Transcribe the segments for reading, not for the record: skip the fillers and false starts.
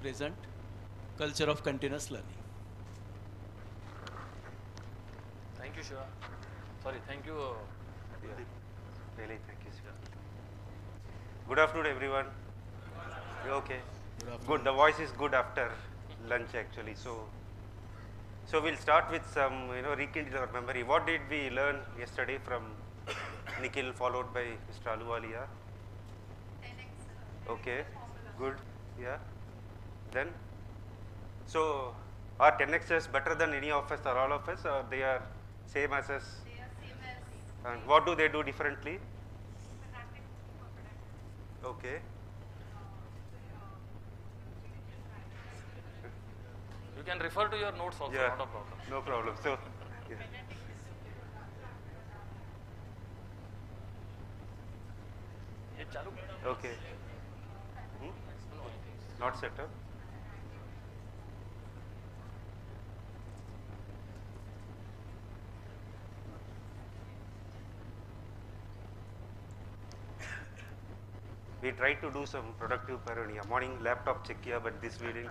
present culture of continuous learning. Thank you, Shiva. Sorry, thank you. Really, thank you, Shiva. Good afternoon, everyone. You okay? Good. The voice is good after lunch, actually. So we'll start with some, rekindle our memory. What did we learn yesterday from Nikhil, followed by Mr. Aluwalia? Okay. Good. Yeah. Then, so are 10x's better than any of us or all of us, or they are same as us? They are same as. And what do they do differently? Okay. You can refer to your notes also, Yeah. not a problem. No problem. So, yeah. Ye chalu? Okay. Not set up. We tried to do some productive paranoia. Morning laptop check here, but this we didn't.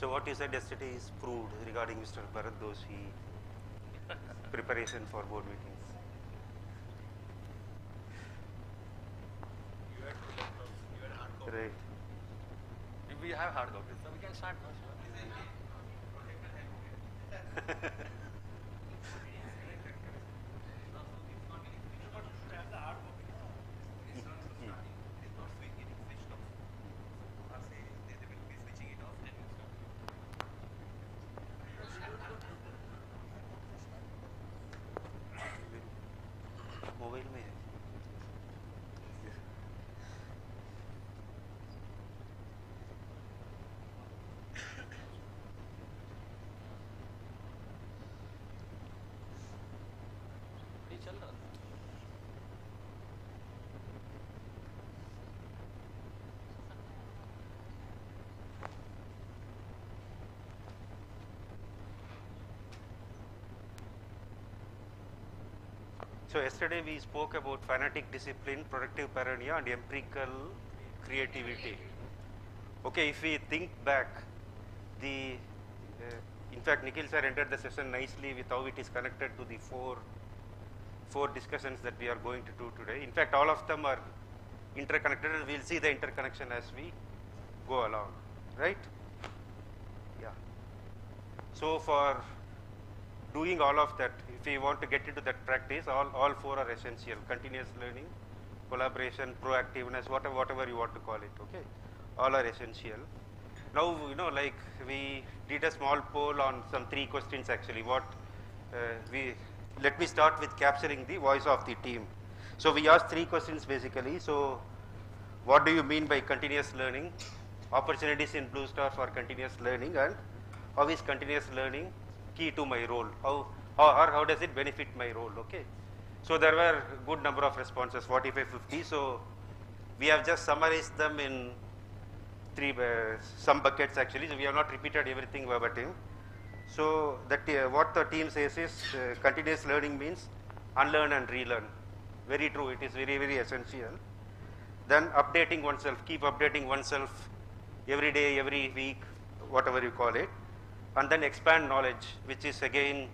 So what you said yesterday is proved regarding Mr. Bharat Doshi preparation for board meetings. You had hard copy. Right. If we have hard copies, so we can start now. Mobile में है ये चल रहा था. So yesterday we spoke about fanatic discipline, productive paranoia, and empirical creativity. Okay, if we think back, the in fact Nikhil sir entered the session nicely with how it is connected to the four discussions that we are going to do today. In fact, all of them are interconnected, and we'll see the interconnection as we go along, right? Yeah. So for doing all of that, if we want to get into that practice, all four are essential: continuous learning, collaboration, proactiveness, whatever you want to call it. Okay, all are essential. Now, like we did a small poll on some 3 questions actually. Let me start with capturing the voice of the team. So we asked 3 questions basically. So what do you mean by continuous learning? Opportunities in Blue Star for continuous learning, and how is continuous learning key to my role? How does it benefit my role? Okay. So there were good number of responses, 45-50. So we have just summarized them in some buckets actually. So we have not repeated everything verbatim. So that what the team says is continuous learning means unlearn and relearn. Very true. It is very, very essential. Then updating oneself, keep updating oneself every day, every week, whatever you call it. And then expand knowledge, which is again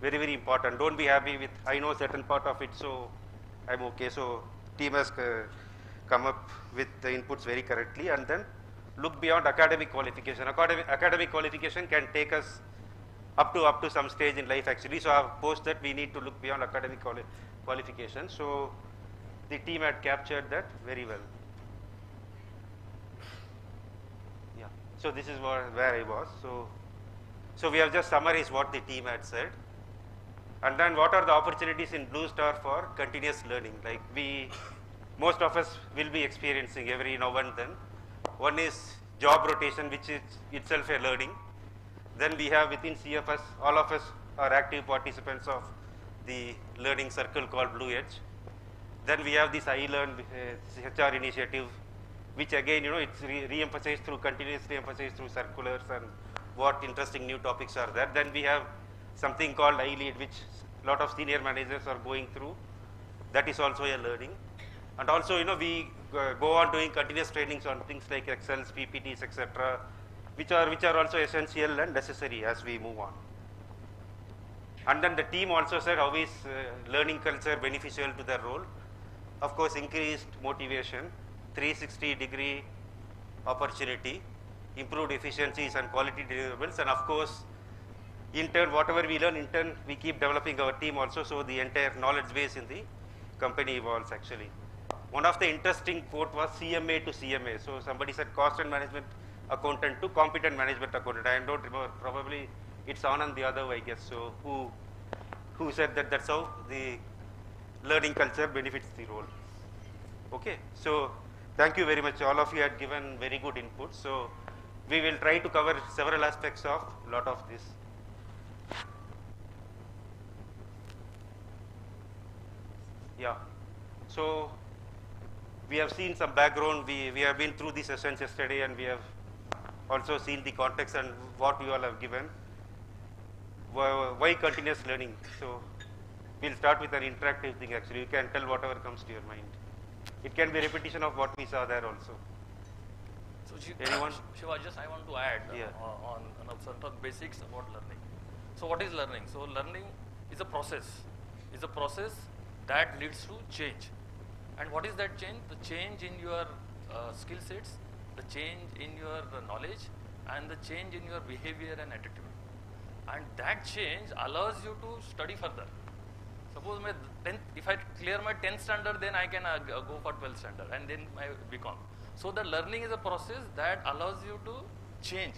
very, very important. Don't be happy with I know certain part of it, so I'm okay. So team has come up with the inputs very correctly, and then look beyond academic qualification. Academic qualification can take us up to some stage in life actually. So I've posted that we need to look beyond academic qualification. So the team had captured that very well. Yeah. So this is where I was. So we have just summarized what the team had said. And then what are the opportunities in Blue Star for continuous learning? Like we most of us will be experiencing every now and then. One is job rotation, which is itself a learning. Then we have within CFS, all of us are active participants of the learning circle called Blue Edge. Then we have this I Learn HR initiative, which again, it's re-emphasized through, continuously emphasized through circulars and what interesting new topics are there. Then we have something called I Lead, which a lot of senior managers are going through. That is also a learning. And also, we go on doing continuous trainings on things like Excels, PPTs, etc., which are also essential and necessary as we move on. And then the team also said, how is learning culture beneficial to their role? Of course, increased motivation, 360-degree opportunity, improved efficiencies and quality deliverables, and of course, in turn, whatever we learn, in turn, we keep developing our team also, so the entire knowledge base in the company evolves actually. One of the interesting quote was CMA to CMA. So somebody said cost and management accountant to competent management accountant. I don't remember, probably it's Anand the other way, I guess. So who said that that's how the learning culture benefits the role. Okay, so thank you very much. All of you had given very good input. So we will try to cover several aspects of a lot of this. Yeah, so we have seen some background. We have been through the sessions yesterday, and we have also seen the context and what you all have given. Why continuous learning? So we'll start with an interactive thing actually. You can tell whatever comes to your mind. It can be repetition of what we saw there also. So anyone? Shiva, just I want to add on certain basics about learning. So what is learning? So learning is a process. It's a process that leads to change. And what is that change? The change in your skill sets, the change in your knowledge, and the change in your behavior and attitude. And that change allows you to study further. Suppose if I clear my 10th standard, then I can go for 12th standard and then my BCom. So the learning is a process that allows you to change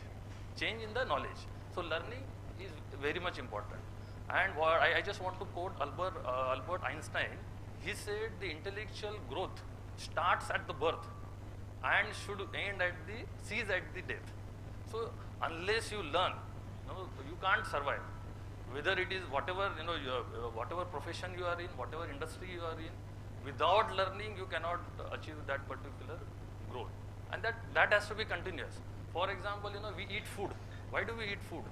in the knowledge. So learning is very much important. And what I just want to quote Albert Einstein. He said the intellectual growth starts at the birth and should end at cease at the death. So unless you learn, you can't survive. Whether it is whatever whatever profession you are in, whatever industry you are in, without learning you cannot achieve that particular growth. And that has to be continuous. For example, we eat food. Why do we eat food?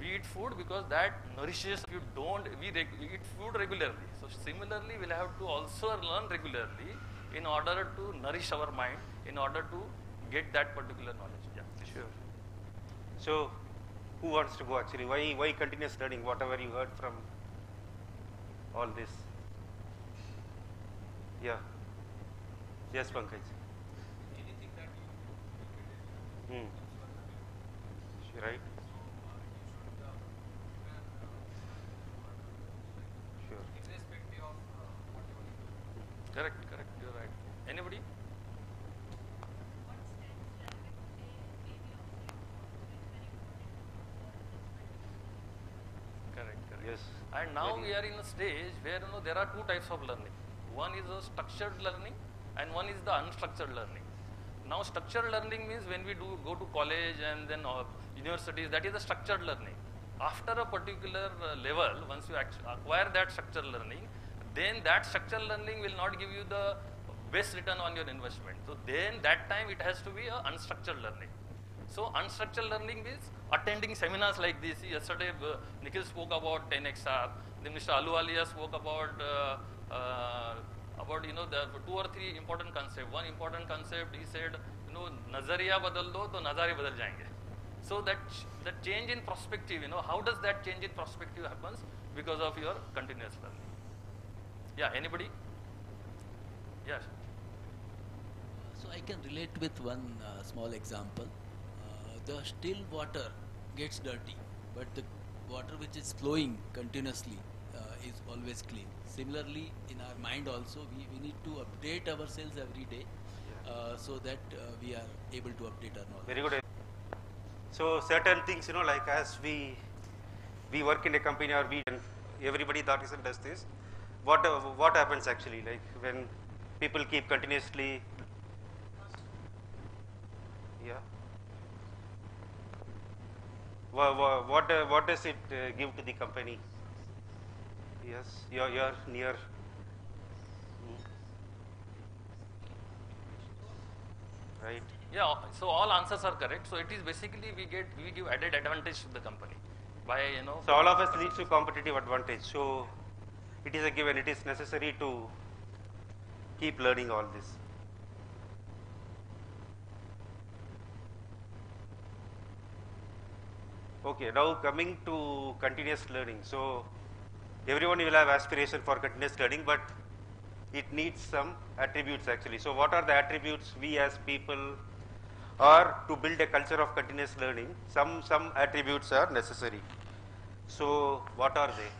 We eat food because that nourishes. If you don't, we eat food regularly. So similarly, we'll have to also learn regularly in order to nourish our mind, in order to get that particular knowledge. Yeah, sure. So, who wants to go actually? Why continuous learning? Whatever you heard from all this. Yeah. Yes, Pankaj. Anything that you Right. irrespective of whatever you do. correct. You're right. Anybody? Correct. Yes. And now we are in a stage where there are two types of learning. One is a structured learning, and one is the unstructured learning. Now, structured learning means when we go to college and then universities, that is a structured learning. After a particular level, once you acquire that structured learning, then that structured learning will not give you the best return on your investment. So then that time it has to be a unstructured learning. So unstructured learning means attending seminars like this. Yesterday Nikhil spoke about 10XR. Then Mr. Aluwalia spoke about the 2 or 3 important concepts. One important concept, he said, nazariya badal do to nazare badal jayenge. So that change in perspective, how does that change in perspective happens? Because of your continuous learning. Yeah, anybody? Yes. So I can relate with one small example. The still water gets dirty, but the water which is flowing continuously is always clean. Similarly, in our mind also, we need to update ourselves every day so that we are able to update our knowledge. Very good. So certain things, like as we work in a company or everybody that does this, what happens actually? Like when people keep continuously, yeah. What does it give to the company? Yes, you're near. Right. Yeah, so all answers are correct. So it is basically we give added advantage to the company by So all of us leads to competitive advantage. So it is a given. It is necessary to keep learning all this. Okay, now coming to continuous learning. So everyone will have aspiration for continuous learning, but it needs some attributes actually. So what are the attributes we as people, or to build a culture of continuous learning, some attributes are necessary. So what are they?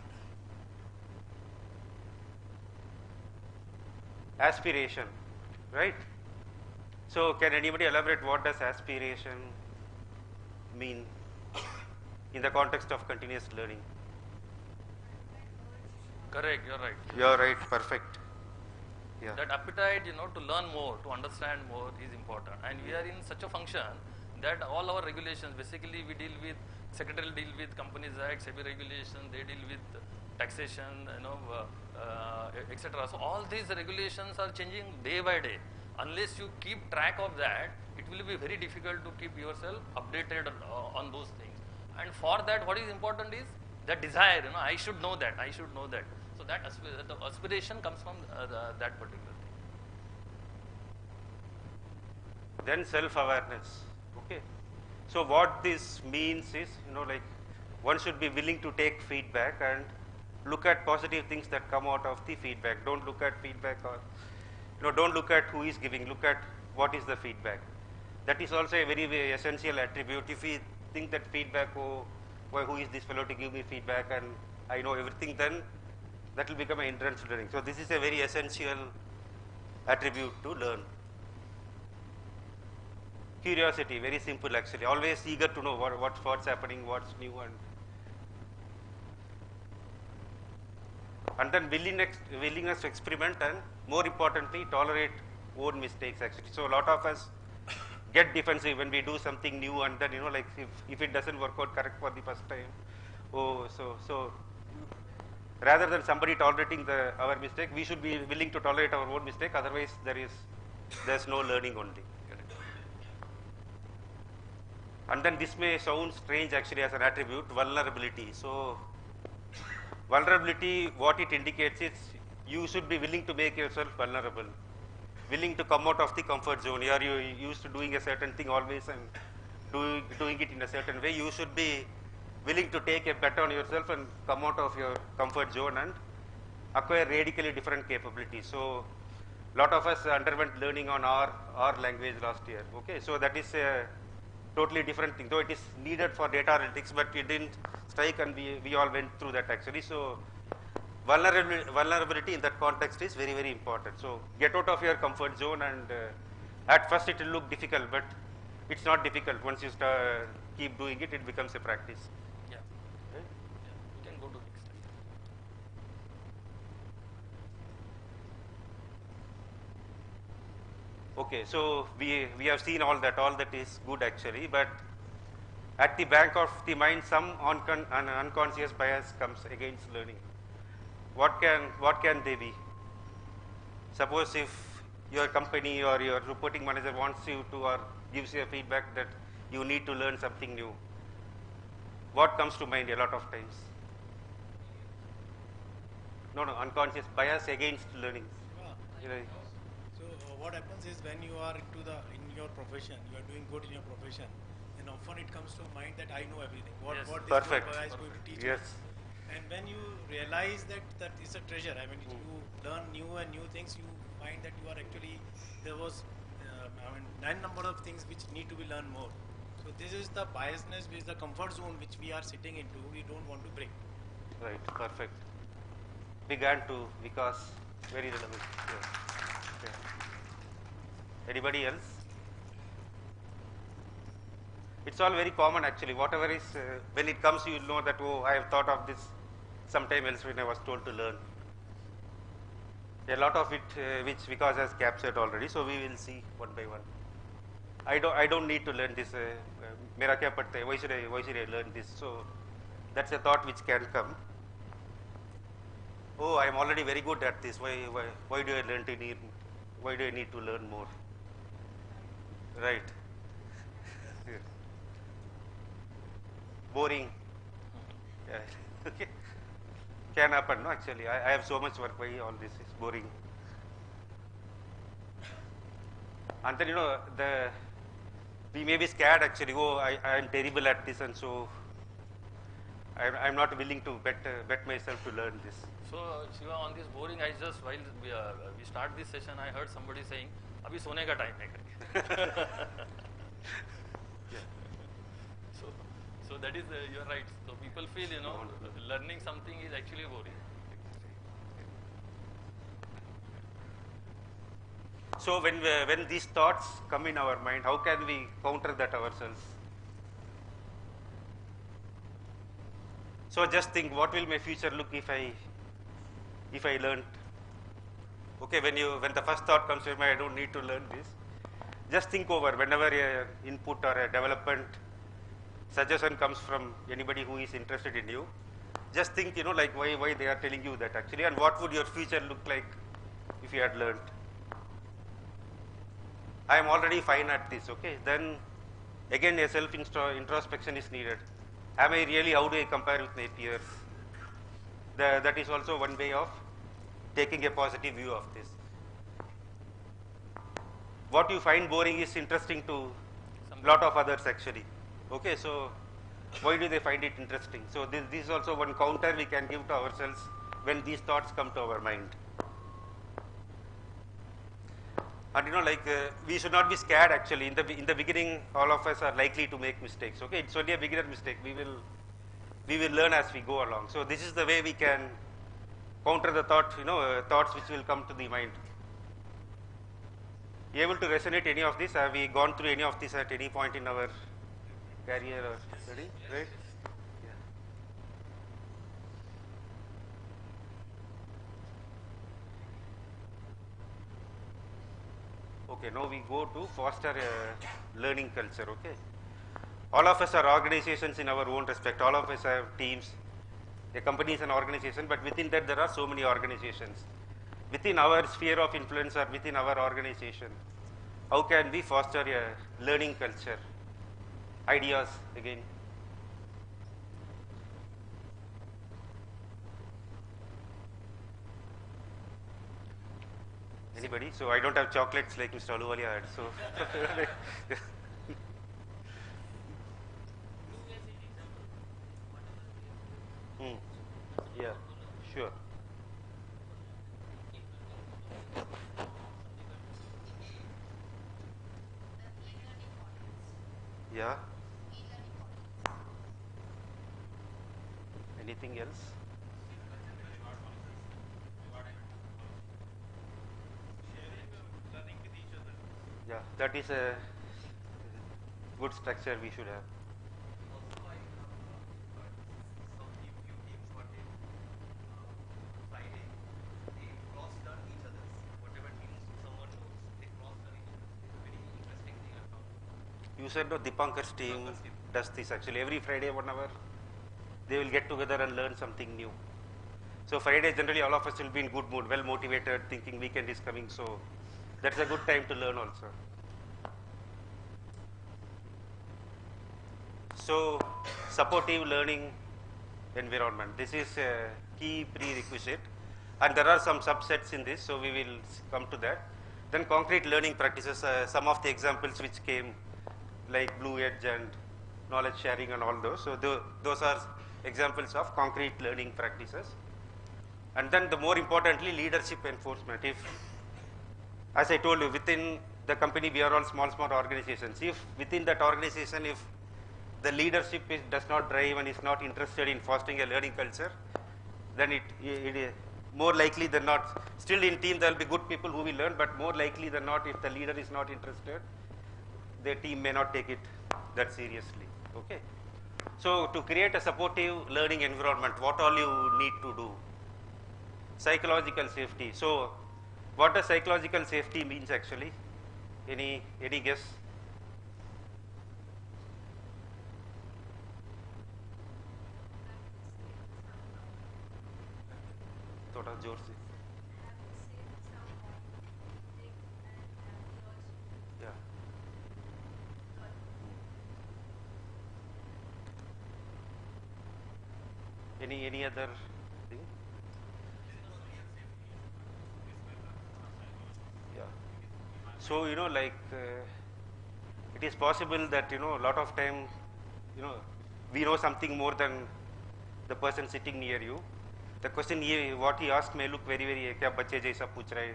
Aspiration, right? So can anybody elaborate what does aspiration mean in the context of continuous learning? correct, you're right. You're right, perfect. Yeah. That appetite, to learn more, to understand more is important. And we are in such a function that all our regulations, basically we deal with, secretarial deal with Companies Act, SEBI regulation, they deal with taxation, etc. So all these regulations are changing day by day. Unless you keep track of that, it will be very difficult to keep yourself updated on those things. And for that, what is important is the desire, I should know that, I should know that. So that the aspiration comes from that particular thing. Then self-awareness. Okay. So what this means is, like one should be willing to take feedback and look at positive things that come out of the feedback. Don't look at feedback or, don't look at who is giving, look at what is the feedback. That is also a very, very essential attribute. If we think that feedback, oh, well, who is this fellow to give me feedback and I know everything, then that will become an hindrance to learning. So this is a very essential attribute to learn. Curiosity, very simple actually. Always eager to know what's happening, what's new, and then willingness to experiment, and more importantly, tolerate own mistakes actually. So a lot of us get defensive when we do something new, and then like if it doesn't work out correct for the first time, oh, so rather than somebody tolerating our mistake, we should be willing to tolerate our own mistake. Otherwise, there's no learning only. And then this may sound strange actually as an attribute, vulnerability. So vulnerability, what it indicates is you should be willing to make yourself vulnerable, willing to come out of the comfort zone. Are you used to doing a certain thing always and doing it in a certain way? You should be willing to take a bet on yourself and come out of your comfort zone and acquire radically different capabilities. So a lot of us underwent learning on R language last year. Okay, so that is a totally different thing, though it is needed for data analytics, but it didn't strike, and we all went through that actually. So vulnerability in that context is very, very important. So get out of your comfort zone, and at first it will look difficult, but it's not difficult. Once you keep doing it, it becomes a practice. Yeah. Right? Yeah. We can go to next step. Okay, so we have seen all that is good actually, but at the back of the mind, some unconscious bias comes against learning. What can they be? Suppose if your company or your reporting manager wants you to, or gives you a feedback that you need to learn something new, what comes to mind a lot of times? No, unconscious bias against learning. So what happens is when you are in your profession, you are doing good in your profession, and often it comes to mind that I know everything. What Yes. this Perfect. guy is going to teach Yes. us. And when you realize that is a treasure, I mean, you learn new things, you find that you are actually, there was, nine number of things which need to be learned more. So this is the biasness, which is the comfort zone which we are sitting into, we don't want to break. Right, perfect. Began to Vikas, very relevant. Yeah. Anybody else? It's all very common actually. Whatever is, when it comes, you know that, oh, I have thought of this sometime else when I was told to learn. A lot of it which Vikas has captured already, so we will see one by one. I don't need to learn this. Mera kya padta hai? Why should I learn this? So that's a thought which can come. Oh, I am already very good at this. Why do I learn to need? Why do I need to learn more? Right. Boring. Yeah. Okay. Can happen, no? Actually, I have so much work. Why all this is boring? And then we may be scared actually. Oh, I am terrible at this, and so I am not willing to bet myself to learn this. So Shiva, on this boring, I just while we start this session, I heard somebody saying, "Abhi सोने का time है करके." So that is you are right. So people feel learning something is actually boring. So when these thoughts come in our mind, how can we counter that ourselves? So just think, what will my future look if I learned? Okay, when the first thought comes to your mind, I don't need to learn this. Just think over whenever a input or a development suggestion comes from anybody who is interested in you. Just think, like why they are telling you that actually, and what would your future look like if you had learned? I am already fine at this. Okay, then again a self introspection is needed. Am I really? How do I compare with my peers? That is also one way of taking a positive view of this. What you find boring is interesting to a lot of others actually. Okay, so why do they find it interesting? So this is also one counter we can give to ourselves when these thoughts come to our mind. And we should not be scared actually. In the beginning, all of us are likely to make mistakes. Okay, it's only a beginner mistake. We will learn as we go along. So this is the way we can counter the thoughts which will come to the mind. You able to resonate any of this? Have we gone through any of this at any point in our career or study? Right? Okay, now we go to foster a learning culture. Okay, all of us are organizations in our own respect. All of us have teams. A company is an organization, but within that there are so many organizations. Within our sphere of influence or within our organization, how can we foster a learning culture? Ideas again. Anybody? So I don't have chocolates like Mr. Aluwalia had. So yeah, sure. Yeah. Anything else? Yeah, that is a good structure we should have. Also, I heard some few teams what they Friday, they cross-learn each other's. Whatever teams someone knows, they cross-learn each other. Very interesting thing I found. You said no, Dipankar's team does this actually. Every Friday, 1 hour, they will get together and learn something new. So Friday, generally all of us will be in good mood, well motivated, thinking weekend is coming. So that's a good time to learn also. So supportive learning environment. This is a key prerequisite, and there are some subsets in this. So we will come to that. Then concrete learning practices. Some of the examples which came, like Blue Edge and knowledge sharing and all those. So those are examples of concrete learning practices. And then the more importantly, leadership enforcement. If, as I told you, within the company we are all small organizations. If within that organization, if the leadership does not drive and is not interested in fostering a learning culture, then it is more likely than not, still in team there will be good people who will learn, but more likely than not, if the leader is not interested, the team may not take it that seriously. Okay. So to create a supportive learning environment, what all you need to do? Psychological safety. So What does psychological safety means actually? Any guess? थोड़ा जोर से. Yeah. Any other thing? Yeah. So like it is possible that a lot of time we know something more than the person sitting near you. The question what he asked may look very क्या बच्चे जैसा पूछ रहे.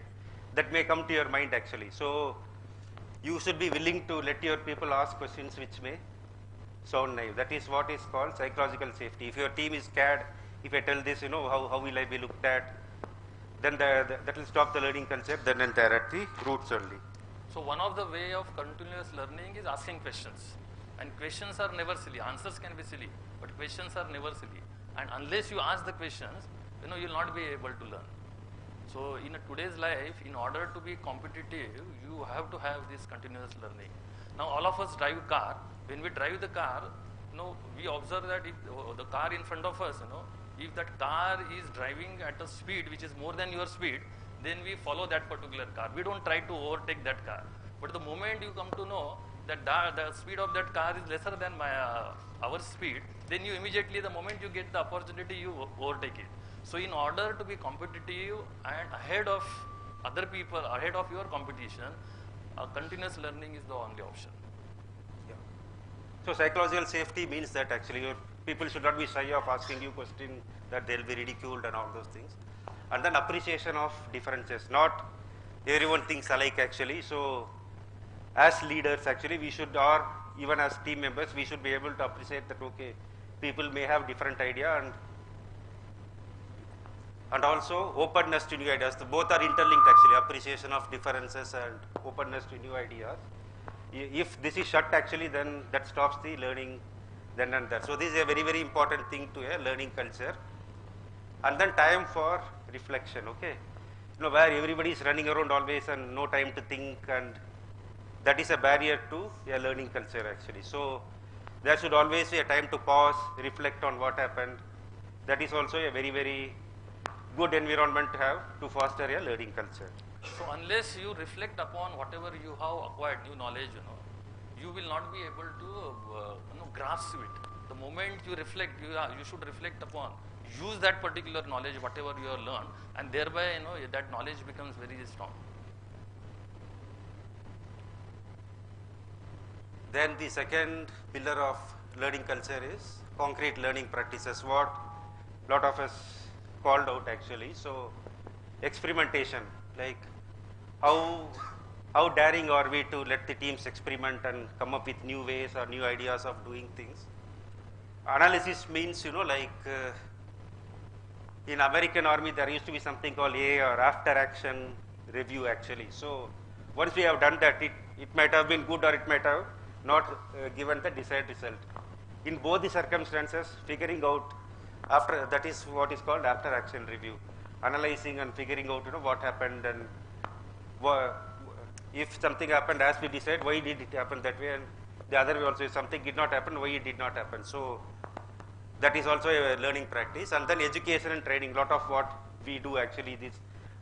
That may come to your mind actually. So you should be willing to let your people ask questions which may sound naive. That is what is called psychological safety. If your team is scared, if I tell this, how will I be looked at? Then that will stop the learning concept. Then and there at the roots only. So one of the way of continuous learning is asking questions, and questions are never silly. Answers can be silly, but questions are never silly. And unless you ask the questions, you will not be able to learn. So in today's life, in order to be competitive, you have to have this continuous learning. Now all of us drive car. When we drive the car, we observe that if the car in front of us, if that car is driving at a speed which is more than your speed, then we follow that particular car. We don't try to overtake that car. But the moment you come to know that the speed of that car is lesser than our speed, then you immediately, the moment you get the opportunity, you overtake it. So in order to be competitive and ahead of other people, ahead of your competition, continuous learning is the only option. Yeah. So psychological safety means that actually your people should not be shy of asking you questions, that they'll be ridiculed and all those things. And then appreciation of differences. Not everyone thinks alike actually. So as leaders actually we should, or even as team members, we should be able to appreciate that okay, people may have different idea, and also openness to new ideas. Both are interlinked actually, appreciation of differences and openness to new ideas. If this is shut actually, then that stops the learning then and there. So this is a very, very important thing to a learning culture. And then time for reflection, okay. Where everybody is running around always and no time to think, and that is a barrier to a learning culture actually. So there should always be a time to pause, reflect on what happened. That is also a very, very good environment to have to foster a learning culture. So unless you reflect upon whatever you have acquired, new knowledge, you will not be able to grasp it. The moment you reflect, you should reflect upon, use that particular knowledge, whatever you have learned, and thereby that knowledge becomes very strong. Then the second pillar of learning culture is concrete learning practices, what a lot of us called out actually. So experimentation, like how daring are we to let the teams experiment and come up with new ways or new ideas of doing things. Analysis means in American Army there used to be something called A, or after action review actually. So once we have done that, it might have been good or it might have not given the desired result. In both the circumstances, figuring out after, that is what is called after action review, analyzing and figuring out what happened, and if something happened as we decided, why did it happen that way, and the other way also, if something did not happen, why it did not happen. So that is also a learning practice. And then education and training, lot of what we do actually, this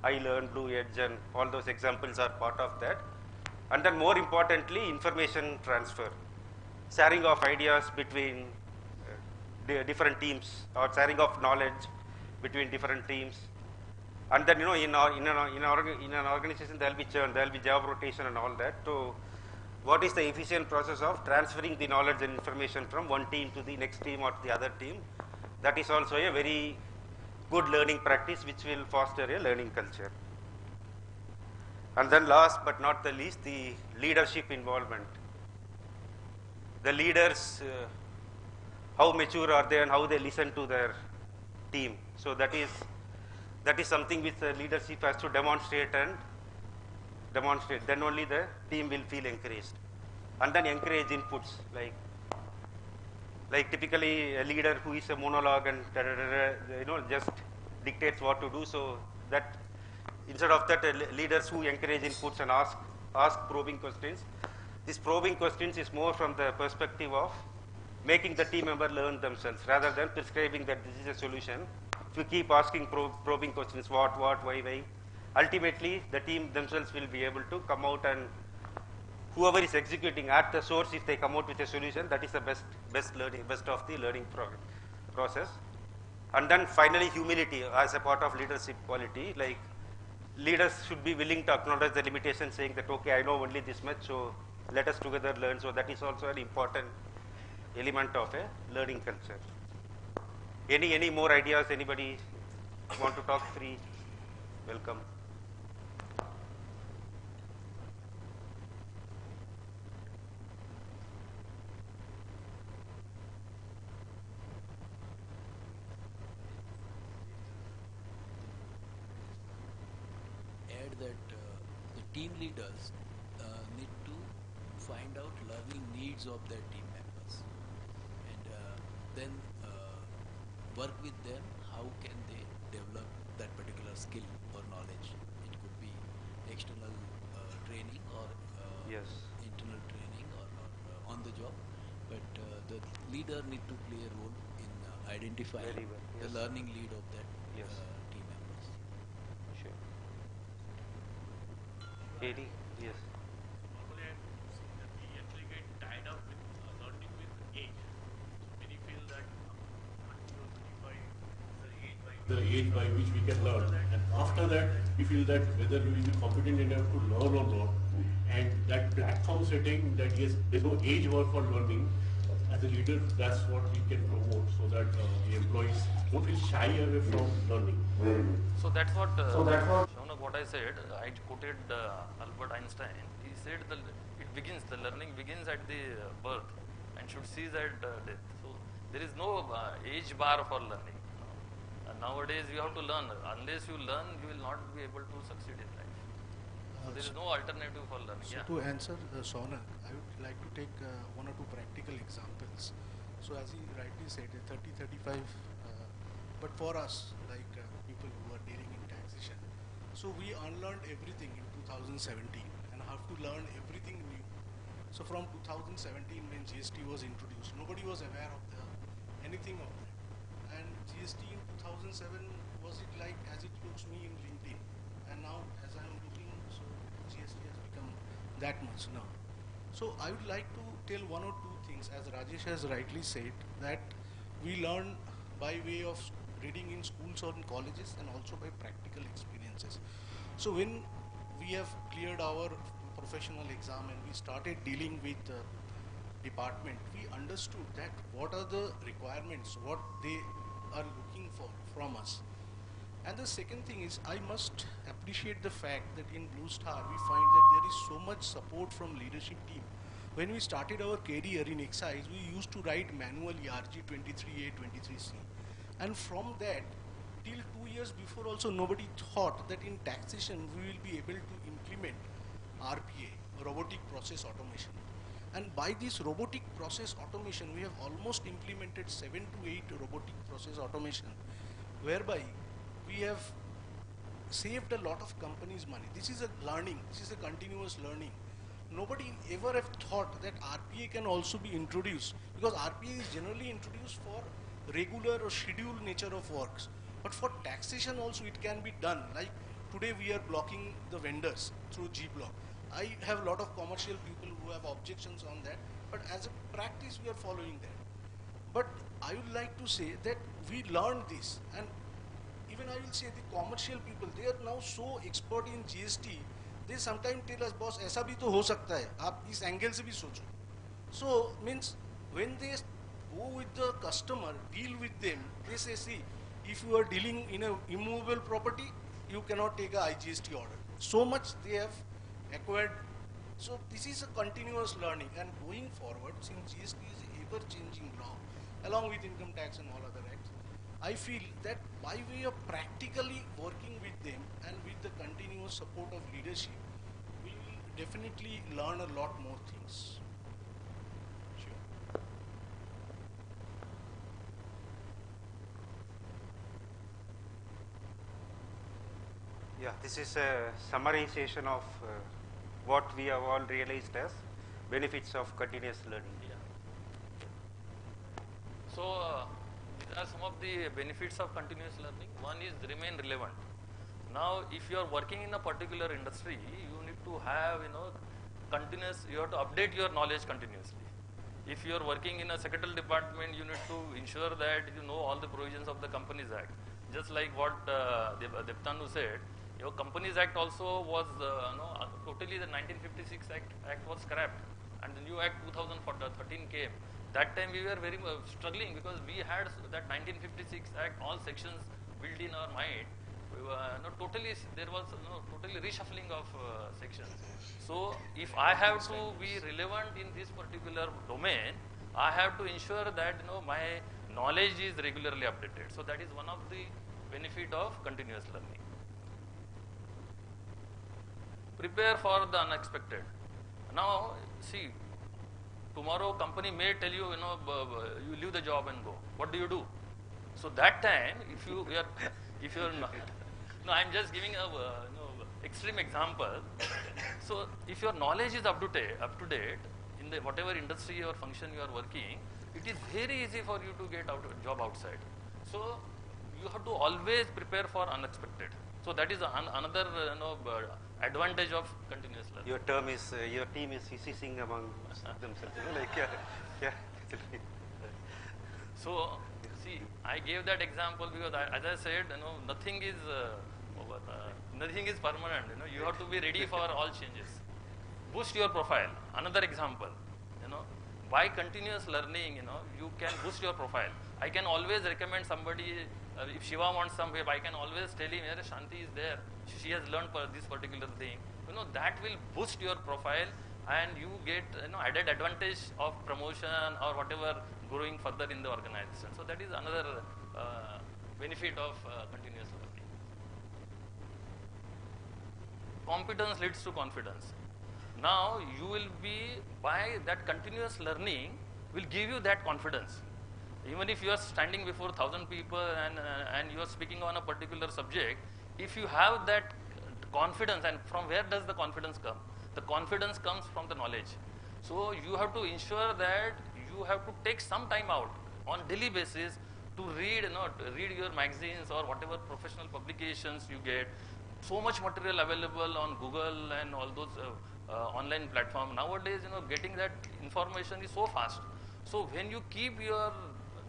I Learn, Blue Edge and all those examples are part of that. And then more importantly, information transfer, sharing of ideas between the different teams, or sharing of knowledge between different teams. And then in an organization there will be churn, there will be job rotation and all that. So what is the efficient process of transferring the knowledge and information from one team to the next team or to the other team? That is also a very good learning practice which will foster a learning culture. And then last but not the least, the leadership involvement. The leaders, how mature are they and how they listen to their team. So that is something which the leadership has to demonstrate, then only the team will feel encouraged. And then encourage inputs, like typically a leader who is a monologue and just dictates what to do, so that instead of that, leaders who encourage inputs and ask probing questions. This probing questions is more from the perspective of making the team member learn themselves rather than prescribing that this is a solution. If you keep asking probing questions, what, why, ultimately the team themselves will be able to come out, and whoever is executing at the source, if they come out with a solution, that is the best of the learning process. And then finally, humility as a part of leadership quality. Like, leaders should be willing to acknowledge the limitations, saying that, okay, I know only this much, so let us together learn. So that is also an important element of a learning culture. Any more ideas? Anybody want to talk free? Welcome. Add that the team leaders need to find out learning needs of their team members, and then work with them. How can they develop that particular skill or knowledge? It could be external training or Yes. internal training or on the job, but the leader need to play a role in identifying Very well, the yes. learning lead of that Yes. team members. Sure. Any? Yes. Normally, I'm seeing that we actually get tied up with learning with age. So many feel that 30 or 35 is the age by which we can learn. And after that, we feel that whether we will be competent enough to learn or not. And that platform setting that yes, there's no age for learning. As a leader, that's what we can promote so that the employees don't feel shy away from learning. So that's what, Saunak, what I said, I quoted Albert Einstein. He said the learning begins at the birth and should cease at death. So there is no age bar for learning. And nowadays you have to learn. Unless you learn, you will not be able to succeed in life. So there is no alternative for learning. So Yeah. to answer Saunak, I would like to take one or two practical examples. So as he rightly said, 30, 35, but for us, like people who are dealing in taxation, so we unlearned everything in 2017 and have to learn everything new. So from 2017 when GST was introduced, nobody was aware of anything of that. And GST in 2007, was it like as it looks me in LinkedIn? And now as I am looking, so GST has become that much now. So I would like to tell one or two things, as Rajesh has rightly said, that we learn by way of reading in schools or in colleges and also by practical experiences. So when we have cleared our professional exam and we started dealing with department, we understood that what are the requirements, what they are looking for from us. And the second thing is, I must appreciate the fact that in Blue Star we find that there is so much support from leadership team. When we started our career in excise, we used to write manual RG 23A, 23C. And from that, till 2 years before also nobody thought that in taxation we will be able to implement RPA, robotic process automation. And by this robotic process automation, we have almost implemented 7 to 8 robotic process automation, whereby we have saved a lot of companies' money. This is a learning, this is a continuous learning. Nobody ever have thought that RPA can also be introduced, because RPA is generally introduced for regular or scheduled nature of works. But for taxation also it can be done. Like today we are blocking the vendors through G block. I have a lot of commercial people who have objections on that, but as a practice we are following that. But I would like to say that we learned this, and even I will say the commercial people, they are now so expert in GST, they sometimes tell us, boss, ऐसा भी तो हो सकता है, आप इस angle से भी सोचो. So means when they go with the customer, deal with them, they say, see, if you are dealing in a immovable property, you cannot take a IGST order. So much they have acquired. So this is a continuous learning, and going forward, since GST is ever changing law, along with income tax and all other acts, I feel that by way of practically working with them and with the continuous support of leadership, we will definitely learn a lot more things. Sure. Yeah, this is a summarization of what we have all realized as benefits of continuous learning. Yeah. So these are some of the benefits of continuous learning. One is remain relevant. Now, if you are working in a particular industry, you need to have, continuous, you have to update your knowledge continuously. If you are working in a secretarial department, you need to ensure that you know all the provisions of the Companies Act. Just like what Debtanu said, your Companies Act also was, totally the 1956 Act was scrapped, and the new Act 2013 came. That time we were very struggling because we had that 1956 Act, all sections built in our mind. We were, there was totally reshuffling of sections. So if I have to be relevant in this particular domain, I have to ensure that my knowledge is regularly updated. So that is one of the benefit of continuous learning. Prepare for the unexpected. Now see, tomorrow company may tell you, you leave the job and go. What do you do? So that time, if you are not, no, I'm just giving a extreme example. So if your knowledge is up to date in the whatever industry or function you are working, it is very easy for you to get a job outside. So you have to always prepare for unexpected. So that is another advantage of continuous learning. Your team is ceasing among themselves. So see, I gave that example because as I said, nothing is nothing is permanent. You have to be ready for all changes. Boost your profile. Another example. By continuous learning, you can boost your profile. I can always recommend somebody. If Shiva wants some help, I can always tell him, Shanti is there. She has learned this particular thing. That will boost your profile, and you get added advantage of promotion or whatever growing further in the organization. So that is another benefit of continuous learning. Competence leads to confidence. Now you will be, by that continuous learning will give you that confidence. Even if you are standing before 1,000 people and you are speaking on a particular subject, if you have that confidence, and from where does the confidence come? The confidence comes from the knowledge. So you have to ensure that you have to take some time out on daily basis to read, read your magazines or whatever professional publications you get. So much material available on Google and all those online platforms. Nowadays, getting that information is so fast. So when you keep your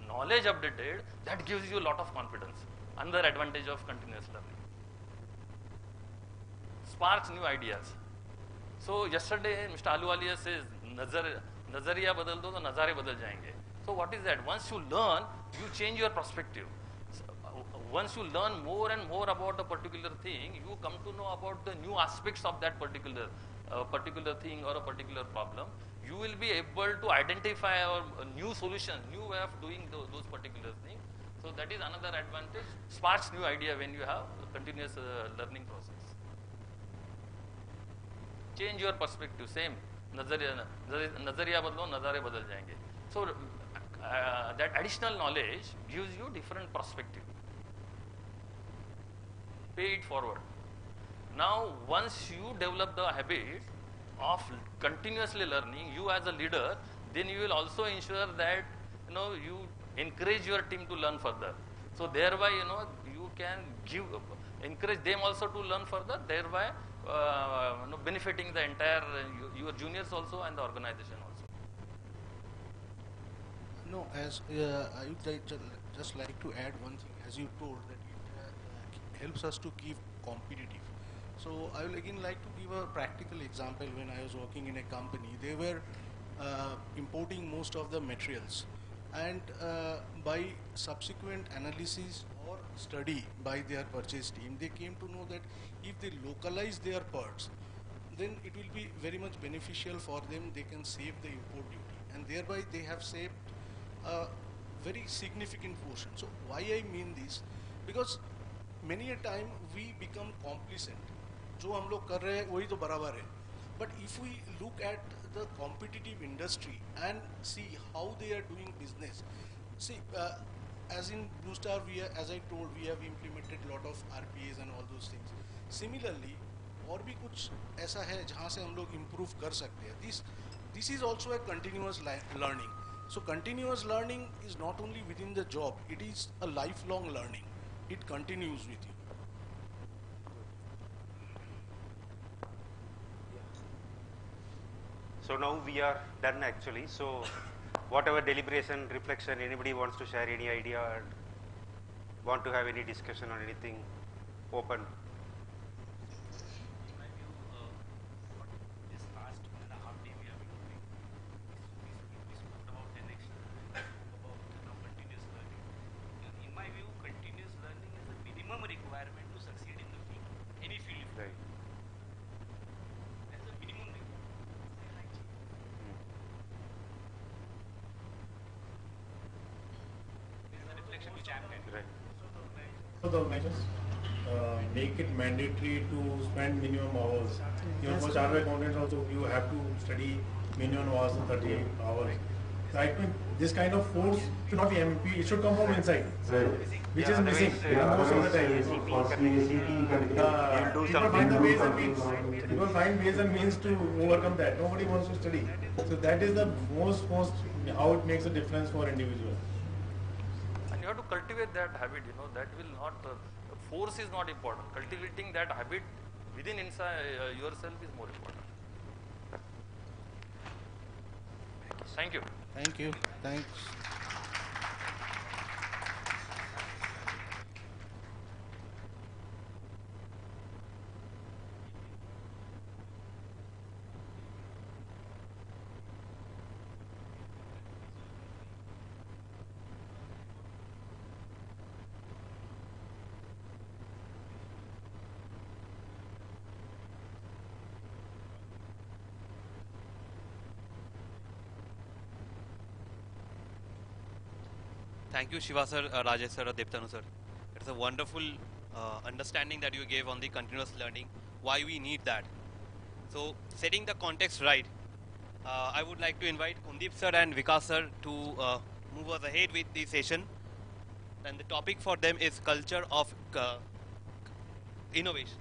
knowledge updated, that gives you a lot of confidence. Another advantage of continuous learning. Sparks new ideas. So yesterday, Mr. Aluwalia says, nazariya badal do, to nazare badal jayenge. So what is that? Once you learn, you change your perspective. Once you learn more and more about a particular thing, you come to know about the new aspects of that particular thing or a particular problem. You will be able to identify a new solution, new way of doing those particular things. So that is another advantage. Sparks new idea when you have a continuous learning process. Change your perspective. Same. Nazariya badlo, nazare badal jayenge. So that additional knowledge gives you different perspective. Pay it forward. Now, once you develop the habit of continuously learning, you as a leader, then you will also ensure that you encourage your team to learn further. So thereby, you can encourage them also to learn further, thereby benefiting the entire your juniors also and the organization also. No, as I would just like to add one thing. As you told that it helps us to keep competitive. So I will again like to give a practical example. When I was working in a company, they were importing most of the materials, and by subsequent analysis or study by their purchase team, they came to know that if they localize their parts, then it will be very much beneficial for them. They can save the import duty, and thereby they have saved a very significant portion. So why I mean this? Because many a time we become complacent. जो हम लोग कर रहे हैं वही तो बराबर है. But if we look at the competitive industry and see how they are doing business, see as in Blue Star, as I told, we have implemented lot of RPAs and all those things. Similarly, और भी कुछ ऐसा है जहाँ से हम लोग improve कर सकते हैं. This is also a continuous learning. So continuous learning is not only within the job; it is a lifelong learning. It continues with you. So now we are done actually. So whatever deliberation, reflection, anybody wants to share any idea and want to have any discussion on anything, open. In my view, what this last 1.5 day we have been doing, we spoke about direction, we spoke about continuous learning. In my view, continuous learning is the minimum requirement to succeed in the field, any field. Right. That's the minimum requirement. This is the reflection which I am getting. Right. So the measures make it mandatory to spend minimum hours. Even for chartered accountants also, you have to study minimum hours of 30 hours. So I think this kind of force should not be MP, it should come from inside, which is missing most of the time. People find the ways and means. People find ways and means to overcome that. Nobody wants to study. So that is the most how it makes a difference for individuals. And you have to cultivate that habit, that will not, force is not important. Cultivating that habit within inside yourself is more important. Thank you. Thank you. Thanks. Thank you, Shiva sir, Rajesh sir, Debtanu sir. It's a wonderful understanding that you gave on the continuous learning, why we need that. So, setting the context right, I would like to invite Kuldip sir and Vikas sir to move us ahead with the session. And the topic for them is culture of innovation.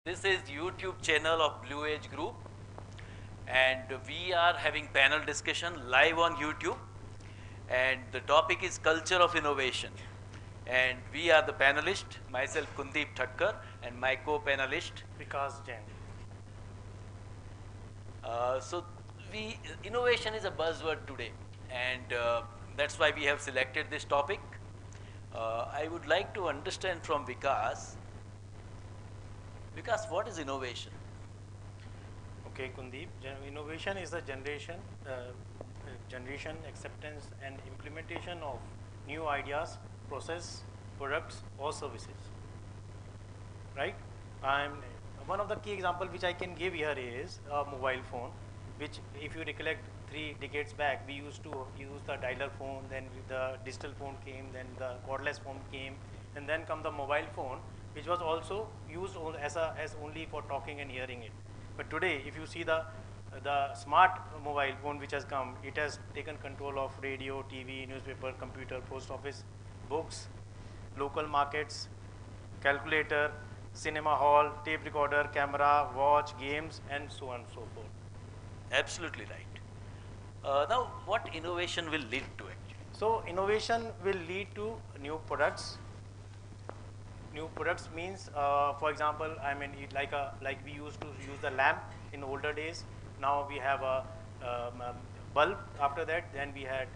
This is YouTube channel of Blue Age Group, and we are having panel discussion live on YouTube, and the topic is culture of innovation. And we are the panelist, myself Kuldip Thakkar and my co-panelist Vikas Jain. So innovation is a buzzword today, and that's why we have selected this topic. I would like to understand from Vikas. Vikas, what is innovation? Okay, Kuldip. Innovation is the generation, acceptance, and implementation of new ideas, process, products, or services. Right? One of the key example which I can give here is a mobile phone, which if you recollect 3 decades back, we used to use the dialer phone, then the digital phone came, then the cordless phone came, and then come the mobile phone, which was also used as only for talking and hearing it. But today, if you see the smart mobile phone which has come, it has taken control of radio, TV, newspaper, computer, post office, books, local markets, calculator, cinema hall, tape recorder, camera, watch, games, and so on and so forth. Absolutely right. Now, what innovation will lead to actually? So, innovation will lead to new products. New products means, for example, I mean, like we used to use the lamp in older days. Now we have a bulb. After that, then we had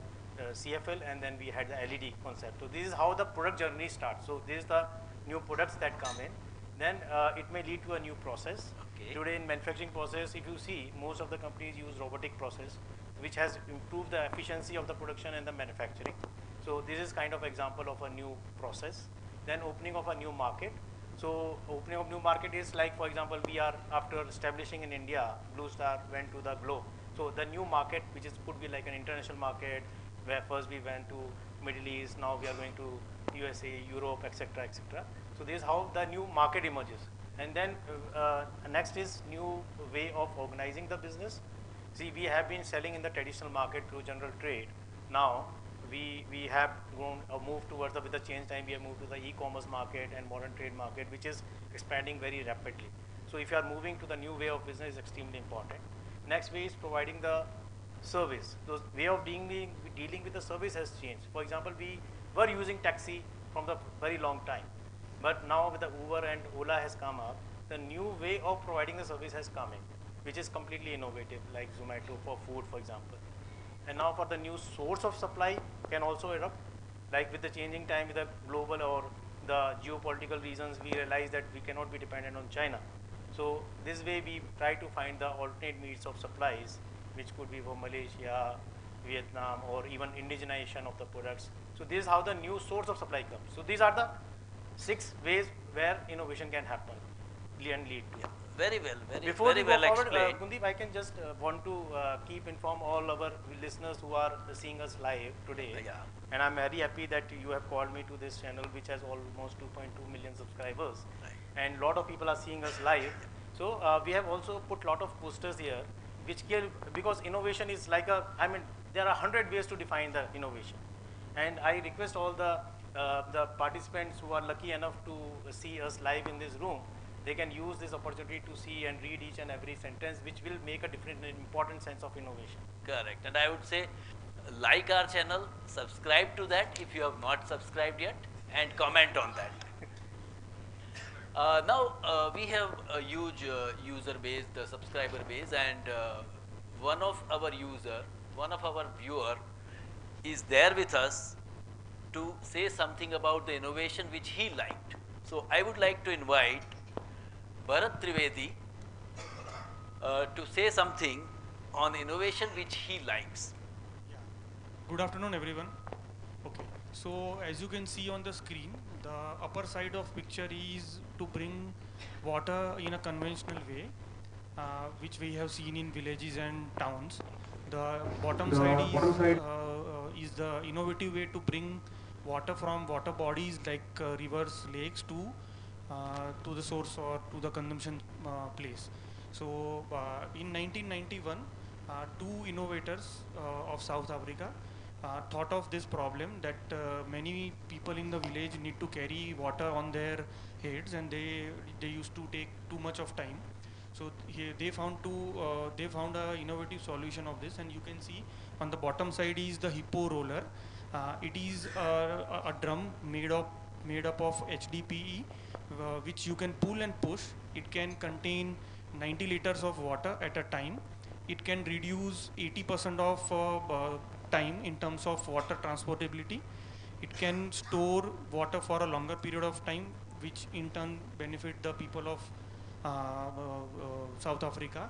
CFL, and then we had the LED concept. So this is how the product journey starts. So this is the new products that come in. Then it may lead to a new process. Okay. Today in manufacturing process, if you see, most of the companies use robotic process, which has improved the efficiency of the production and the manufacturing. So this is kind of example of a new process. Then opening of a new market. So opening of new market is like, for example, we are after establishing in India, Blue Star went to the globe. So the new market, which could be like an international market, where first we went to Middle East, now we are going to USA, Europe, etc., etc. So this is how the new market emerges. And then next is new way of organizing the business. See, we have been selling in the traditional market through general trade. Now we have grown moved towards with the change time, we have moved to the e-commerce market and modern trade market, which is expanding very rapidly. So if you are moving to the new way of business is extremely important. Next way is providing the service. The way of dealing with the service has changed. For example, we were using taxi from the very long time, but now with the Uber and Ola has come up, the new way of providing the service has come in, which is completely innovative, like Zomato for food, for example. And now for the new source of supply can also erupt, like with the changing time, with the global or the geopolitical reasons, we realize that we cannot be dependent on China. So this way we try to find the alternate means of supplies, which could be for Malaysia, Vietnam, or even indigenization of the products. So this is how the new source of supply comes. So these are the 6 ways where innovation can happen and lead to. Yeah. Very well, Before very we go well forward, explained. Kuldip, I can just want to keep inform all our listeners who are seeing us live today. Yeah. And I'm very happy that you have called me to this channel, which has almost 2.2 million subscribers. Right. And a lot of people are seeing us live. So we have also put a lot of posters here, which give, because innovation is like I mean, there are 100 ways to define the innovation. And I request all the participants who are lucky enough to see us live in this room, they can use this opportunity to see and read each and every sentence, which will make a different and important sense of innovation. Correct. And I would say, like our channel, subscribe to that if you have not subscribed yet, and comment on that. Now we have a huge user base, the subscriber base, and one of our viewer is there with us to say something about the innovation which he liked. So I would like to invite Bharat Trivedi to say something on innovation which he likes. Yeah. Good afternoon, everyone. Okay. So as you can see on the screen, the upper side of picture is to bring water in a conventional way, which we have seen in villages and towns. The bottom side is the innovative way to bring water from water bodies like rivers, lakes to the source or to the consumption place. So in 1991, 2 innovators of South Africa, thought of this problem that many people in the village need to carry water on their heads, and they used to take too much of time. So they found a innovative solution of this, and you can see on the bottom side is the hippo roller. It is a drum made up of HDPE, which you can pull and push. It can contain 90 liters of water at a time. It can reduce 80% of time in terms of water transportability. It can store water for a longer period of time, which in turn benefit the people of South Africa.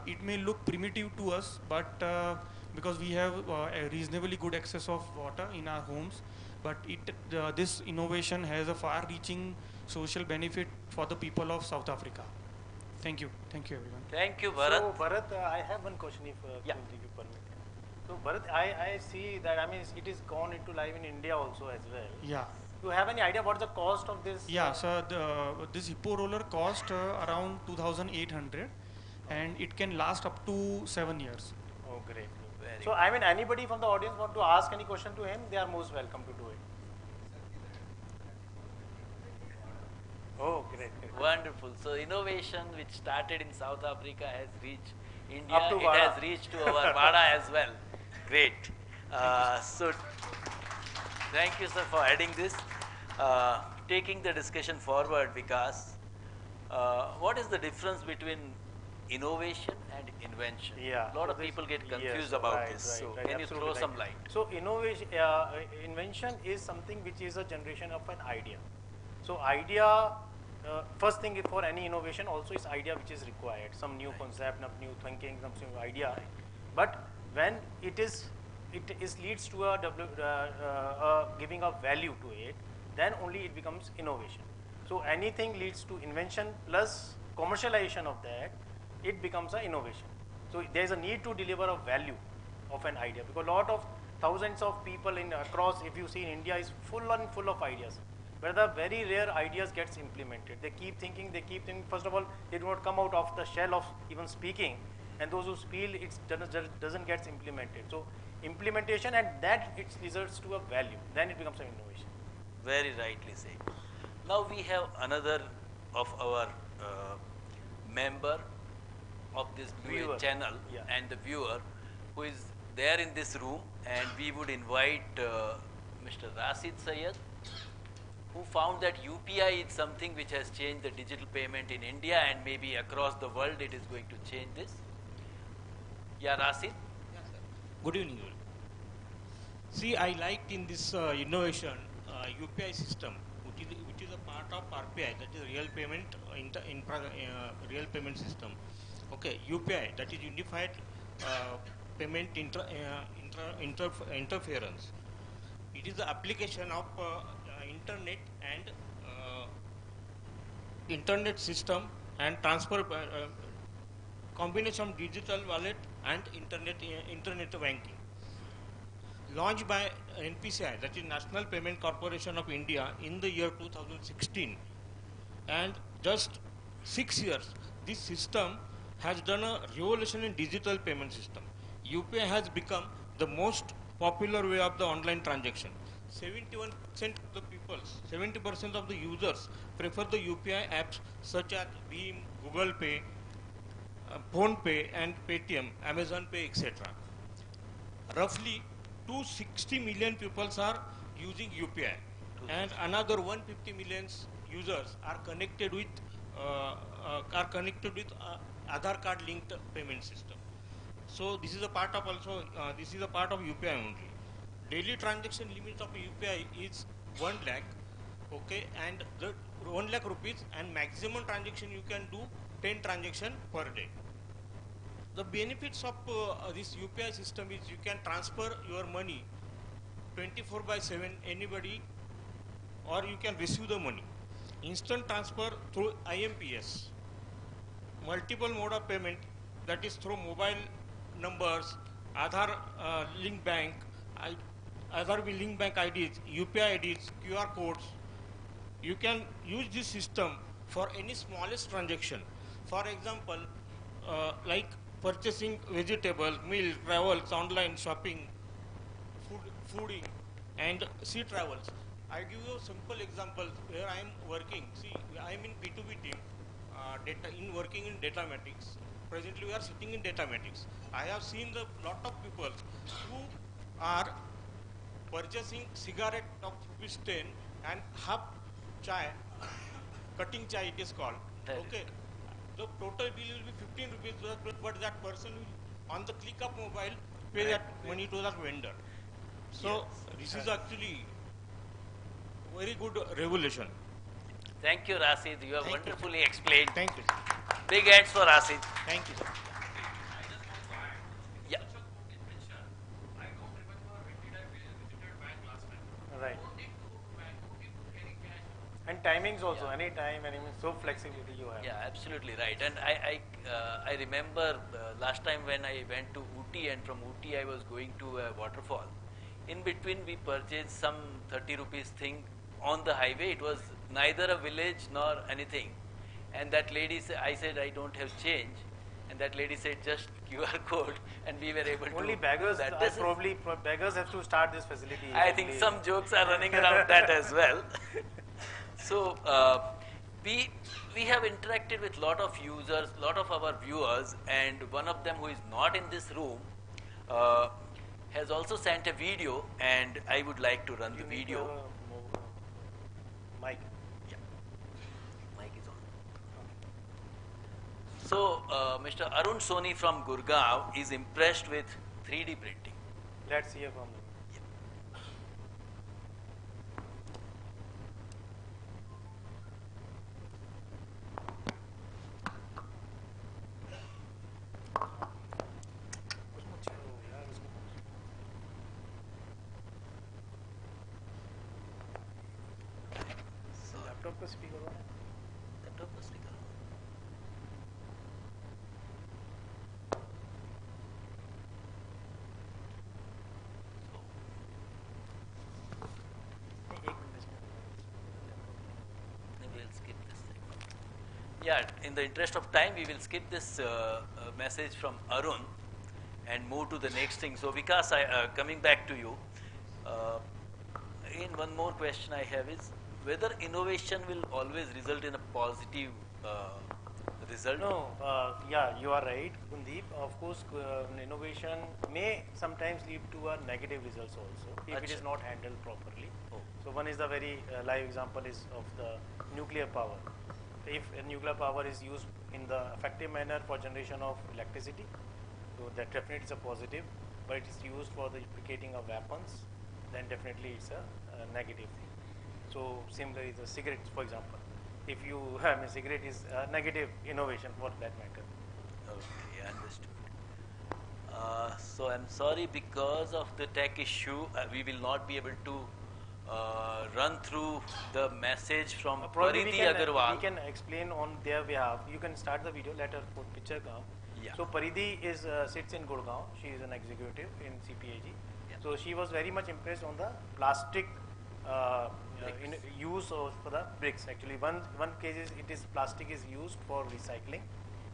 It may look primitive to us, but because we have a reasonably good access of water in our homes, but this innovation has a far-reaching social benefit for the people of South Africa. Thank you everyone. Thank you, Bharat. So Bharat, I have one question if Yeah. you permit. So Bharat, I see that, I mean, it is gone into live in India also as well. Yeah. Do you have any idea what the cost of this? Yeah, so this hippo roller cost around 2,800, and it can last up to 7 years. Oh, great. Very So I mean, anybody from the audience want to ask any question to him, they are most welcome to do it. Oh, great. Wonderful. So innovation which started in South Africa has reached India. Up to It Vada. has reached to our Vada as well. Great. So thank you, sir, for adding this. Taking the discussion forward, Vikas, what is the difference between innovation and invention? Yeah. A lot So of this- people get yes, confused about right, this. right, So right, can you absolutely throw some right. light? So invention is something which is a generation of an idea. So first thing for any innovation also is idea which is required, some new concept, some new thinking, some new idea. But when it leads to giving a value to it, then only it becomes innovation. So anything leads to invention plus commercialization of that, it becomes an innovation. So there is a need to deliver a value of an idea, because a lot of thousands of people across, if you see in India, is full of ideas. But the very rare ideas gets implemented. They keep thinking. First of all, they do not come out of the shell of even speaking, and those who speak, it doesn't get implemented. So implementation, and that it results to a value. Then it becomes an innovation. Very rightly said. Now we have another of our member of this Viewer. channel, Yeah. and the viewer who is there in this room, and we would invite Mr. Rasid Sayed, who found that UPI is something which has changed the digital payment in India, and maybe across the world it is going to change this. Yeah, Rasid? Good evening. All. See, I liked in this innovation UPI system, which is a part of RPI, that is real payment real payment system. Okay, UPI, that is unified payment interference. It is the application of internet and internet system and transfer combination of digital wallet and internet banking. Launched by NPCI, that is National Payment Corporation of India, in the year 2016, and just 6 years, this system has done a revolution in digital payment system. UPI has become the most popular way of the online transaction. 71% of the people, 70% of the users prefer the UPI apps such as Beam, Google Pay, Phone Pay and Paytm, Amazon Pay, etc. Roughly 260 million people are using UPI, and another 150 million users are connected with Aadhaar card linked payment system. So this is a part of UPI only. Daily transaction limit of UPI is 1 lakh, okay, and the 1 lakh rupees, and maximum transaction you can do 10 transaction per day. The benefits of this UPI system is you can transfer your money 24/7 anybody, or you can receive the money. Instant transfer through IMPS. Multiple mode of payment, that is through mobile numbers, Aadhaar link bank, Aadhaar link bank IDs, UPI IDs, QR codes. You can use this system for any smallest transaction. For example, like purchasing vegetables, milk, travels, online shopping, food, fooding, and sea travels. I give you a simple example where I am working. See, I am in P2B team, working in datamatics. Presently, we are sitting in datamatics. I have seen the lot of people who are purchasing cigarette of rupees 10 and half chai, cutting chai it is called. Okay, the total bill will be 15 rupees, but that person will on the click of mobile pay that money to that vendor. So this is actually very good revolution. Thank you, Rasid. You have wonderfully explained. Thank you. Big hands for Rasid. Thank you, sir. Yeah. Right. And timings also, any time, any so flexibility you have. Yeah, absolutely right. And I remember last time when I went to Ooty, and from Ooty I was going to a waterfall. In between we purchased some 30 rupees thing on the highway. It was neither a village nor anything. And that lady said, I said, I don't have change. And that lady said, just QR code, and we were able to. Only beggars, probably beggars have to start this facility. I think some jokes are running around that as well. So we have interacted with lot of users, lot of our viewers, and one of them who is not in this room has also sent a video, and I would like to run the video. Mike. Yeah. Mic is on. So Mr. Arun Soni from Gurgaon is impressed with 3D printing. Let's hear from him. Laptop का speaker on है laptop का speaker we'll skip this thing. Yeah, in the interest of time, we will skip this message from Arun and move to the next thing. So Vikas, coming back to you, again one more question I have is whether innovation will always result in a positive result? No, yeah, you are right, Kuldip. Of course, innovation may sometimes lead to a negative results also if it is not handled properly. Oh. So one is the very live example is of the nuclear power. If nuclear power is used in the effective manner for generation of electricity, so that definitely is a positive. But it is used for the duplicating of weapons, then definitely it's a negative thing. So similarly, the cigarettes, for example, if you cigarette is a negative innovation for that matter. Okay, understood. So I'm sorry, because of the tech issue, we will not be able to run through the message from Paridhi Agarwal. We can explain on their behalf. You can start the video, let her put picture come. Yeah. So Paridhi is sits in Gurgaon. She is an executive in CPAG. Yeah. So she was very much impressed on the plastic use for the bricks. Actually, one case is plastic is used for recycling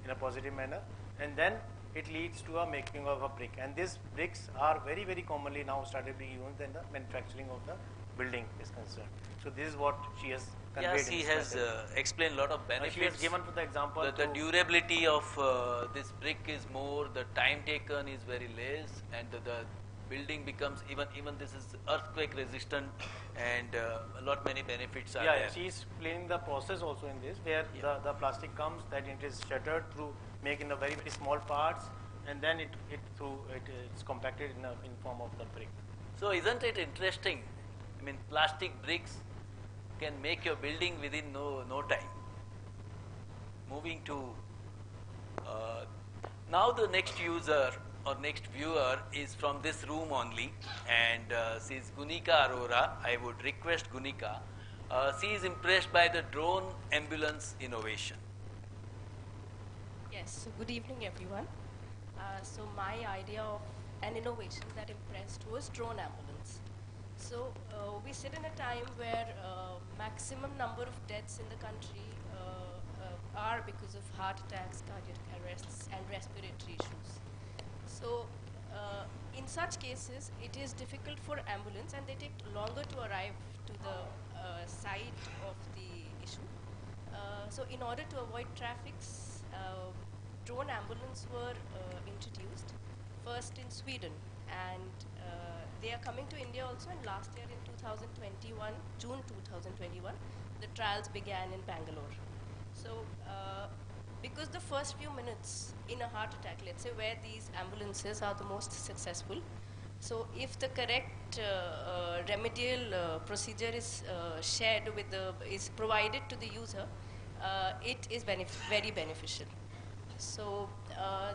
in a positive manner, and then it leads to a making of a brick. And these bricks are very commonly now started being used in the manufacturing of the building is concerned. So this is what she has conveyed. Yes, he has explained a lot of benefits. She has given for the example. The durability of this brick is more, the time taken is very less, and the building becomes even this is earthquake resistant, and a lot many benefits are there. Yeah, she is explaining the process also in this, where the plastic comes, that it is shattered through making the very small parts, and then it's compacted in form of the brick. So isn't it interesting? I mean, plastic bricks can make your building within no time. Moving to now, the next user or next viewer is from this room only, and she is Gunika Arora. I would request Gunika. She is impressed by the drone ambulance innovation. Yes, so good evening everyone. So my idea of an innovation that impressed was drone ambulance. So we sit in a time where maximum number of deaths in the country are because of heart attacks, cardiac arrests and respiratory issues. So in such cases, it is difficult for ambulance and they take longer to arrive to the site of the issue. So in order to avoid traffics, drone ambulance were introduced first in Sweden, and they are coming to India also. And last year in 2021, June 2021, the trials began in Bangalore. So because the first few minutes in a heart attack, let's say, where these ambulances are the most successful, so if the correct remedial procedure is shared with is provided to the user, it is very beneficial. So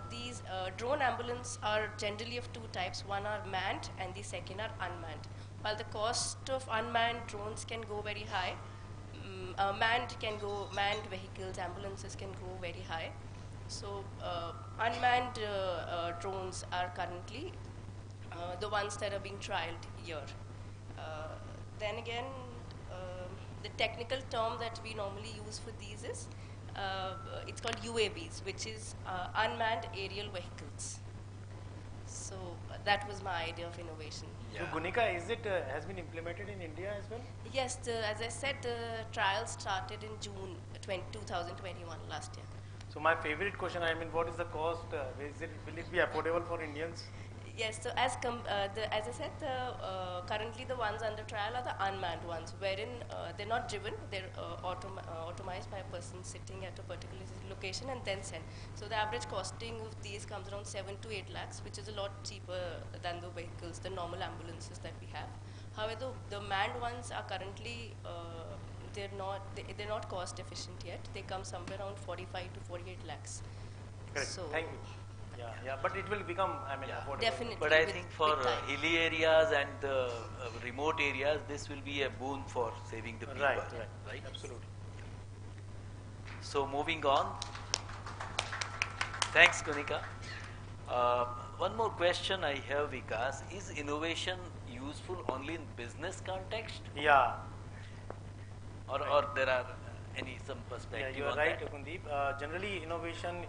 these drone ambulance are generally of two types. One are manned and the second are unmanned. While the cost of unmanned drones can go very high, manned vehicles, ambulances can go very high. So unmanned drones are currently the ones that are being trialed here. Then again, the technical term that we normally use for these is, it's called UAVs, which is unmanned aerial vehicles. So that was my idea of innovation. So Gunika, is it has been implemented in India as well? Yes, as I said, the trial started in June 2021, last year. So my favorite question, I mean, what is the cost? Will it be affordable for Indians? Yes, so as I said, currently the ones under trial are the unmanned ones, wherein they're not driven, they're automized by a person sitting at a particular location and then sent. So the average costing of these comes around 7 to 8 lakhs, which is a lot cheaper than the vehicles, the normal ambulances that we have. However, the manned ones are currently, they're not cost efficient yet. They come somewhere around 45 to 48 lakhs. Correct. So thank you. Yeah, but it will become, I mean, affordable. Definitely. But I think for hilly areas and the remote areas, this will be a boon for saving the people. Right. Absolutely. So moving on. Thanks, Kunika. One more question I have, Vikas. Is innovation useful only in business context? Yeah. Or there are some perspective? Yeah, you are right, Kuldip. Generally, innovation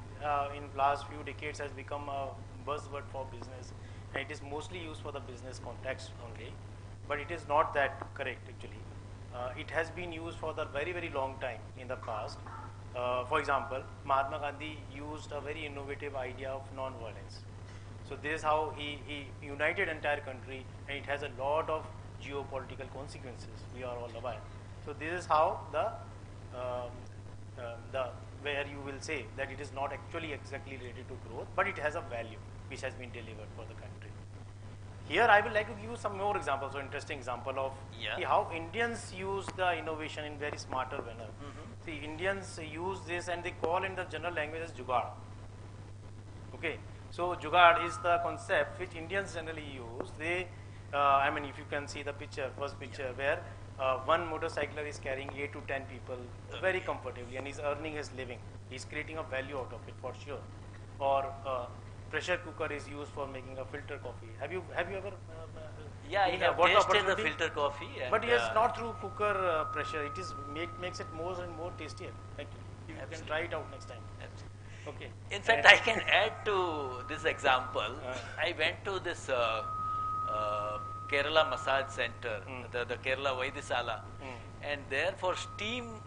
in last few decades has become a buzzword for business, and it is mostly used for the business context only. But it is not that correct actually. It has been used for the very, very long time in the past. For example, Mahatma Gandhi used a very innovative idea of non-violence. So this is how he united entire country, and it has a lot of geopolitical consequences. We are all aware. So this is how where you will say that it is not actually exactly related to growth, but it has a value which has been delivered for the country. Here I will like to give you some more examples, so interesting example of how Indians use the innovation in very smarter manner. See, Indians use this and they call in the general language as jugaad. Okay, so jugaad is the concept which Indians generally use. They, I mean, if you can see the picture, first picture where one motorcycler is carrying 8 to 10 people very comfortably and he's earning his living. He's creating a value out of it for sure. Or pressure cooker is used for making a filter coffee. Have you ever? Yeah, I have tasted the filter coffee. And but yes, not through cooker pressure. It is makes it more and more tastier. Actually, you can try it out next time. Okay. In fact, I can add to this example. I went to this Kerala massage center, the Kerala Vaidisala, and there for steam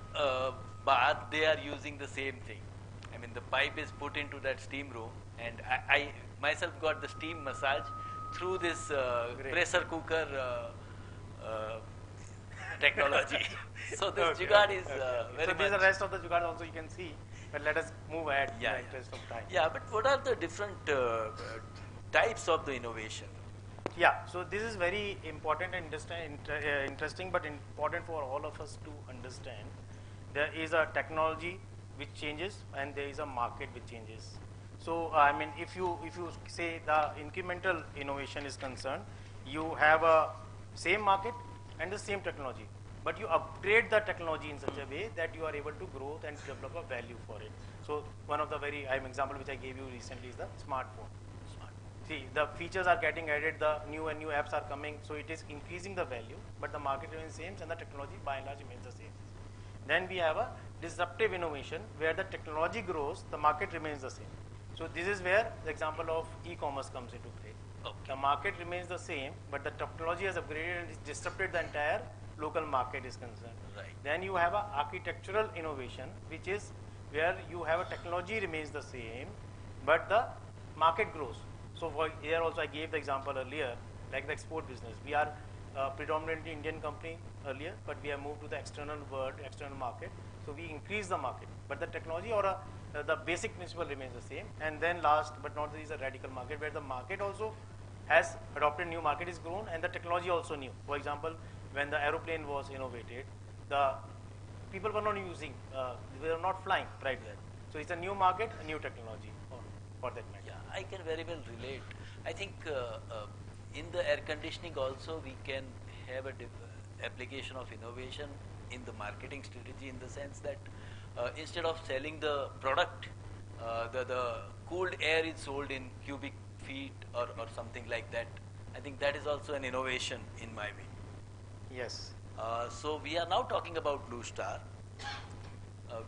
bath they are using the same thing. I mean, the pipe is put into that steam room, and I myself got the steam massage through this pressure cooker technology. So this jugaad is very so these are the rest of the jugaad also you can see, but let us move ahead in the interest of time. Yeah, but what are the different types of the innovation? Yeah, so this is very important and interesting, but important for all of us to understand. There is a technology which changes, and there is a market which changes. So I mean, if you say the incremental innovation is concerned, you have a same market and the same technology, but you upgrade the technology in such a way that you are able to grow and develop a value for it. So one of the very example which I gave you recently is the smartphone. See, the features are getting added, the new apps are coming, so it is increasing the value, but the market remains same and the technology by and large remains the same. Then we have a disruptive innovation where the technology grows, the market remains the same. So this is where the example of e-commerce comes into play. The market remains the same, but the technology has upgraded and it's disrupted the entire local market is concerned. Right. Then you have a architectural innovation, which is where you have a technology remains the same, but the market grows. So for here also I gave the example earlier, like the export business. We are predominantly Indian company earlier, but we have moved to the external world, external market. So we increase the market, but the technology or the basic principle remains the same. And then last but not least, a radical market where the market also has adopted new market is grown and the technology also new. For example, when the aeroplane was innovated, the people were not using, they were not flying right there. So it's a new market, a new technology for that matter. Yeah, I can very well relate. I think in the air conditioning also we can have a application of innovation in the marketing strategy in the sense that instead of selling the product, the cooled air is sold in cubic feet or something like that. I think that is also an innovation in my way. Yes. So we are now talking about Blue Star.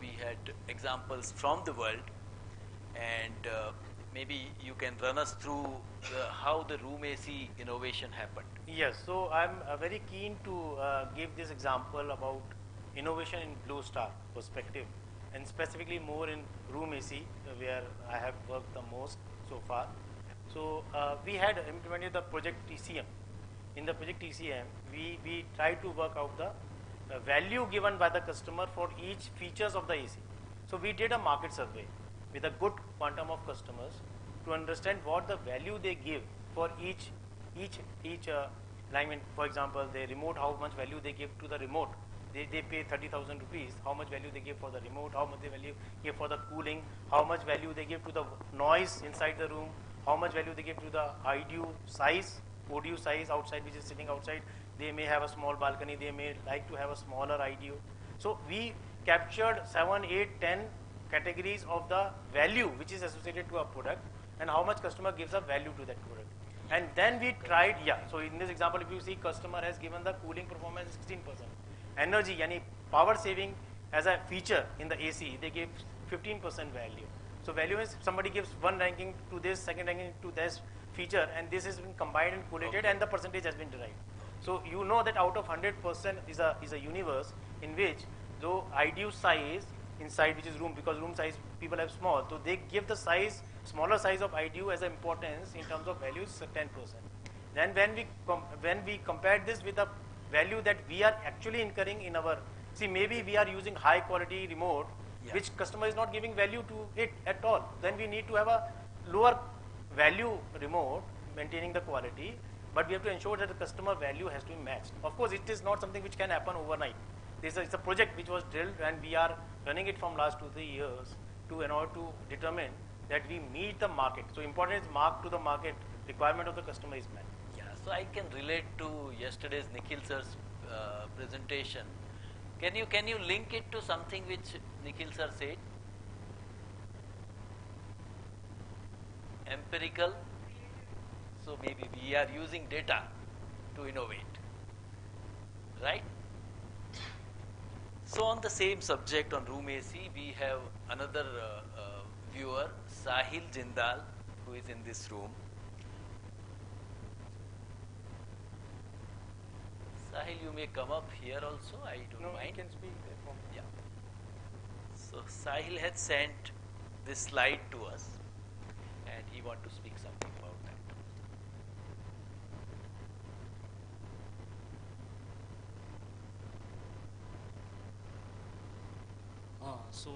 We had examples from the world, and maybe you can run us through how the room AC innovation happened. Yes, so I'm very keen to give this example about innovation in Blue Star perspective, and specifically more in room AC where I have worked the most so far. So we had implemented the project TCM. In the project TCM, we tried to work out the value given by the customer for each features of the AC. So we did a market survey with a good quantum of customers to understand what the value they give for each alignment. For example, the remote, how much value they give to the remote. They pay 30,000 rupees, how much value they give for the remote, how much they value give for the cooling, how much value they give to the noise inside the room, how much value they give to the IDU size, ODU size outside, which is sitting outside. They may have a small balcony, they may like to have a smaller IDU. So we captured 7, 8, 10 categories of the value which is associated to a product and how much customer gives a value to that product. And then we tried, so in this example, if you see customer has given the cooling performance 16%. Energy, yani power saving as a feature in the AC, they give 15% value. So value is somebody gives one ranking to this, second ranking to this feature, and this has been combined and collated, and the percentage has been derived. So you know that out of 100% is a universe in which though IDU size inside, which is room, because room size people have small, so they give the size, smaller size of IDU as an importance in terms of value is 10%. Then when we compared this with the value that we are actually incurring in our, see maybe we are using high quality remote, which customer is not giving value to it at all. Then we need to have a lower value remote, maintaining the quality, but we have to ensure that the customer value has to be matched. Of course, it is not something which can happen overnight. It's a project which was drilled, and we are running it from last 2-3 years in order to determine that we meet the market. So important is mark to the market, requirement of the customer is met. Yeah, so I can relate to yesterday's Nikhil sir's presentation. Can you link it to something which Nikhil sir said? Empirical. So maybe we are using data to innovate, right? So on the same subject on room AC, we have another viewer, Sahil Jindal, who is in this room. Sahil, you may come up here also, I don't mind. You can speak there. Yeah. So Sahil had sent this slide to us, and he wants to speak something about that. So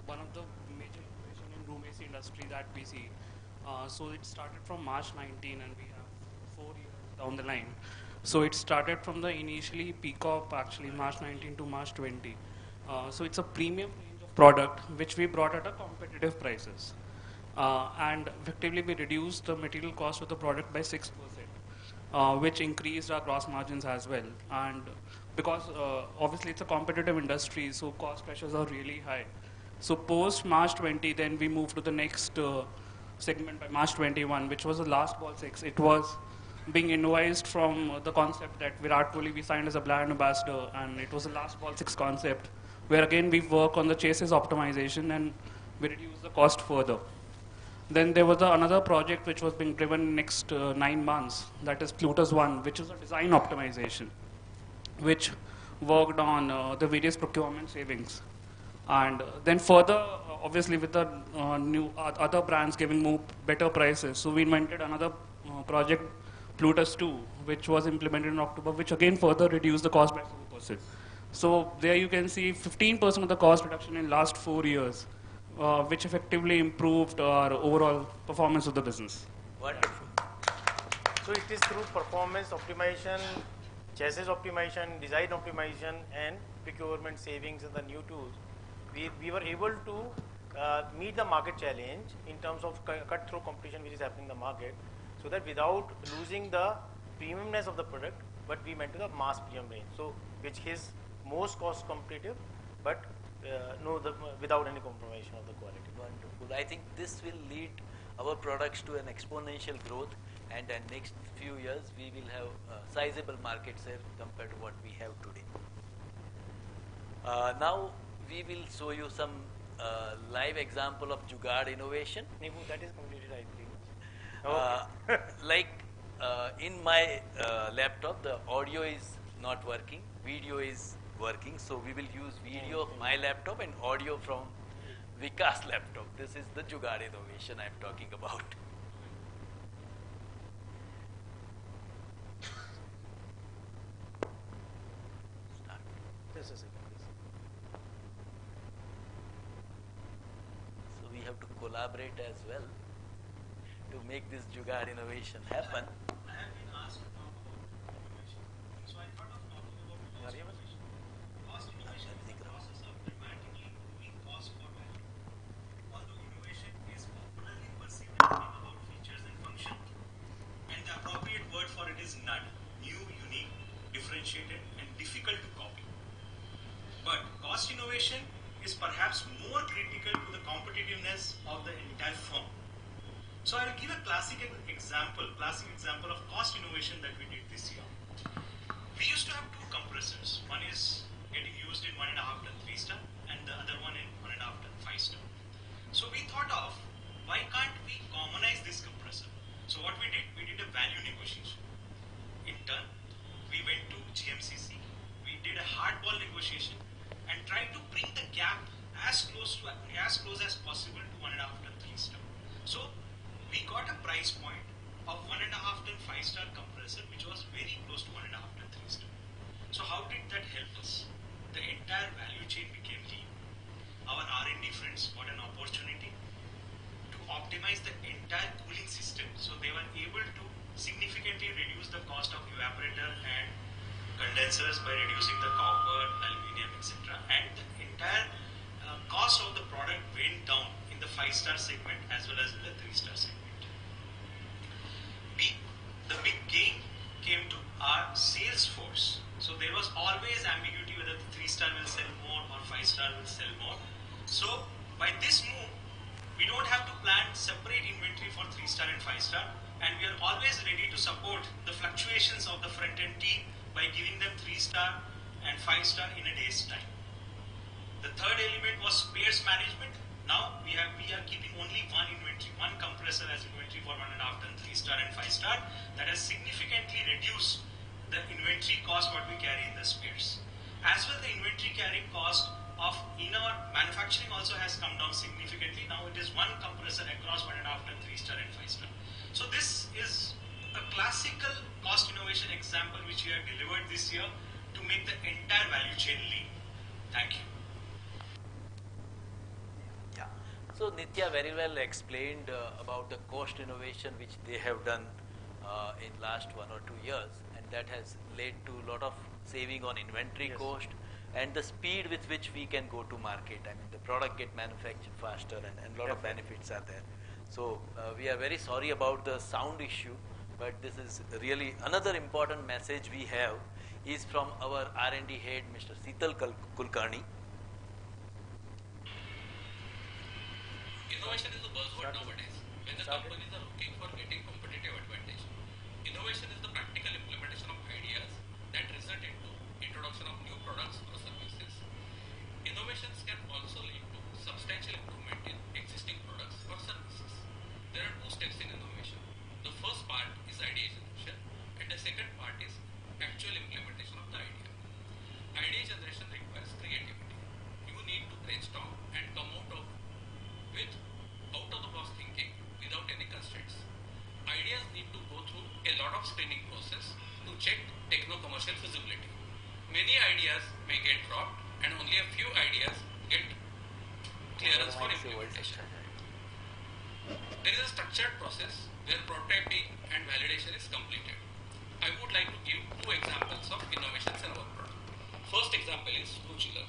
one of the major innovation in room AC industry that we see, so it started from March 19 and we have 4 years down the line. So it started from the initially peak of actually March 19 to March 20. So it's a premium range of product which we brought at a competitive prices. And effectively we reduced the material cost of the product by 6%, which increased our gross margins as well. And because obviously it's a competitive industry, so cost pressures are really high. So post March 20, then we moved to the next segment by March 21, which was the last ball 6. It was being invoiced from the concept that Virat Kohli we signed as a brand ambassador, and it was the last ball 6 concept, where again we work on the chases optimization and we reduce the cost further. Then there was another project which was being driven next 9 months, that is Plutus 1, which is a design optimization, which worked on the various procurement savings. And then further, obviously with the new other brands giving more better prices, so we invented another project, Plutus 2, which was implemented in October, which again further reduced the cost by 4%. So there you can see 15% of the cost reduction in last 4 years, which effectively improved our overall performance of the business. Wonderful. So it is through performance optimization, chassis optimization, design optimization, and procurement savings and the new tools, we were able to meet the market challenge in terms of cut through competition which is happening in the market, so that without losing the premiumness of the product, but we went to the mass premium range, so which is most cost competitive, but without any compromise of the quality. Wonderful. I think this will lead our products to an exponential growth, and in next few years we will have sizable market share compared to what we have today. Now we will show you some live example of Jugaad innovation. That is completely right, please. Like in my laptop, the audio is not working, video is working, so we will use video of my laptop and audio from Vikas laptop. This is the Jugaad innovation I am talking about. Start. Just a second, please. So we have to collaborate as well to make this Jugaad innovation happen. I have been asked to talk about innovation. So I thought of talking about cost innovation. Cost innovation is the process of dramatically improving cost for value. Although innovation is popularly perceived as being about features and functions, and the appropriate word for it is NUD, new, unique, differentiated, and difficult to copy. But cost innovation is perhaps more critical to the competitiveness of the entire firm. So I will give a classic example of cost innovation that we did this year. We used to have two compressors. One is getting used in 1.5 ton 3-star and the other one in 1.5 ton 5-star. So we thought of, why can't we commonize this compressor? So what we did a value negotiation. In turn, we went to GMCC, we did a hardball negotiation and tried to bring the gap as close as possible to 1.5 ton 3-star. So we got a price point of 1.5 ton 5-star compressor which was very close to 1.5 ton 3-star. So how did that help us? The entire value chain became lean. Our R&D friends got an opportunity to optimize the entire cooling system. So they were able to significantly reduce the cost of evaporator and condensers by reducing the copper, aluminium, etc. And the entire cost of the product went down in the 5-star segment as well as in the 3-star segment. The big gain came to our sales force. So there was always ambiguity whether the 3-star will sell more or 5-star will sell more. So by this move, we don't have to plan separate inventory for 3-star and 5-star, and we are always ready to support the fluctuations of the front-end team by giving them 3-star and 5-star in a day's time. The third element was spares management. Now we are keeping only one inventory, one compressor as inventory for 1.5 ton 3-star and 5-star. That has significantly reduced the inventory cost what we carry in the spares. As well, the inventory carrying cost of in our manufacturing also has come down significantly. Now it is one compressor across 1.5 ton 3-star and 5-star. So this is a classical cost innovation example which we have delivered this year to make the entire value chain lean. Thank you. So Nitya very well explained about the cost innovation which they have done in last 1 or 2 years, and that has led to a lot of saving on inventory cost and the speed with which we can go to market. I mean, the product get manufactured faster and a lot of benefits are there. So we are very sorry about the sound issue, but this is really another important message we have is from our R&D head, Mr. Sital Kulkarni. Innovation is the buzzword nowadays. When the companies are looking for getting competitive advantage, innovation is the practical implementation of ideas that result into introduction of new products or services. Innovations can also lead to substantial improvement in existing products or services. structured process where prototyping and validation is completed. I would like to give two examples of innovations in our product. First example is screw chiller.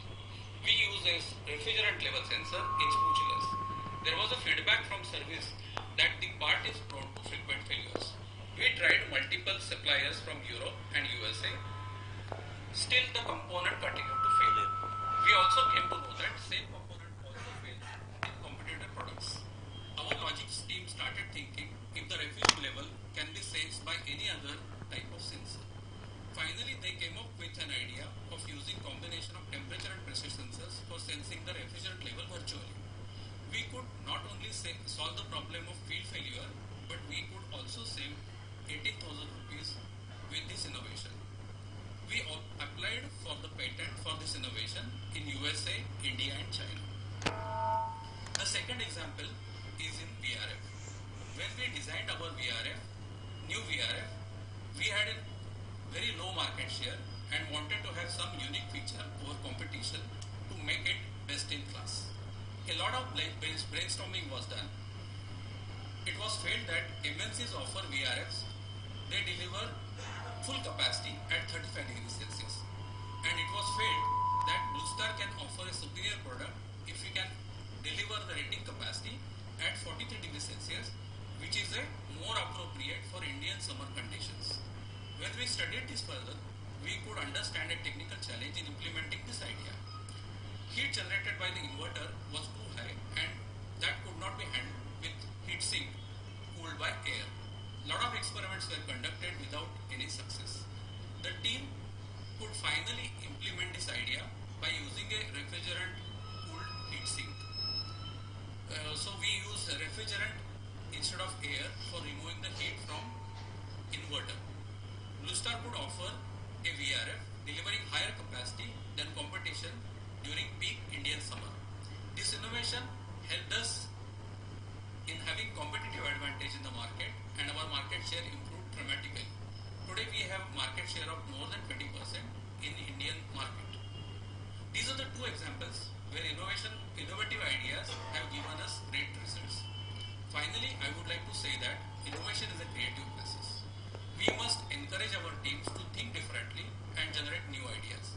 We use a refrigerant level sensor in screw chillers. There was a feedback from service that the part is prone to frequent failures. We tried multiple suppliers from Europe and USA. Still the component continued to fail. We also came to know that same component also fails in competitor products. Our logics team started thinking if the refrigerant level can be sensed by any other type of sensor. Finally, they came up with an idea of using combination of temperature and pressure sensors for sensing the refrigerant level virtually. We could not only solve the problem of field failure, but we could also save 18,000 rupees with this innovation. We all applied for the patent for this innovation in USA, India and China. The second example is in VRF. When we designed our VRF, new VRF, we had a very low market share and wanted to have some unique feature over competition to make it best in class. A lot of brainstorming was done. It was felt that MNCs offer VRFs, they deliver full capacity at 35 degrees Celsius. And it was felt that Blue Star can offer a superior product if we can deliver the rating capacity at 43 degrees Celsius, which is a more appropriate for Indian summer conditions. When we studied this further, we could understand a technical challenge in implementing this idea. Heat generated by the inverter was too high and that could not be handled with heat sink cooled by air. Lot of experiments were conducted without any success. The team could finally implement this idea by using a refrigerant cooled heat sink. So we use a refrigerant instead of air for removing the heat from inverter. Blue Star could offer a VRF delivering higher capacity than competition during peak Indian summer. This innovation helped us in having competitive advantage in the market and our market share improved dramatically. Today we have market share of more than 20% in Indian market. These are the two examples where innovative ideas have given us great results. Finally, I would like to say that innovation is a creative process. We must encourage our teams to think differently and generate new ideas.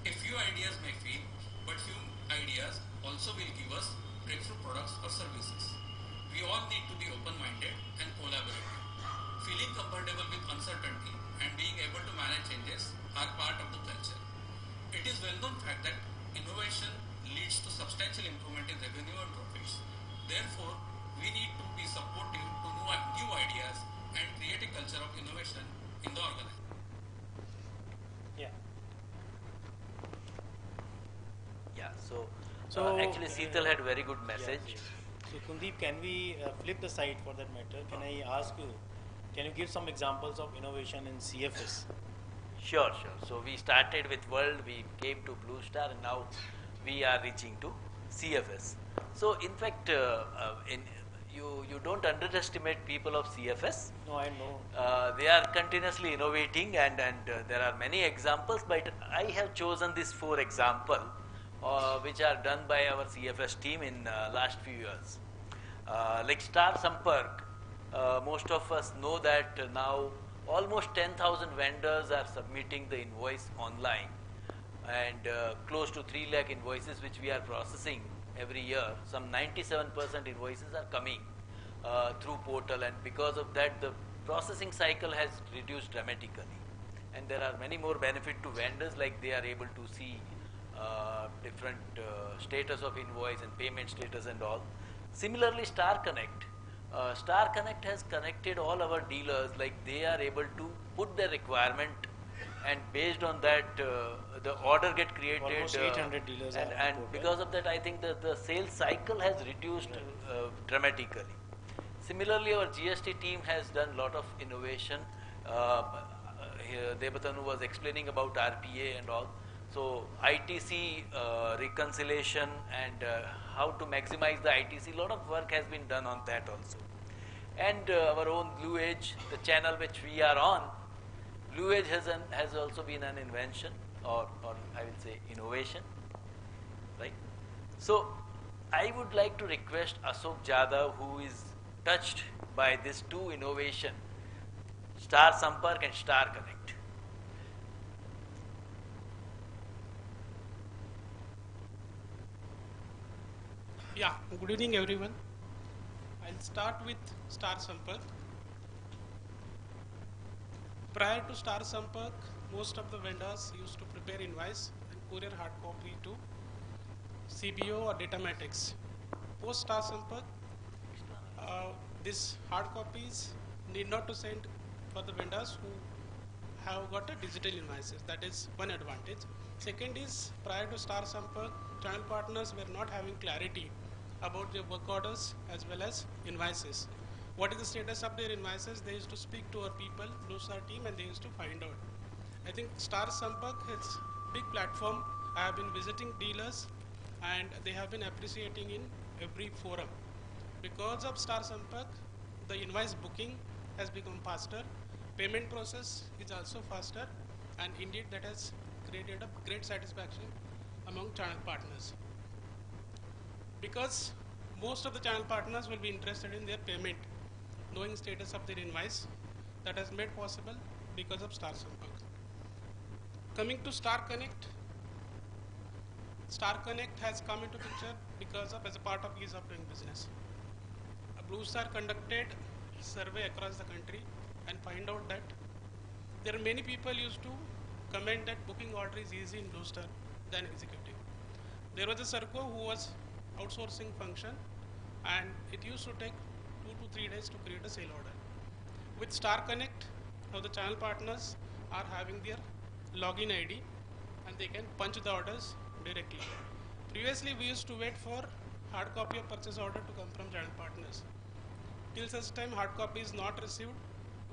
A few ideas may fail, but few ideas also will give us breakthrough products or services. We all need to be open-minded and collaborative. Feeling comfortable with uncertainty and being able to manage changes are part of the culture. It is well-known fact that innovation leads to substantial improvement in revenue and profits. Therefore, we need to be supportive to new ideas and create a culture of innovation in the organization. Yeah. Yeah, so actually Seetal had very good message. Yes. So Kuldip, can we flip the side for that matter? Can I ask you, can you give some examples of innovation in CFS? Sure. So we started with World, we came to Blue Star, and now we are reaching to CFS. So in fact, you don't underestimate people of CFS. No, I know. They are continuously innovating and there are many examples, but I have chosen these 4 examples which are done by our CFS team in last few years. Like Star Sampark, most of us know that now almost 10,000 vendors are submitting the invoice online and close to 3 lakh invoices which we are processing every year. Some 97% invoices are coming through portal, and because of that the processing cycle has reduced dramatically. And there are many more benefit to vendors, like they are able to see different status of invoice and payment status and all. Similarly, Star Connect. Star Connect has connected all our dealers, like they are able to put their requirement and based on that the order get created. Almost 800 dealers and because of that I think the sales cycle has reduced dramatically. Similarly, our GST team has done lot of innovation. Debtanu was explaining about RPA and all. So ITC reconciliation and how to maximize the ITC, lot of work has been done on that also. And our own Blue Edge, the channel which we are on, Blue Edge has also been an invention, or I will say innovation, right? So I would like to request Ashok Jadhav, who is touched by these two innovation, Star Sampark and Star Connect. Yeah, good evening everyone. I'll start with Star Sampark. Prior to Star Sampark, most of the vendors used to prepare invoice and courier hard copy to CBO or Datamatics. Post Star Sampark, these hard copies need not to send for the vendors who have got a digital invoices. That is one advantage. Second is, prior to Star Sampark, channel partners were not having clarity about their work orders as well as invoices. What is the status of their invoices? They used to speak to our people, Blue Star team, and they used to find out. I think Star Sampark is big platform. I have been visiting dealers and they have been appreciating in every forum. Because of Star Sampark, the invoice booking has become faster, payment process is also faster, and indeed that has created a great satisfaction among channel partners. Because most of the channel partners will be interested in their payment, knowing status of their invoice, that has made possible because of Star Sampark. Coming to Star Connect, Star Connect has come into picture because of as a part of ease of doing business. Blue Star conducted survey across the country and find out that there are many people used to comment that booking order is easy in Blue Star than executive. There was a Circo who was outsourcing function and it used to take 2 to 3 days to create a sale order. With Star Connect, now the channel partners are having their login ID and they can punch the orders directly. Previously we used to wait for hard copy of purchase order to come from channel partners. Till such time hard copy is not received,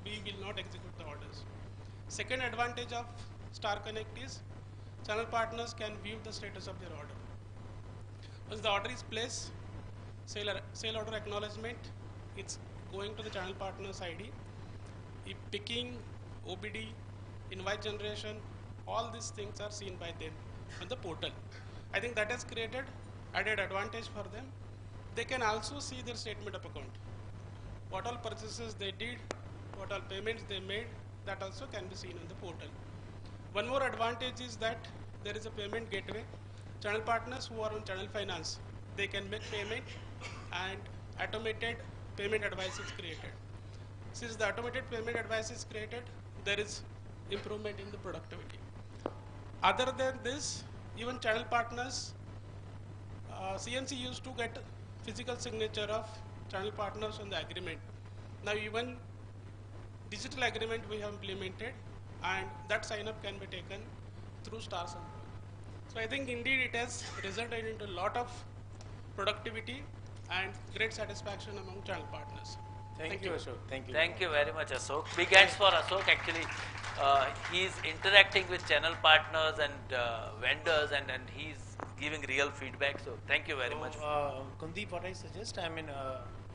we will not execute the orders. Second advantage of Star Connect is channel partners can view the status of their order. Once the order is placed, sale order acknowledgement, it's going to the channel partners ID. If picking, OBD, invoice generation, all these things are seen by them on the portal. I think that has created added advantage for them. They can also see their statement of account. What all purchases they did, what all payments they made, that also can be seen on the portal. One more advantage is that there is a payment gateway. Channel partners who are on channel finance, they can make payment and automated payment advice is created. Since the automated payment advice is created, there is improvement in the productivity. Other than this, even channel partners, CMC used to get physical signature of channel partners on the agreement. Now even digital agreement we have implemented and that sign up can be taken through Star Sampark. So I think indeed it has resulted into a lot of productivity and great satisfaction among channel partners. Thank you, Ashok. Thank you. Thank you very much, Ashok. Big hands for Ashok. Actually, he is interacting with channel partners and vendors, and he's giving real feedback. So thank you very much. Kuldip, what I suggest, I mean,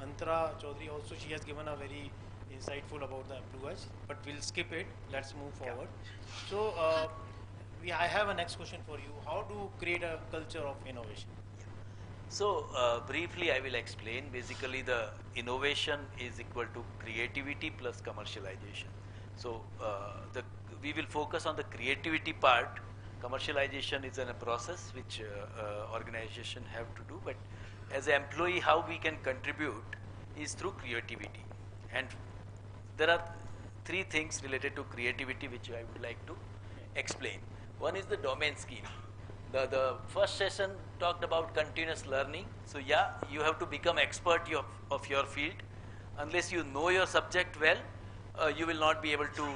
Antara Chaudhary also, she has given a very insightful about the Blue Edge, but we'll skip it. Let's move forward. So I have a next question for you. How to create a culture of innovation? So briefly I will explain. Basically the innovation is equal to creativity plus commercialization. So we will focus on the creativity part. Commercialization is a process which organization have to do, but as an employee how we can contribute is through creativity. And there are 3 things related to creativity which I would like to explain. One is the domain scheme. The first session talked about continuous learning. So yeah, you have to become expert of your field. Unless you know your subject well, you will not be able to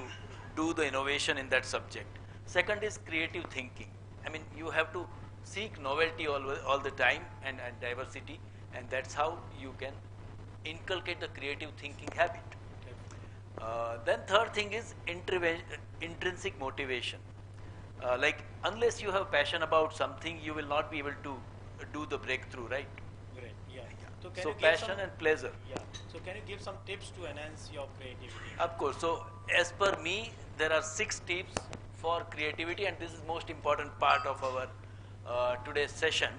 do the innovation in that subject. Second is creative thinking. I mean, you have to seek novelty all the time and diversity, and that's how you can inculcate the creative thinking habit. Then third thing is intrinsic motivation. Like unless you have passion about something, you will not be able to do the breakthrough, right? Great, yeah. So passion and pleasure. Yeah. So can you give some tips to enhance your creativity? Of course. So as per me, there are 6 tips for creativity, and this is most important part of our today's session.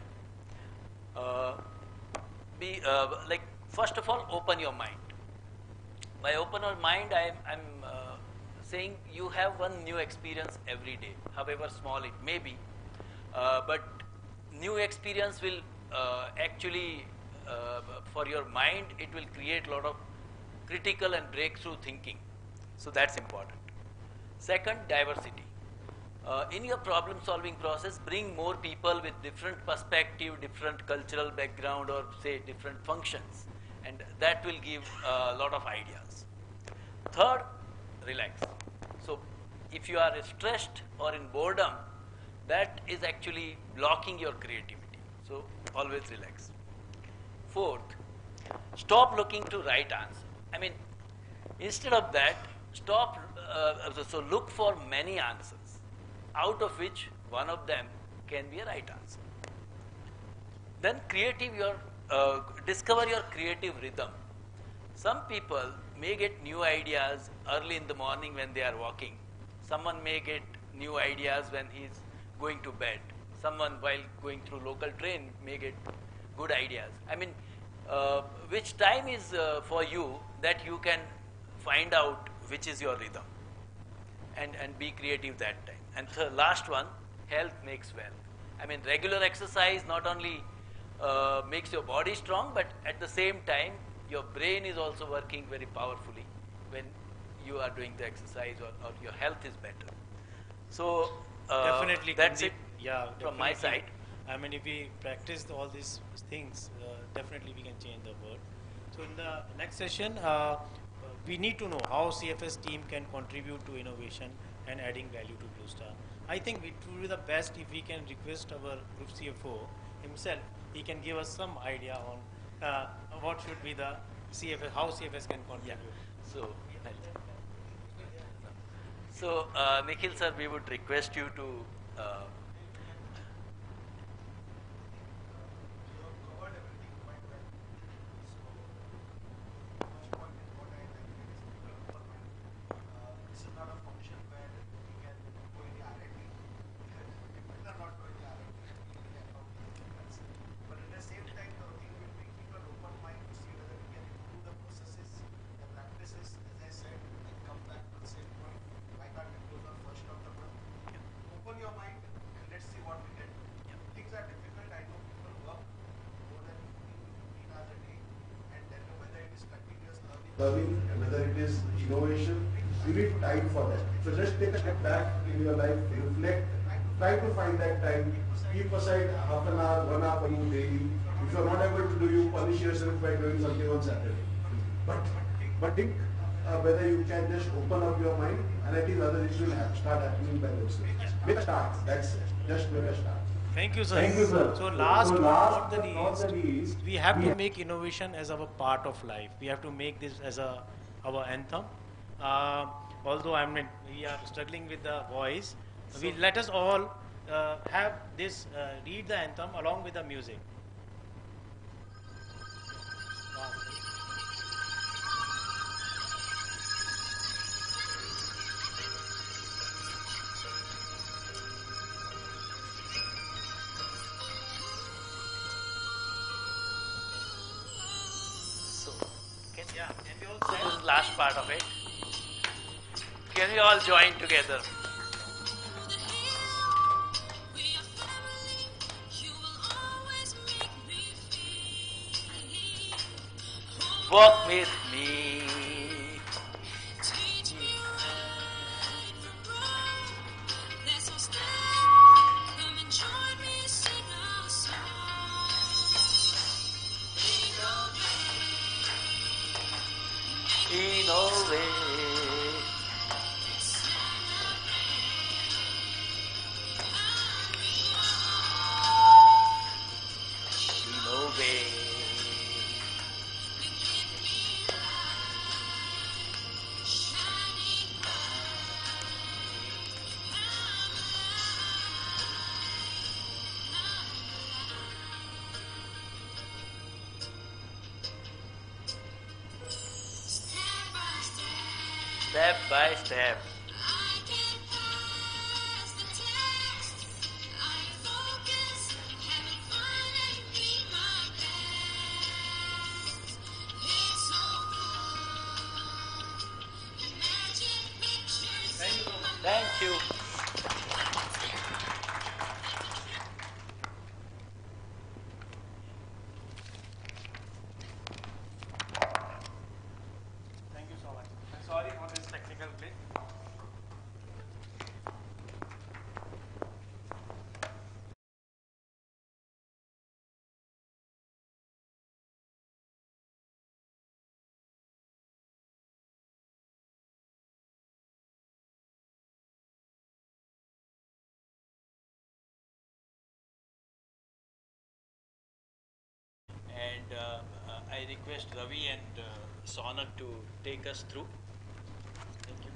Like First of all, open your mind. By open your mind, I'm saying you have one new experience every day, however small it may be. But new experience will actually, for your mind, it will create a lot of critical and breakthrough thinking. So that's important. Second, diversity. In your problem solving process, bring more people with different perspective, different cultural background, or say different functions, and that will give a lot of ideas. Third, relax. So if you are stressed or in boredom, that is actually blocking your creativity. So always relax. Fourth, stop looking to right answer. I mean, instead of that, stop, so look for many answers, out of which one of them can be a right answer. Then discover your creative rhythm. Some people may get new ideas early in the morning when they are walking. Someone may get new ideas when he's going to bed. Someone while going through local train may get good ideas. I mean, which time is for you that you can find out which is your rhythm and be creative that time. And the last one, health makes wealth. I mean, regular exercise not only makes your body strong, but at the same time, your brain is also working very powerfully when you are doing the exercise, or your health is better. So definitely, that's Kuldip, it yeah, from my side. I mean, if we practice all these things, definitely we can change the world. So in the next session, we need to know how CFS team can contribute to innovation and adding value to Blue Star. I think it would be the best if we can request our group CFO himself. He can give us some idea on what should be the CFS, how CFS can contribute. Yeah. So, Nikhil sir, we would request you to learning, whether it is innovation, you need time for that. So just take a step back in your life, reflect, try to find that time, keep aside half an hour, 1 hour for you daily. If you are not able to do, you punish yourself by doing something on Saturday. But think whether you can just open up your mind, and I think other things will start happening by themselves. Make a start, that's it. Just make a start. Thank you, sir. Thank you, sir. So last but not the least, least, we have to make innovation as our part of life. We have to make this as our anthem. Although we are struggling with the voice, let us all have this, read the anthem along with the music. So this is last part of it. Can we all join together? Walk with me. Step by step. I request Ravi and Saunak to take us through. Thank you.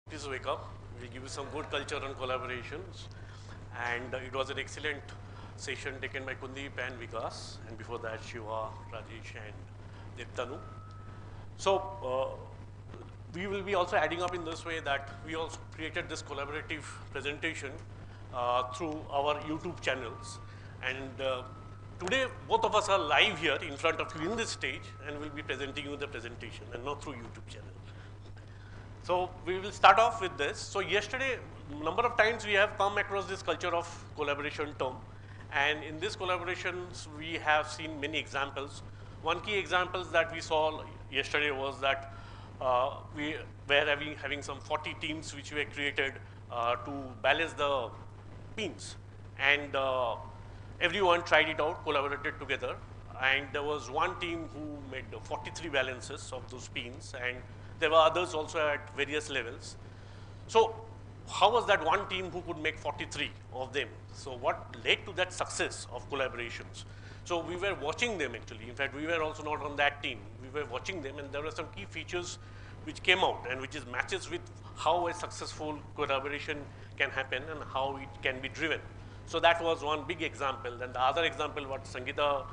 Please wake up. We'll give you some good culture and collaborations. And it was an excellent session taken by Kuldip and Vikas, and before that Shiva, Rajesh and Debtanu. So we will be also adding up in this way that we also created this collaborative presentation through our YouTube channels. And today both of us are live here in front of you in this stage, and we'll be presenting you the presentation and not through YouTube channel. So we will start off with this. So yesterday, number of times we have come across this culture of collaboration term, and in this collaborations we have seen many examples. One key example that we saw yesterday was that we were having some 40 teams which were created to balance the pins, and everyone tried it out, collaborated together, and there was one team who made 43 balances of those pins, and there were others also at various levels. So how was that one team who could make 43 of them? So what led to that success of collaborations? So we were watching them actually. In fact, we were also not on that team. We were watching them, and there were some key features which came out and which is matches with how a successful collaboration can happen and how it can be driven. So that was one big example. And the other example what Sangeeta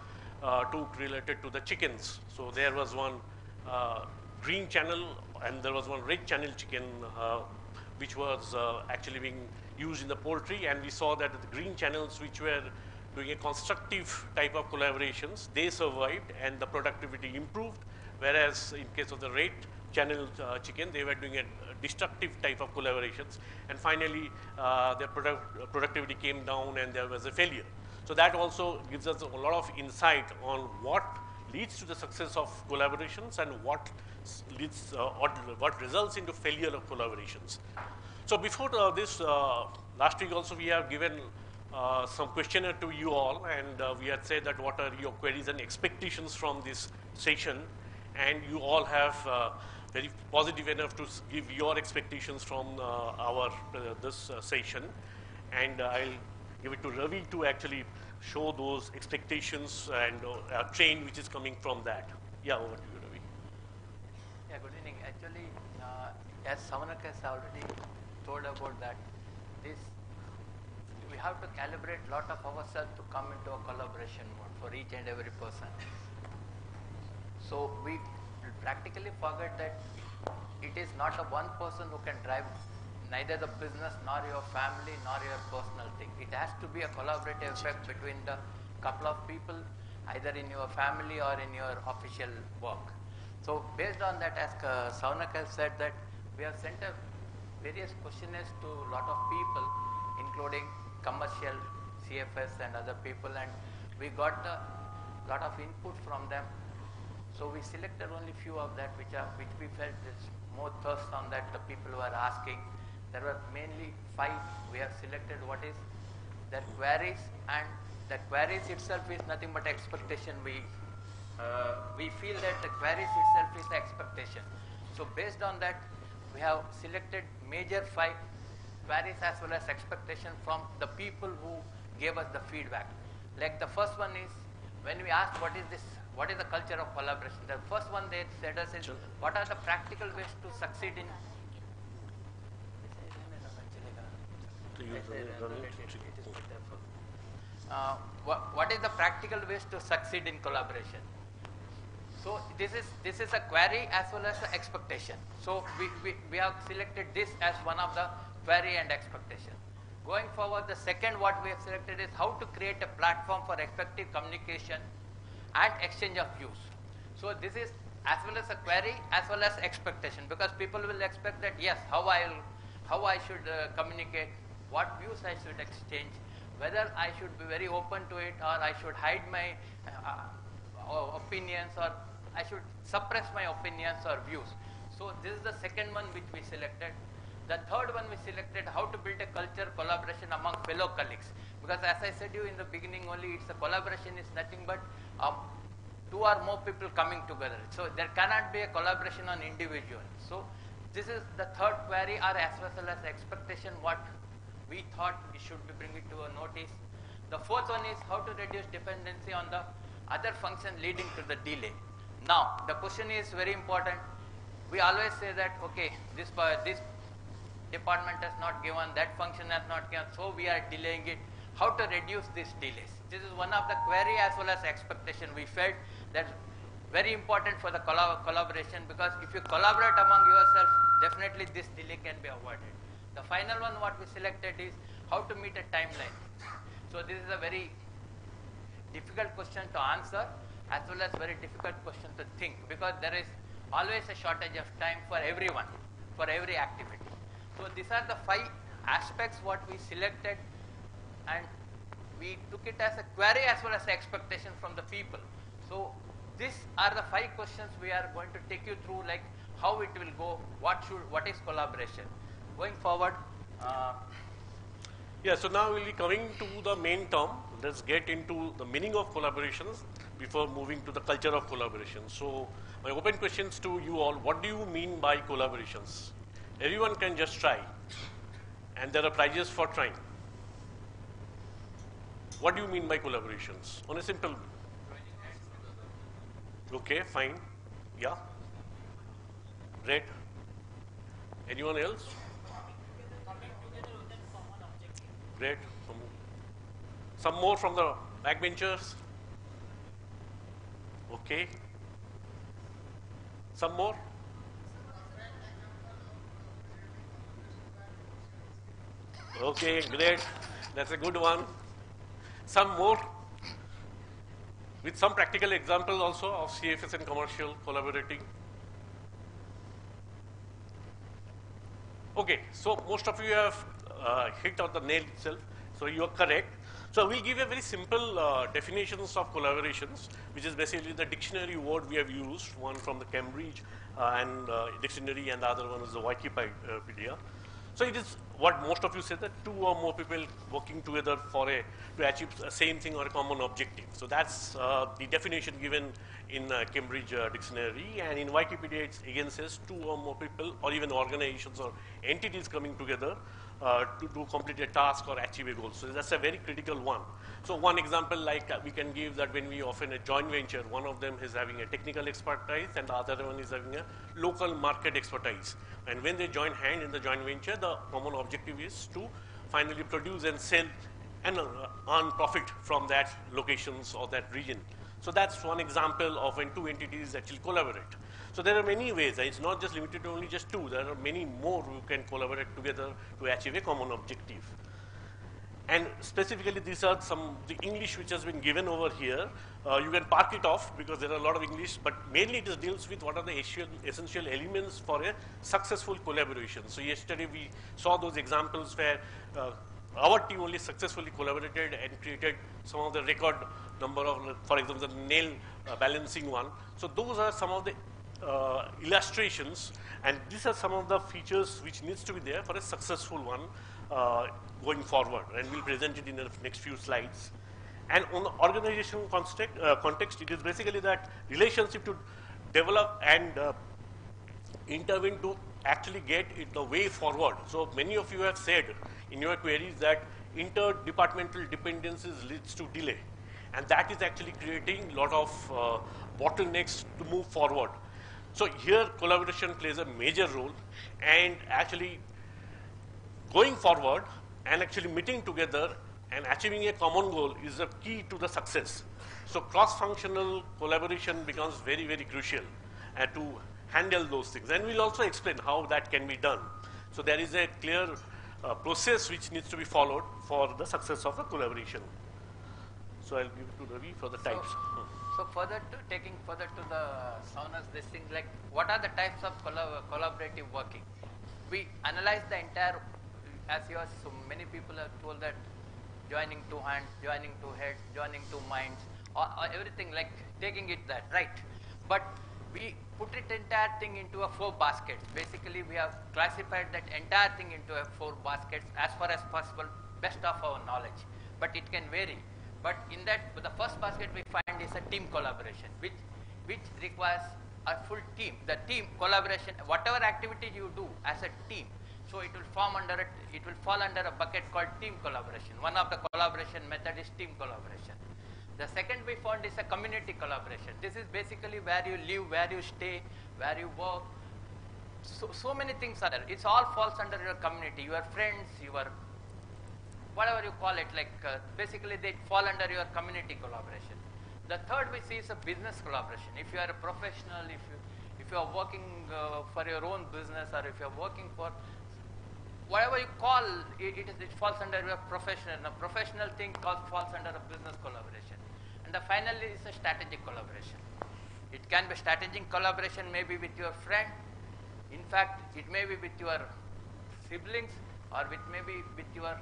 took related to the chickens. So there was one green channel and there was one red channel chicken which was actually being used in the poultry, and we saw that the green channels which were doing a constructive type of collaborations, they survived and the productivity improved, whereas in case of the red channel chicken, they were doing a destructive type of collaborations, and finally their productivity came down and there was a failure. So that also gives us a lot of insight on what leads to the success of collaborations and what leads or what results into failure of collaborations. So before this, last week also we have given some questionnaire to you all, and we had said that what are your queries and expectations from this session, and you all have very positive enough to give your expectations from our this session, and I'll give it to Ravi to actually show those expectations and a trend which is coming from that. Yeah, over to you, Ravi. Yeah, good evening. Actually, as Saunak has already told about that, we have to calibrate a lot of ourselves to come into a collaboration mode for each and every person. So we practically forget that it is not a one person who can drive neither the business nor your family nor your personal thing. It has to be a collaborative effect between the couple of people, either in your family or in your official work. So based on that, as Saunak has said, that we have various questionnaires to a lot of people, including commercial, CFS and other people, and we got a lot of input from them. So we selected only few of that which we felt is more thirst on that the people were asking. There were mainly 5 we have selected. What is their queries, and the queries itself is nothing but expectation. We feel that the queries itself is the expectation. So based on that, we have selected major 5 queries as well as expectation from the people who gave us the feedback. Like the first one is, when we asked what is the culture of collaboration, the first one they said us is, what are the practical ways to succeed in what is the practical ways to succeed in collaboration? So this is a query as well as an expectation. So we have selected this as one of the query and expectation. Going forward, the second what we have selected is how to create a platform for effective communication and exchange of views. So this is as well as a query as well as expectation, because people will expect that yes, how I should communicate, what views I should exchange, whether I should be very open to it or I should hide my opinions, or I should suppress my opinions or views. So this is the second one which we selected. The third one we selected, how to build a culture collaboration among fellow colleagues, because as I said you in the beginning only, it's a collaboration is nothing but 2 or more people coming together. So there cannot be a collaboration on individual. So this is the third query or as well as expectation what we thought we should be bringing to a notice. The fourth one is how to reduce dependency on the other function leading to the delay. Now the question is very important. We always say that okay, this department has not given, that function has not given, so we are delaying it. How to reduce these delays? This is one of the query as well as expectation. We felt that's very important for the collaboration, because if you collaborate among yourselves, definitely this delay can be avoided. The final one what we selected is how to meet a timeline. So this is a very difficult question to answer as well as very difficult question to think, because there is always a shortage of time for everyone, for every activity. So these are the 5 aspects what we selected, and we took it as a query as well as expectation from the people. So these are the 5 questions we are going to take you through, like how it will go, what is collaboration. Going forward. Yeah, so now we'll be coming to the main term. Let's get into the meaning of collaborations before moving to the culture of collaboration. So my open questions to you all, what do you mean by collaborations? Everyone can just try, and there are prizes for trying. What do you mean by collaborations? On a simple. Okay, fine. Yeah. Red. Anyone else? Great. Some more from the backbenchers. Okay. Some more? Okay, great. That's a good one. Some more? With some practical example also of CFS and commercial collaborating. Okay, so most of you have hit on the nail itself, so you are correct. So we'll give a very simple definitions of collaborations, which is basically the dictionary word we have used, one from the Cambridge and dictionary, and the other one is the Wikipedia. So it is what most of you say, that 2 or more people working together to achieve the same thing or a common objective. So that's the definition given in Cambridge dictionary, and in Wikipedia it again says 2 or more people or even organizations or entities coming together to complete a task or achieve a goal. So that's a very critical one. So one example like we can give that when we often a joint venture, one of them is having a technical expertise and the other one is having a local market expertise. And when they join hand in the joint venture, the common objective is to finally produce and sell and earn profit from that locations or that region. So that's one example of when 2 entities actually collaborate. So there are many ways. It's not just limited to only just 2. There are many more who can collaborate together to achieve a common objective. And specifically, these are the English which has been given over here. You can park it off because there are a lot of English, but mainly it deals with what are the essential elements for a successful collaboration. So yesterday we saw those examples where our team only successfully collaborated and created some of the record number of, for example, the nail balancing one. So those are some of the illustrations, and these are some of the features which needs to be there for a successful one going forward, and we'll present it in the next few slides. And on the organizational context, it is basically that relationship to develop and intervene to actually get it the way forward. So many of you have said in your queries that interdepartmental dependencies leads to delay, and that is actually creating a lot of bottlenecks to move forward. So here collaboration plays a major role, and actually going forward and actually meeting together and achieving a common goal is the key to the success. So cross-functional collaboration becomes very, very crucial to handle those things. And we'll also explain how that can be done. So there is a clear process which needs to be followed for the success of the collaboration. So I'll give it to Ravi for the types. So further to taking further to the Saunak's this thing, like what are the types of collaborative working? We analyze the entire, as yours, so many people have told that joining two hands, joining two heads, joining two minds, or everything like taking it that, right? But we put it entire thing into a 4 baskets. Basically, we have classified that entire thing into a 4 baskets as far as possible, best of our knowledge. But it can vary. But in that, the first basket we find is a team collaboration, which requires a full team. The team collaboration, whatever activity you do as a team, so it will fall under a bucket called team collaboration. One of the collaboration method is team collaboration. The second we found is a community collaboration. This is basically where you live, where you stay, where you work. So many things are there. It all falls under your community, your friends, your whatever you call it, like basically they fall under your community collaboration. The third we see is a business collaboration. If you are a professional, if you are working for your own business, or if you are working for whatever you call it falls under your professional. A professional thing falls under a business collaboration. And the finally is a strategic collaboration. It can be strategic collaboration maybe with your friend. In fact, it may be with your siblings, or maybe with your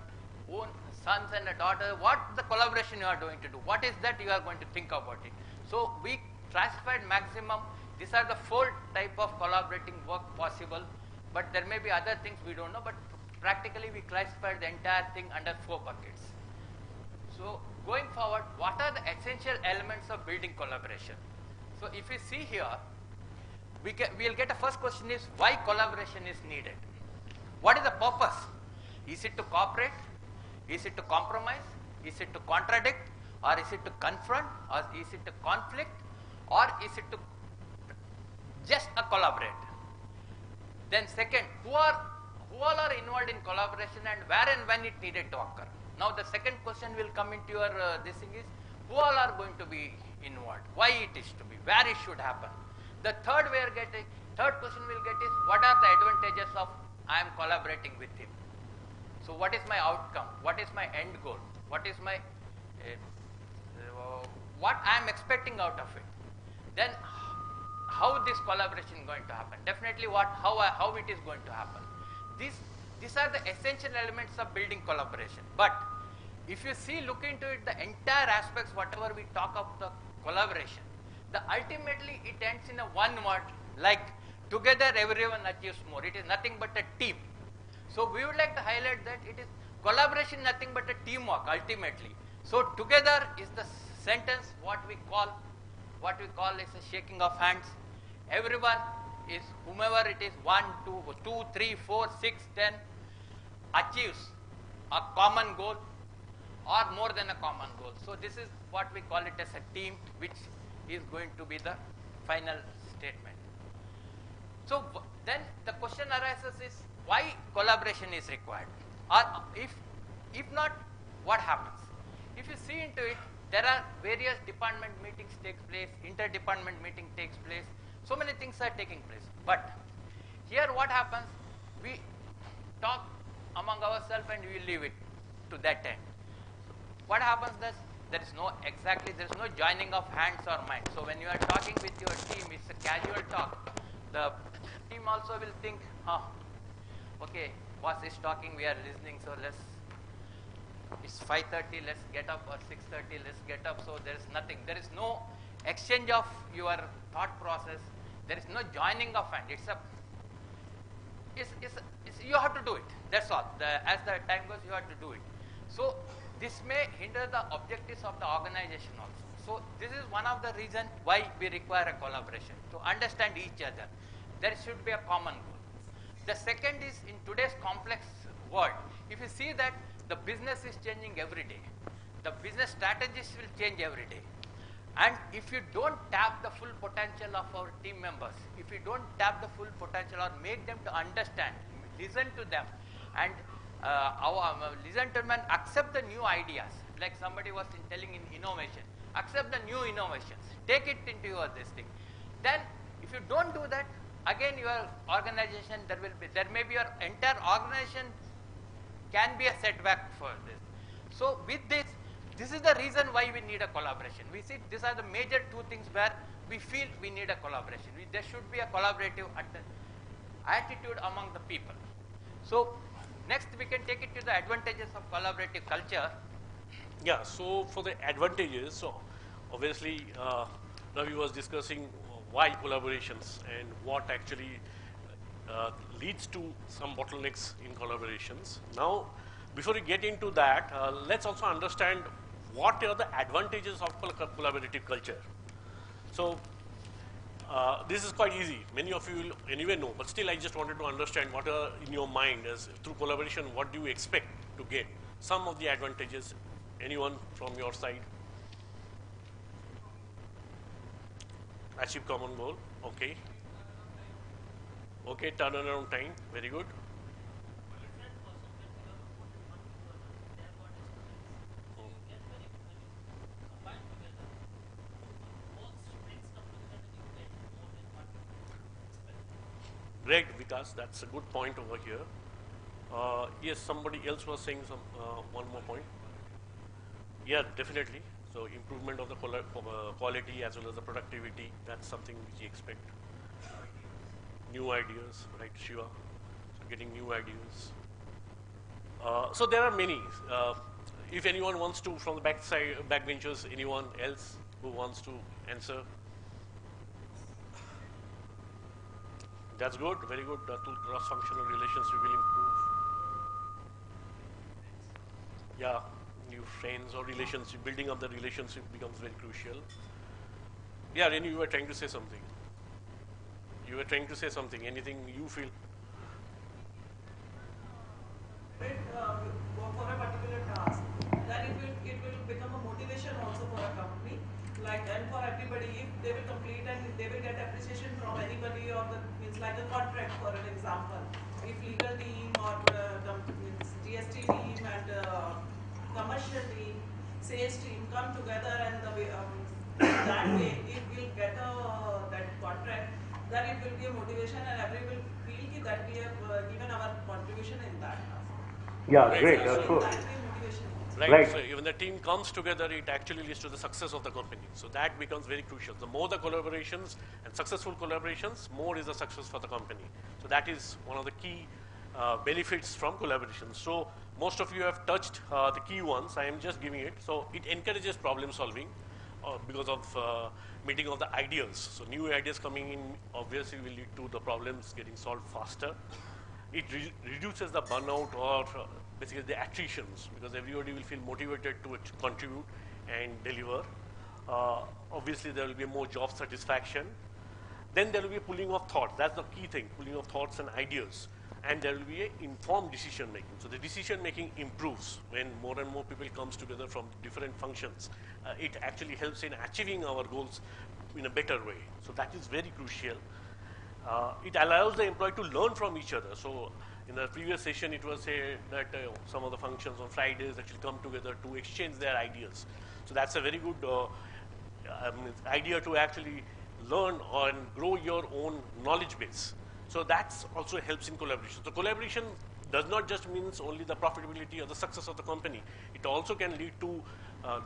own sons and a daughter. What the collaboration you are going to do? What is that you are going to think about it? So we classified maximum. These are the 4 type of collaborating work possible, but there may be other things we don't know, but practically we classified the entire thing under 4 buckets. So going forward, what are the essential elements of building collaboration? So if you see here, we'll get a first question is why collaboration is needed? What is the purpose? Is it to cooperate? Is it to compromise? Is it to contradict? Or is it to confront? Or is it to conflict? Or is it to just collaborate? Then second, who all are involved in collaboration, and where and when it needed to occur? Now the second question will come into your this thing is who all are going to be involved, why it is to be, where it should happen. The third question we'll get is what are the advantages of I am collaborating with him. So what is my outcome? What is my end goal? What is my what I am expecting out of it? Then how this collaboration is going to happen? Definitely how it is going to happen. These are the essential elements of building collaboration. But if you look into it, the entire aspects, whatever we talk of the collaboration, ultimately it ends in a one word like together everyone achieves more. It is nothing but a team. So we would like to highlight that it is collaboration, nothing but a teamwork ultimately. So together is the sentence what we call is a shaking of hands. Everyone is whomever it is 1, 2, 3, 4, 6, 10 achieves a common goal or more than a common goal. So this is what we call it as a team, which is going to be the final statement. So then the question arises is why collaboration is required, or if not, what happens? If you see into it, there are various department meetings takes place, inter-department meeting takes place, so many things are taking place. But here what happens, we talk among ourselves and we leave it to that end. what happens is there is no joining of hands or mind. So when you are talking with your team, it's a casual talk. The team also will think, okay, boss is talking, we are listening, so it's 5:30, let's get up, or 6:30, let's get up. So there is nothing. There is no exchange of your thought process. There is no joining of hand. You have to do it. That's all. As the time goes, you have to do it. So this may hinder the objectives of the organization also. So this is one of the reasons why we require a collaboration, to understand each other. There should be a common goal. The second is, in today's complex world, if you see that the business is changing every day, the business strategies will change every day. And if you don't tap the full potential of our team members, if you don't tap the full potential or make them to understand, listen to them, and listen to them and accept the new ideas, like somebody was telling in innovation, accept the new innovations, take it into your this thing. Then if you don't do that, again your organization, there may be your entire organization can be a setback for this. So with this is the reason why we need a collaboration. We see these are the major two things where we feel we need a collaboration. There should be a collaborative attitude among the people. So next we can take it to the advantages of collaborative culture. Yeah, so for the advantages, so obviously Ravi was discussing why collaborations and what actually leads to some bottlenecks in collaborations. Now, before we get into that, let's also understand what are the advantages of collaborative culture. So, this is quite easy. Many of you will anyway know, but still I just wanted to understand what are in your mind as through collaboration, what do you expect to get? Some of the advantages, anyone from your side? Achieve common goal, okay. Okay, turnaround time, very good. Great, Vikas, that's a good point over here. Yes, somebody else was saying one more point. Yeah, definitely. So improvement of the quality as well as the productivity, that's something which we expect. New ideas, right, Shiva? So getting new ideas. So there are many. If anyone wants to, from the backbenchers, anyone else who wants to answer? That's good, very good. Cross-functional relations we will improve. Yeah, new friends or relationship, building up the relationship becomes very crucial. Yeah, Renu, you were trying to say something. You were trying to say something. Anything you feel? For a particular task, then it will become a motivation also for a company, like, and for everybody, if they will complete and they will get appreciation from anybody, or means like a contract, for an example, if legal team or GST team and commercial team, sales team come together, and that way if we'll get that contract, then it will be a motivation, and everyone will feel that we have given our contribution in that task. Yeah, great. Right. So when the team comes together, it actually leads to the success of the company. So that becomes very crucial. The more the collaborations and successful collaborations, more is the success for the company. So that is one of the key benefits from collaboration. So most of you have touched the key ones. I am just giving it. So it encourages problem solving because of meeting of the ideas. So new ideas coming in obviously will lead to the problems getting solved faster. It reduces the burnout or basically the attritions, because everybody will feel motivated to contribute and deliver. Obviously, there will be more job satisfaction. Then there will be a pooling of thoughts. That's the key thing, pooling of thoughts and ideas. And there will be an informed decision making. So the decision making improves when more and more people comes together from different functions. It actually helps in achieving our goals in a better way. So that is very crucial. It allows the employee to learn from each other. So in the previous session, it was said that some of the functions on Fridays actually come together to exchange their ideas. So that's a very good idea to actually learn and grow your own knowledge base. So that's also helps in collaboration. So collaboration does not just means only the profitability or the success of the company. It also can lead to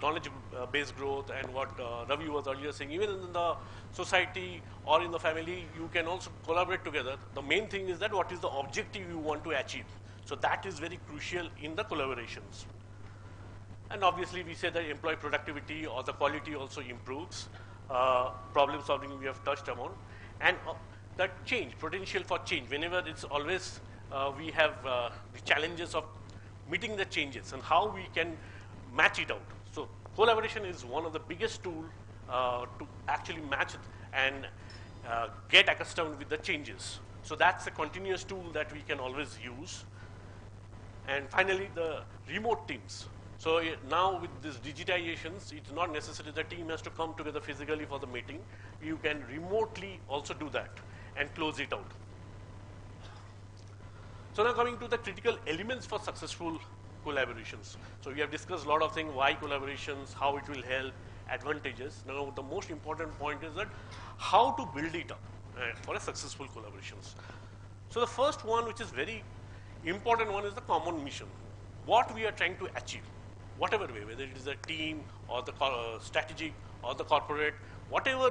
knowledge-based growth, and what Ravi was earlier saying, even in the society or in the family, you can also collaborate together. The main thing is that what is the objective you want to achieve. So that is very crucial in the collaborations. And obviously, we say that employee productivity or the quality also improves. Problem solving we have touched upon. And that change, potential for change, whenever it's always we have the challenges of meeting the changes and how we can match it out. So collaboration is one of the biggest tools to actually match it and get accustomed with the changes. So that's a continuous tool that we can always use. And finally, the remote teams. So now with these digitizations, it's not necessary the team has to come together physically for the meeting. You can remotely also do that and close it out. So now coming to the critical elements for successful collaborations. So we have discussed a lot of things, why collaborations, how it will help, advantages. Now the most important point is that how to build it up for a successful collaborations. So the first one, which is very important one, is the common mission. What we are trying to achieve, whatever way, whether it is a team or the strategic or the corporate, whatever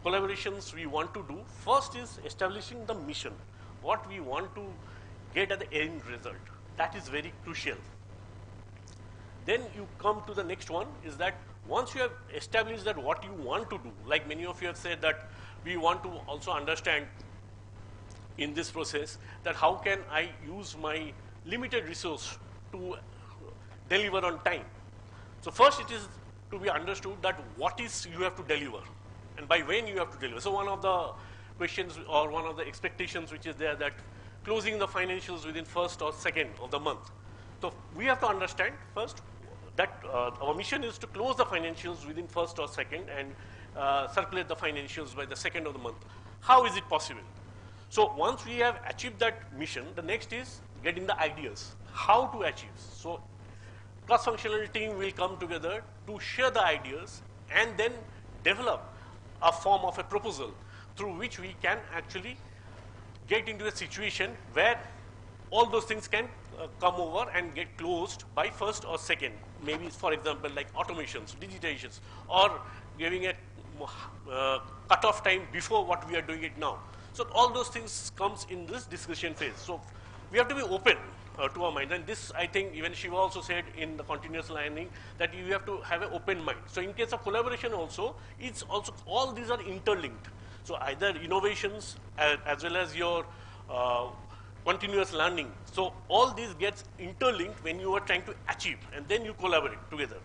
collaborations we want to do, first is establishing the mission, what we want to get at the end result. That is very crucial. Then you come to the next one, is that once you have established that what you want to do, like many of you have said that we want to also understand in this process that how can I use my limited resource to deliver on time. So first it is to be understood that what is you have to deliver and by when you have to deliver. So one of the questions or one of the expectations which is there, that closing the financials within first or second of the month. So we have to understand first that our mission is to close the financials within first or second and circulate the financials by the second of the month. How is it possible? So once we have achieved that mission, the next is getting the ideas, how to achieve. So cross-functional team will come together to share the ideas and then develop a form of a proposal through which we can actually get into a situation where all those things can come over and get closed by first or second. Maybe, for example, like automations, digitations, or giving a cut-off time before what we are doing it now. So all those things comes in this discussion phase. So we have to be open to our mind. And this, I think, even Shiva also said in the continuous learning that you have to have an open mind. So in case of collaboration also, it's also, all these are interlinked. So either innovations as well as your continuous learning. So all these gets interlinked when you are trying to achieve, and then you collaborate together.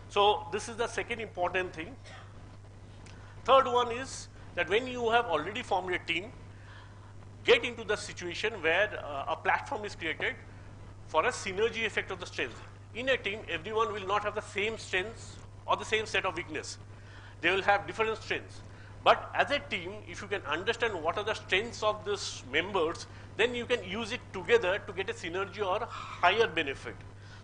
So this is the second important thing. Third one is that when you have already formed a team, get into the situation where a platform is created for a synergy effect of the strengths. In a team, everyone will not have the same strengths or the same set of weakness. They will have different strengths. But as a team, if you can understand what are the strengths of these members, then you can use it together to get a synergy or a higher benefit.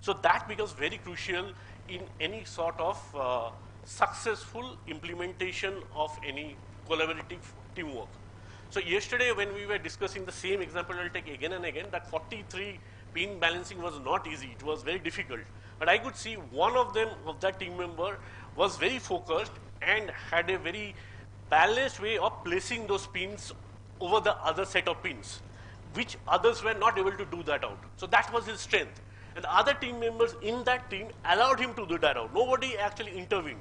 So that becomes very crucial in any sort of successful implementation of any collaborative teamwork. So yesterday when we were discussing the same example, I'll take again and again, that 43 pin balancing was not easy. It was very difficult. But I could see one of them, of that team member, was very focused and had a very balanced way of placing those pins over the other set of pins, which others were not able to do that out. So that was his strength. And the other team members in that team allowed him to do that out. Nobody actually intervened.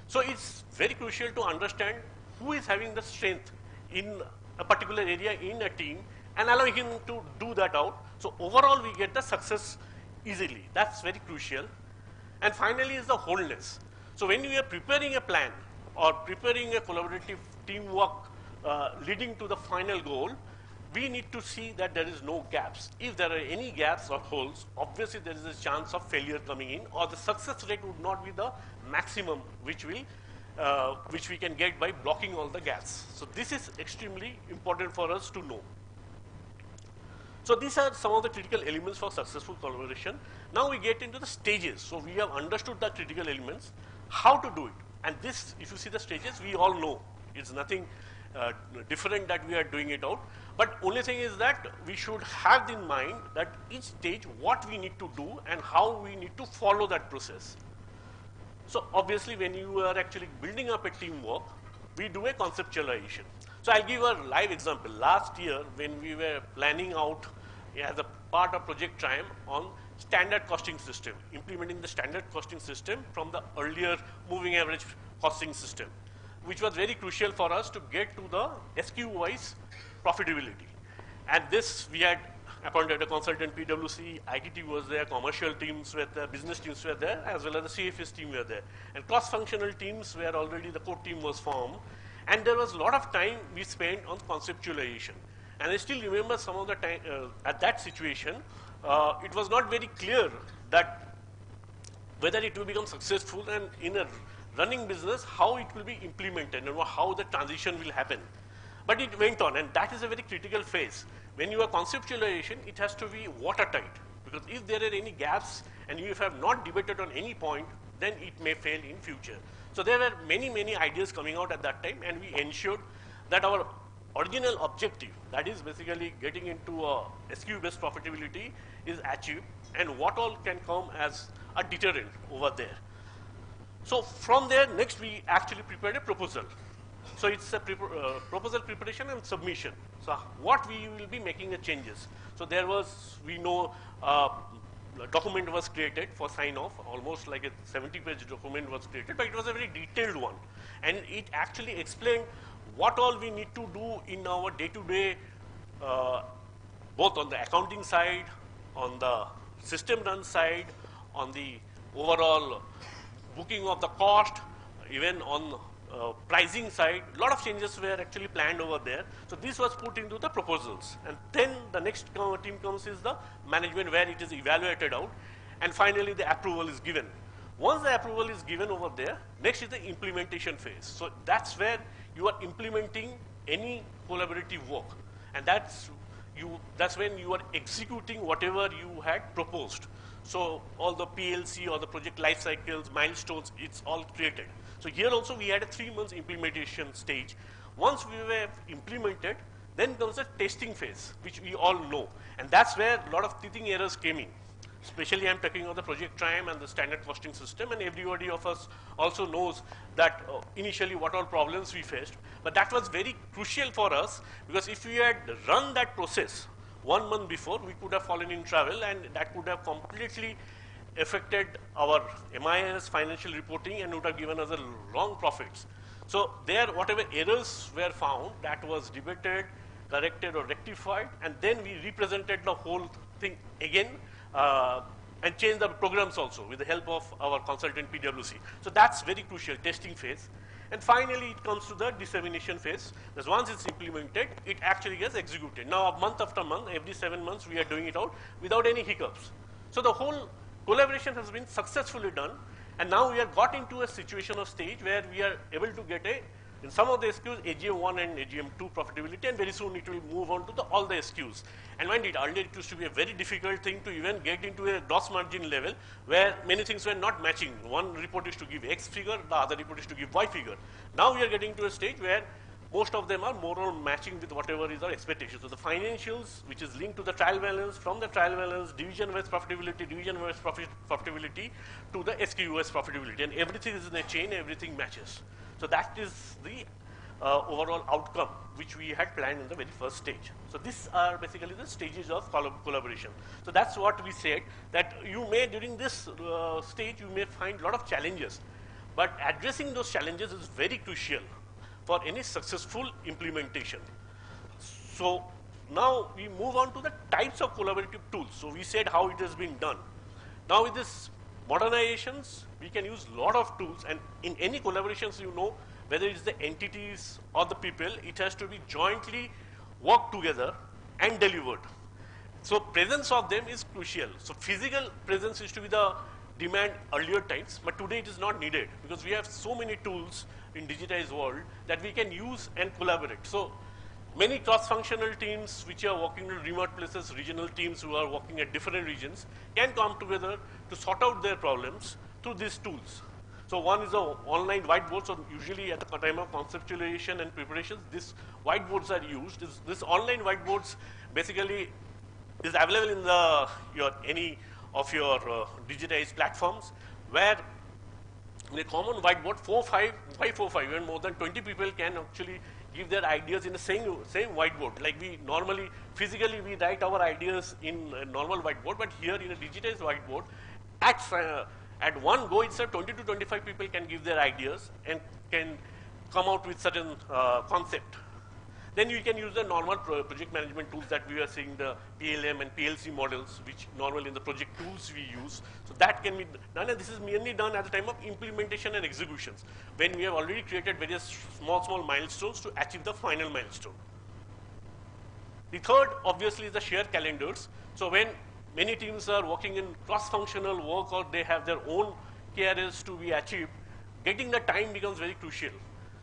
So it's very crucial to understand who is having the strength in a particular area in a team and allow him to do that out. So overall we get the success easily. That's very crucial. And finally is the wholeness. So when you are preparing a plan or preparing a collaborative teamwork leading to the final goal, we need to see that there is no gaps. If there are any gaps or holes, obviously there is a chance of failure coming in, or the success rate would not be the maximum which we can get by blocking all the gaps. So this is extremely important for us to know. So these are some of the critical elements for successful collaboration. Now we get into the stages. So we have understood the critical elements, how to do it. And this, if you see the stages, we all know. It's nothing different that we are doing it out. But only thing is that we should have in mind that each stage what we need to do and how we need to follow that process. So obviously when you are actually building up a teamwork, we do a conceptualization. So I'll give a live example. Last year when we were planning out as a part of Project Triumph on standard costing system, implementing the standard costing system from the earlier moving average costing system, which was very crucial for us to get to the SKU-wise profitability. And this we had appointed a consultant, PwC, ITT was there, commercial teams were there, business teams were there, as well as the CFS team were there. And cross-functional teams where already the core team was formed. And there was a lot of time we spent on conceptualization. And I still remember some of the time, at that situation, it was not very clear that whether it will become successful and in a running business, how it will be implemented and how the transition will happen. But it went on, and that is a very critical phase. When you are conceptualization, it has to be watertight, because if there are any gaps and you have not debated on any point, then it may fail in future. So there were many, many ideas coming out at that time, and we ensured that our original objective, that is basically getting into a SKU-based profitability, is achieved, and what all can come as a deterrent over there. So from there, next we actually prepared a proposal. So it's a proposal preparation and submission. So what we will be making the changes. So there was, we know, a document was created for sign-off, almost like a 70-page document was created, but it was a very detailed one. And it actually explained what all we need to do in our day-to-day, both on the accounting side, on the system run side, on the overall booking of the cost, even on pricing side. A lot of changes were actually planned over there. So this was put into the proposals. And then the next team comes is the management, where it is evaluated out. And finally, the approval is given. Once the approval is given over there, next is the implementation phase. So that's where you are implementing any collaborative work. And that's when you are executing whatever you had proposed. So all the PLC or the project life cycles, milestones, it's all created. So here also we had a 3 months implementation stage. Once we were implemented, then comes the testing phase, which we all know. And that's where a lot of teething errors came in. Especially I'm talking about the Project Triumph and the standard costing system, and everybody of us also knows that initially what all problems we faced. But that was very crucial for us, because if we had run that process 1 month before, we could have fallen in trouble, and that could have completely affected our MIS financial reporting and would have given us a wrong profits. So there, whatever errors were found, that was debated, corrected or rectified, and then we represented the whole thing again and changed the programs also with the help of our consultant PwC. So that's very crucial, testing phase. And finally, it comes to the dissemination phase. Because once it's implemented, it actually gets executed. Now, month after month, every 7 months, we are doing it out without any hiccups. So the whole collaboration has been successfully done. And now we have got into a situation of stage where we are able to get in some of the SKUs, AGM1 and AGM2 profitability, and very soon it will move on to all the SKUs. And mind it, earlier it used to be a very difficult thing to even get into a gross margin level where many things were not matching. One report is to give X figure, the other report is to give Y figure. Now we are getting to a stage where most of them are more or matching with whatever is our expectation. So the financials, which is linked to the trial balance, from the trial balance, division-wise profitability to the SKU-wise profitability. And everything is in a chain, everything matches. So that is the overall outcome which we had planned in the very first stage. So these are basically the stages of collaboration. So that's what we said, that you may, during this stage, you may find a lot of challenges. But addressing those challenges is very crucial for any successful implementation. So now we move on to the types of collaborative tools. So we said how it has been done. Now with this modernizations, we can use a lot of tools, and in any collaborations, you know, whether it's the entities or the people, it has to be jointly work together and delivered. So presence of them is crucial. So physical presence used to be the demand earlier times, but today it is not needed because we have so many tools in digitized world that we can use and collaborate. So many cross-functional teams which are working in remote places, regional teams who are working at different regions can come together to sort out their problems through these tools. So one is an online whiteboard. So usually at the time of conceptualization and preparations, these whiteboards are used. This online whiteboards basically is available in any of your digitized platforms, where in a common whiteboard, 4, 5, even more than 20 people can actually give their ideas in the same whiteboard. Like we normally, physically we write our ideas in a normal whiteboard, but here in a digitized whiteboard, at one go itself, 20 to 25 people can give their ideas and can come out with certain concept. Then you can use the normal project management tools that we are seeing, the PLM and PLC models, which normally in the project tools we use. So that can be done, and this is mainly done at the time of implementation and executions, when we have already created various small milestones to achieve the final milestone. The third, obviously, is the shared calendars. So when many teams are working in cross-functional work or they have their own KRS to be achieved, getting the time becomes very crucial.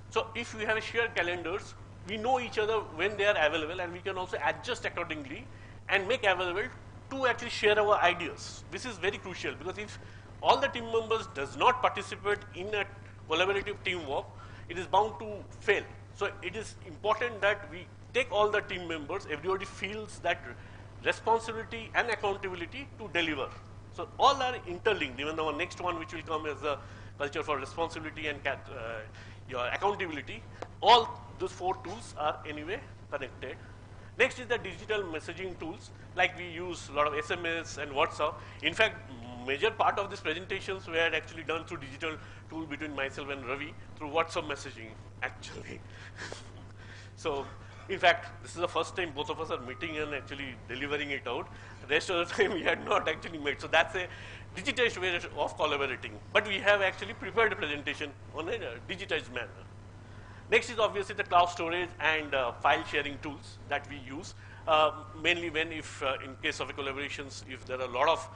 So if we have shared calendars, we know each other when they are available, and we can also adjust accordingly and make available to actually share our ideas. This is very crucial, because if all the team members does not participate in a collaborative teamwork, it is bound to fail. So it is important that we take all the team members, everybody feels that responsibility and accountability to deliver. So all are interlinked. Even our next one, which will come as a culture for responsibility and your accountability, all those 4 tools are anyway connected. Next is the digital messaging tools, like we use a lot of SMS and WhatsApp. In fact, major part of these presentations were actually done through digital tool between myself and Ravi through WhatsApp messaging, actually. So, in fact, this is the first time both of us are meeting and actually delivering it out. The rest of the time we had not actually met. So that's a digitized way of collaborating. But we have actually prepared a presentation on a digitized manner. Next is obviously the cloud storage and file sharing tools that we use, mainly when in case of collaborations, if there are a lot of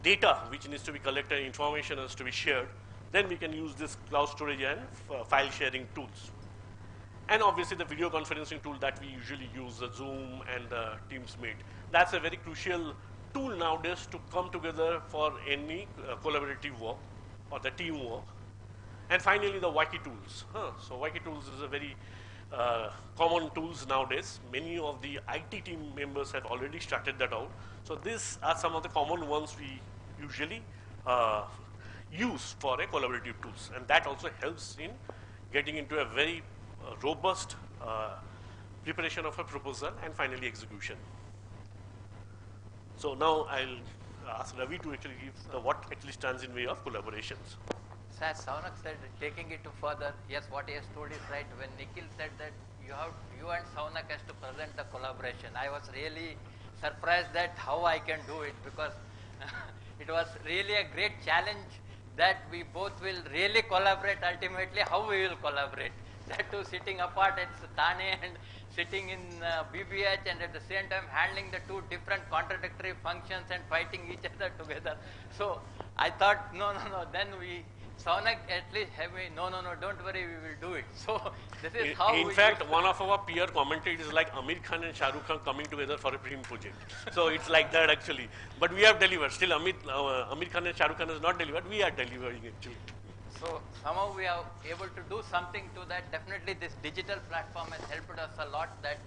data which needs to be collected, information has to be shared, then we can use this cloud storage and file sharing tools. And obviously the video conferencing tool that we usually use, the Zoom and the Teams Meet. That's a very crucial tool nowadays to come together for any collaborative work or the team work. And finally, the Wiki tools. So Wiki tools is a very common tools nowadays. Many of the IT team members have already started that out. So these are some of the common ones we usually use for a collaborative tools. And that also helps in getting into a very robust preparation of a proposal and finally execution. So now I'll ask Ravi to actually give what actually stands in way of collaborations. So as Saunak said, taking it to further, yes, what he has told is right. When Nikhil said that you and Saunak has to present the collaboration, I was really surprised that how I can do it, because it was really a great challenge that we both will really collaborate. Ultimately, how we will collaborate. That too, sitting apart at Thane and sitting in BBH, and at the same time handling the 2 different contradictory functions and fighting each other together. So I thought, no, then Saunak at least have me, no, don't worry, we will do it. So this is how in fact, one of our peer commented is like Amir Khan and Shah Rukh Khan coming together for a film project. So it's like that actually. But we have delivered. Still Amir Khan and Shah Rukh Khan has not delivered. We are delivering actually. So somehow we are able to do something to that. Definitely this digital platform has helped us a lot, that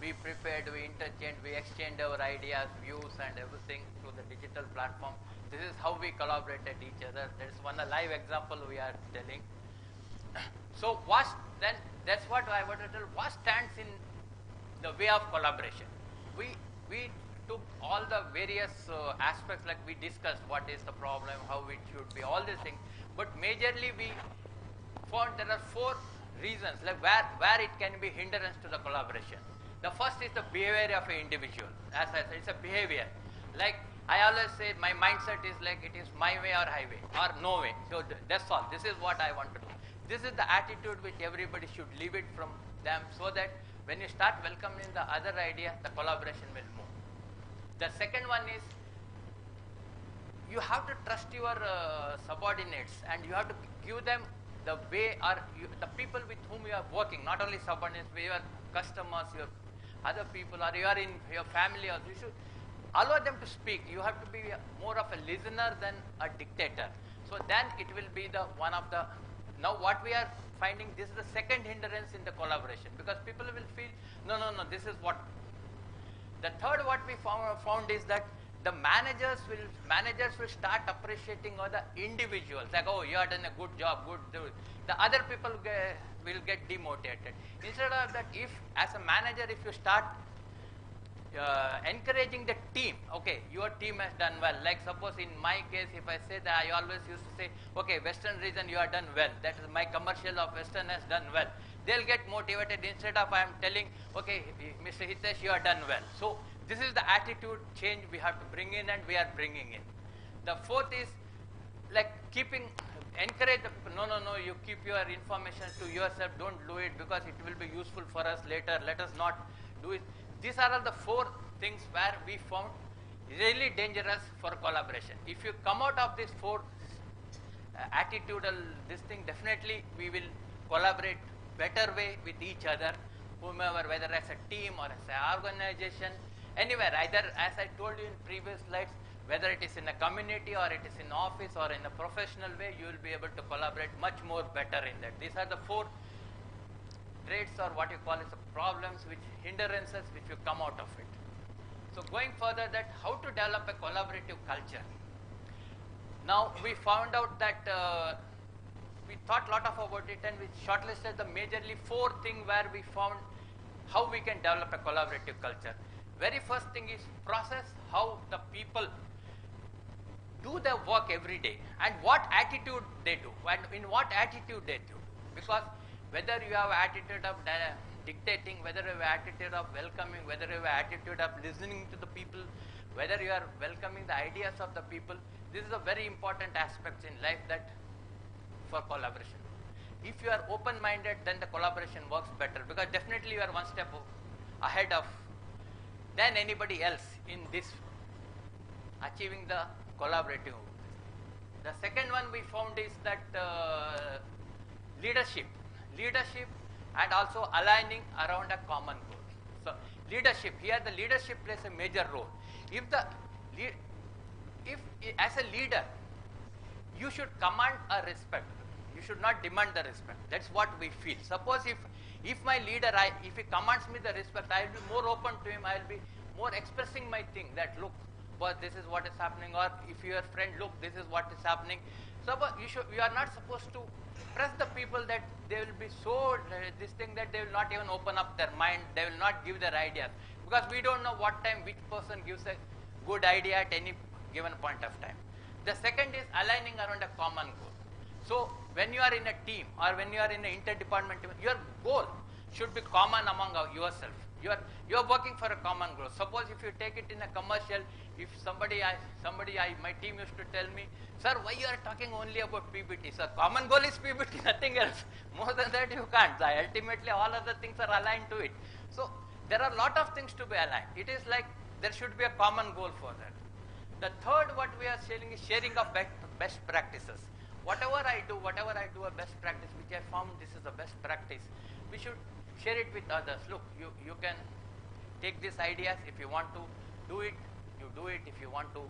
we prepared, we interchanged, we exchanged our ideas, views and everything through the digital platform. This is how we collaborated each other. That is one live example we are telling. So that's what I want to tell. What stands in the way of collaboration? We took all the various aspects, like we discussed what is the problem, how it should be, all these things. But majorly we found there are 4 reasons, like where it can be hindrance to the collaboration. The first is the behavior of an individual. As I said, it's a behavior. Like I always say, my mindset is like it is my way or highway or no way. So that's all. This is what I want to do. This is the attitude which everybody should leave it from them, so that when you start welcoming the other idea, the collaboration will move. The second one is, you have to trust your subordinates, and you have to give them the way, or the people with whom you are working, not only subordinates, but your customers, your other people, or you are in your family, or you should allow them to speak. You have to be more of a listener than a dictator. So then it will be the one of the, now what we are finding, this is the second hindrance in the collaboration, because people will feel, no, this is what. The third what we found is that the managers will start appreciating other individuals, like, oh, you have done a good job, good. The other people will get demotivated. Instead of that, if as a manager, if you start encouraging the team, okay, your team has done well. Like suppose in my case, if I say that, I always used to say, okay, Western region you have done well. That is my commercial of Western has done well. They'll get motivated instead of I am telling, okay, Mr. Hitesh, you have done well. So this is the attitude change we have to bring in, and we are bringing in. The fourth is like encourage the people. No, you keep your information to yourself. Don't do it because it will be useful for us later. Let us not do it. These are all the four things where we found really dangerous for collaboration. If you come out of these four attitudinal this thing, definitely we will collaborate better way with each other, whomever, whether as a team or as an organization, anywhere, either as I told you in previous slides, whether it is in a community or it is in office or in a professional way, you will be able to collaborate much more better in that. These are the four traits, or what you call as the problems, which hindrances which you come out of it. So going further, that how to develop a collaborative culture. Now we found out that we thought a lot about it, and we shortlisted the majorly four things where we found how we can develop a collaborative culture. Very first thing is process, how the people do their work every day and what attitude they do and in what attitude they do. Because whether you have attitude of dictating, whether you have attitude of welcoming, whether you have attitude of listening to the people, whether you are welcoming the ideas of the people, this is a very important aspect in life that for collaboration. If you are open-minded, then the collaboration works better, because definitely you are one step ahead of than anybody else in this achieving the collaborative. The second one we found is that leadership and also aligning around a common goal. So leadership, here the leadership plays a major role. If as a leader you should command a respect, you should not demand the respect. That's what we feel. Suppose if my leader, if he commands me the respect, I will be more open to him, I will be more expressing my thing that look, boss, this is what is happening, or if your friend, look, this is what is happening. So you are not supposed to press the people that they will be so this thing that they will not even open up their mind, they will not give their ideas, because we don't know what time which person gives a good idea at any given point of time. The second is aligning around a common goal. So when you are in a team or when you are in an interdepartmental, your goal should be common among yourself. You are working for a common goal. Suppose if you take it in a commercial, if my team used to tell me, sir, why you are talking only about PBT? Sir, common goal is PBT, nothing else. More than that you can't. Ultimately all other things are aligned to it. So there are a lot of things to be aligned. It is like there should be a common goal for that. The third what we are sharing is sharing of best practices. Whatever I do a best practice, which I found this is the best practice, we should share it with others. Look, you can take these ideas. If you want to do it, you do it. If you want to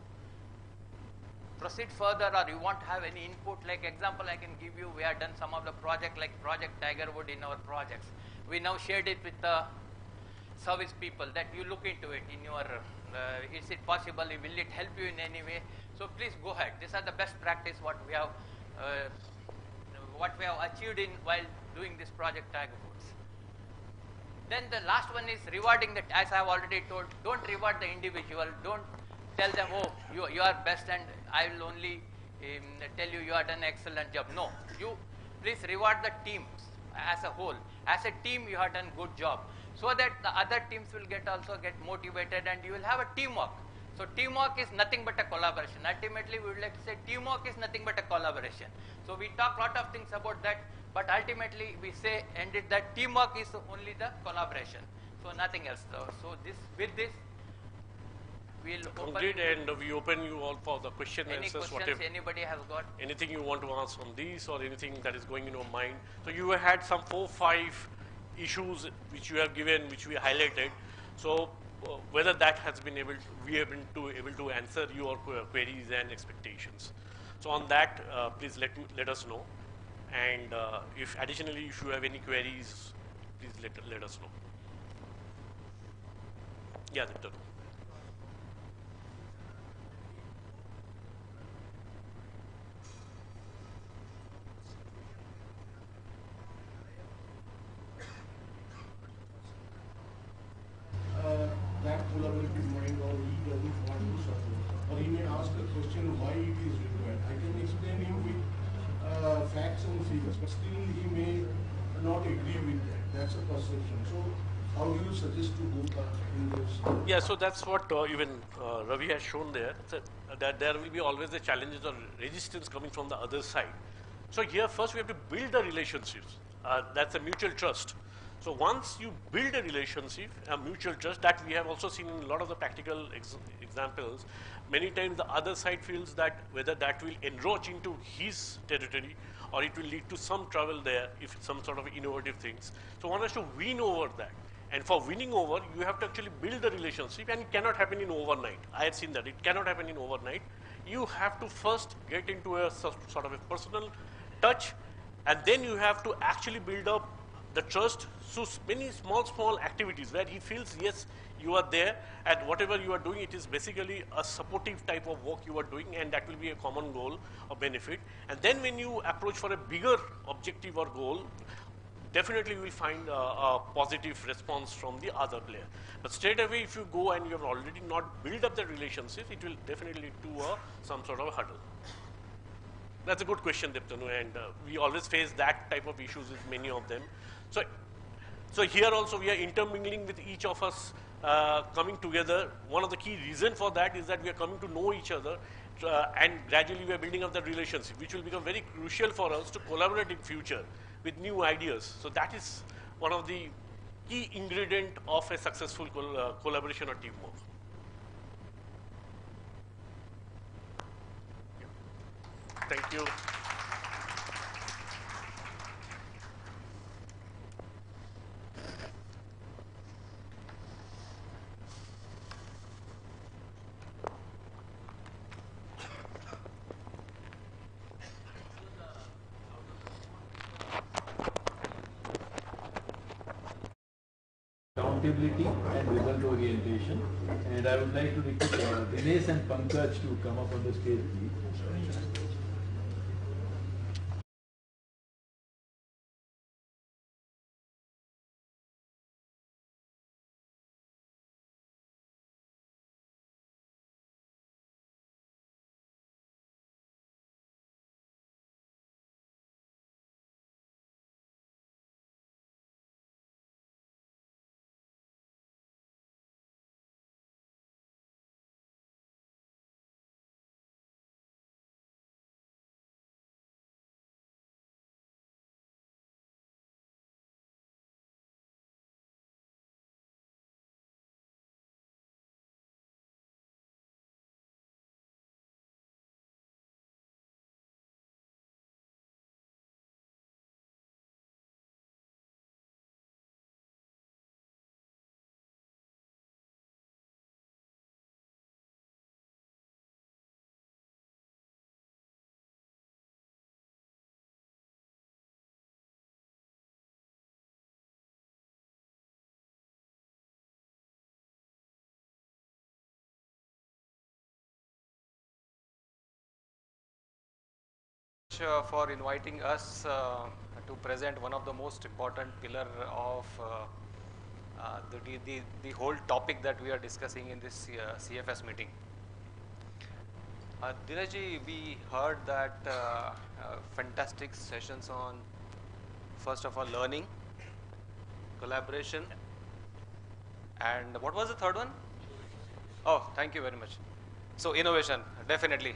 proceed further or you want to have any input, like example I can give you, we have done some of the project like Project Tigerwood in our projects. We now shared it with the service people that you look into it in your, is it possible, will it help you in any way? So please go ahead. These are the best practice what we have achieved in while doing this Project Tigerwoods. Then the last one is rewarding the, as I have already told, don't reward the individual, don't tell them, oh, you are best and I will only tell you you have done an excellent job. No, you please reward the teams as a whole. As a team you have done good job, so that the other teams will also get motivated and you will have a teamwork. So teamwork is nothing but a collaboration. Ultimately we would like to say teamwork is nothing but a collaboration. So we talk a lot of things about that, but ultimately we say ended that teamwork is only the collaboration. So nothing else. So with this we'll complete and we open you all for the question any answers. Questions anybody has got? Anything you want to ask on these or anything that is going in your mind. So you had some 4-5 issues which you have given, which we highlighted. So whether that has been able to answer your queries and expectations. So on that, please let us know. And if additionally, if you have any queries, please let us know. Yeah, Debtanu. That collaborative mind, or he doesn't want to support, or he may ask a question why it is required. I can explain him with facts and figures, but still he may not agree with that. That's a perception. So how do you suggest to go in this? Yeah, so that's what even Ravi has shown there, that there will be always the challenges or resistance coming from the other side. So here first we have to build the relationships. That's a mutual trust. So once you build a relationship, a mutual trust, that we have also seen in a lot of the practical examples, many times the other side feels that whether that will encroach into his territory or it will lead to some trouble there if some sort of innovative things. So one has to win over that. And for winning over, you have to actually build the relationship, and it cannot happen in overnight. I have seen that. It cannot happen in overnight. You have to first get into a sort of a personal touch, and then you have to actually build up the trust. So many small activities where he feels, yes, you are there, and whatever you are doing, it is basically a supportive type of work you are doing, and that will be a common goal or benefit. And then when you approach for a bigger objective or goal, definitely you will find a positive response from the other player. But straight away, if you go and you have already not built up the relationship, it will definitely lead to some sort of a hurdle. That's a good question, Debtanu, and we always face that type of issues with many of them. So here also we are intermingling with each of us, coming together. One of the key reasons for that is that we are coming to know each other, and gradually we are building up that relationship, which will become very crucial for us to collaborate in future with new ideas. So that is one of the key ingredient of a successful collaboration or teamwork. Thank you. Accountability and result orientation. And I would like to request Dinesh and Pankaj to come up on the stage, please. For inviting us to present one of the most important pillar of the whole topic that we are discussing in this CFS meeting. Dineshji, we heard that fantastic sessions on, first of all, learning, collaboration, and what was the third one? Oh, thank you very much. So innovation, definitely.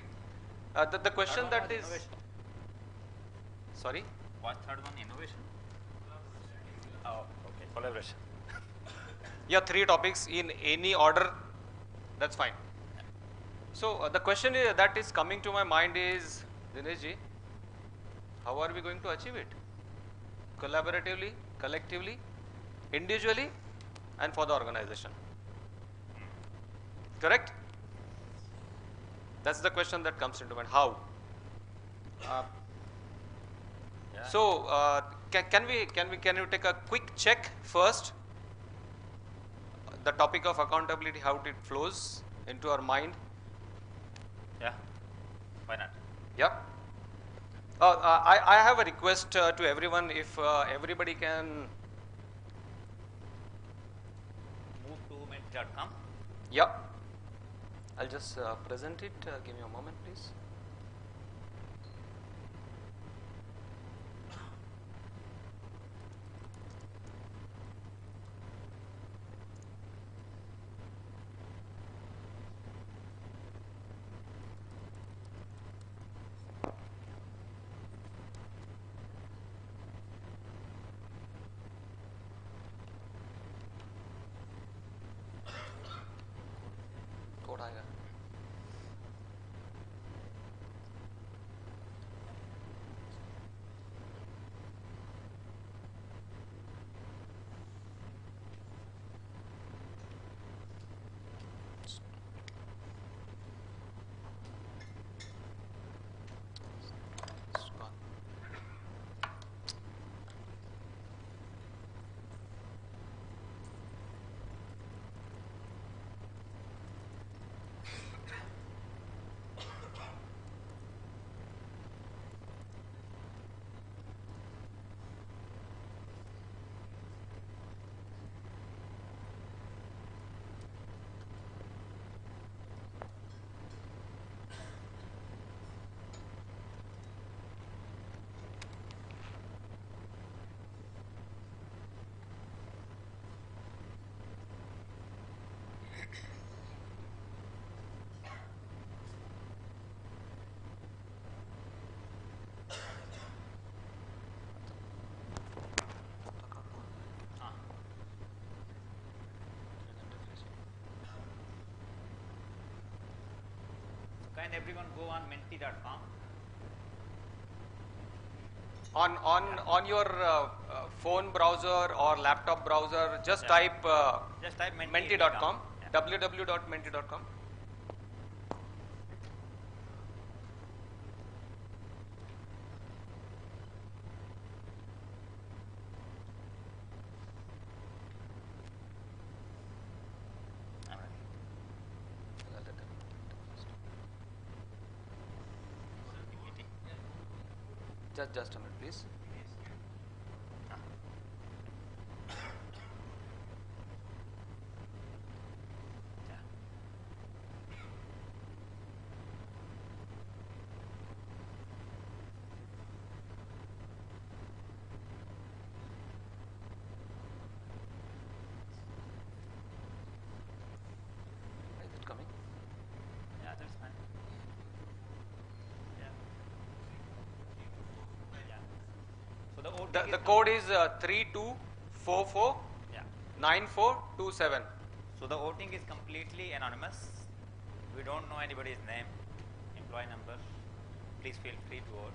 The question that is, sorry? What third one? Innovation? Oh, okay. Collaboration. Yeah, 3 topics in any order, that's fine. So the question that is coming to my mind is, Dineshji, how are we going to achieve it? Collaboratively, collectively, individually, and for the organization. Correct? That's the question that comes into mind. How? So can you take a quick check first? The topic of accountability, how it flows into our mind. Yeah, why not? Yeah. I have a request to everyone, if everybody can Move to mint.com. Yeah. I'll just present it. Give me a moment, please. Code आएगा. Can everyone go on menti.com? On your phone browser or laptop browser, just type menti.com, www.menti.com. Just a minute, please. Is it coming? Yeah, that's fine. So the code is 3244 9427. So the voting is completely anonymous. We don't know anybody's name, employee number. Please feel free to vote.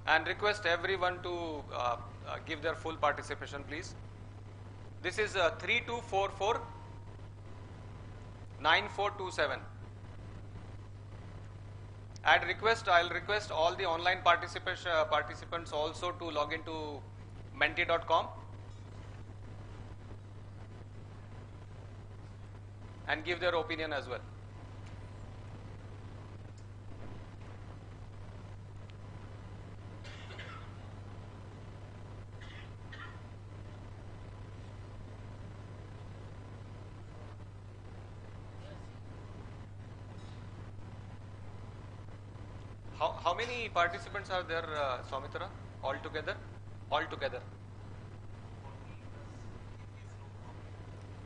And request everyone to give their full participation, please. This is 3244 9427. I'll request all the online participants also to log into menti.com and give their opinion as well. How many participants are there, Soumitra, altogether?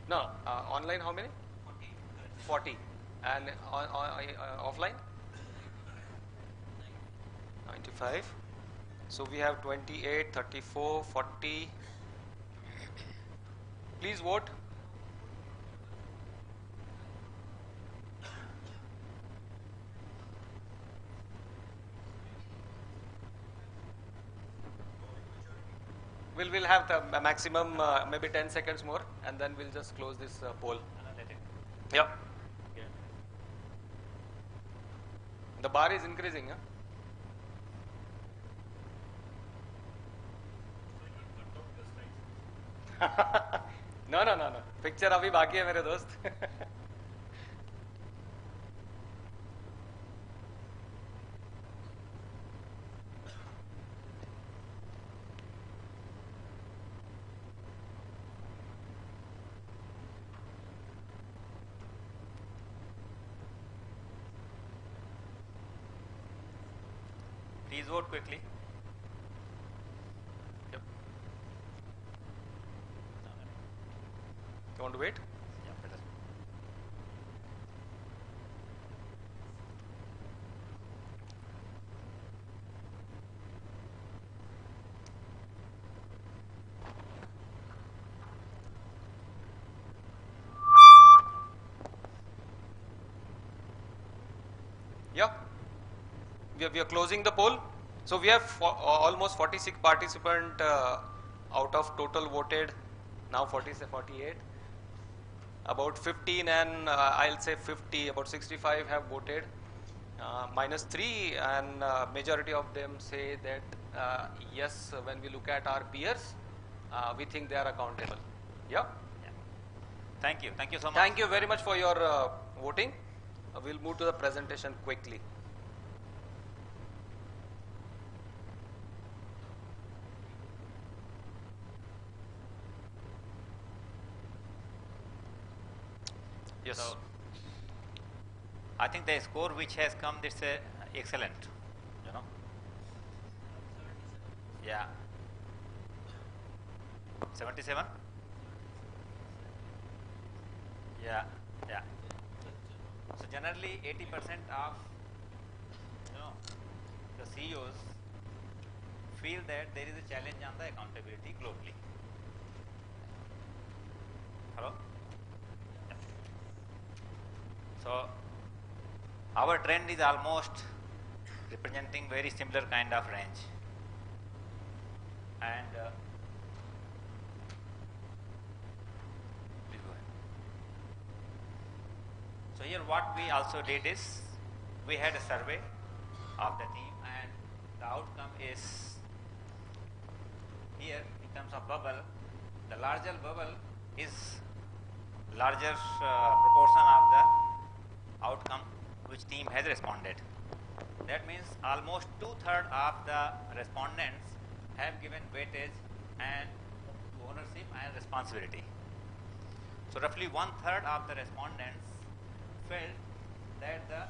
No, online how many? 40. And offline? 95. So we have 28, 34, 40. Please vote. We'll have the maximum maybe 10 seconds more, and then we'll just close this poll. Yeah. The bar is increasing. No. Picture अभी बाकी है मेरे दोस्त. Please vote quickly. Yep. You want to wait? Yeah, better. Yeah. We are closing the poll. So we have almost 46 participants out of total voted, now 48. About 15 and I'll say 50, about 65 have voted. -3 and majority of them say that yes, when we look at our peers, we think they are accountable. Yeah? Thank you so much. Thank you very much for your voting. We'll move to the presentation quickly. Yes. So, I think the score which has come, it's excellent, you know. Yeah. 77? Yeah. So generally 80% of, you know, the CEOs feel that there is a challenge on the accountability globally. Hello? So our trend is almost representing very similar kind of range, and please go ahead. So here what we also did is we had a survey of the team, and the outcome is here in terms of bubble. The larger bubble is larger proportion of the outcome which team has responded. That means almost 2/3 of the respondents have given weightage and ownership and responsibility. So roughly 1/3 of the respondents felt that the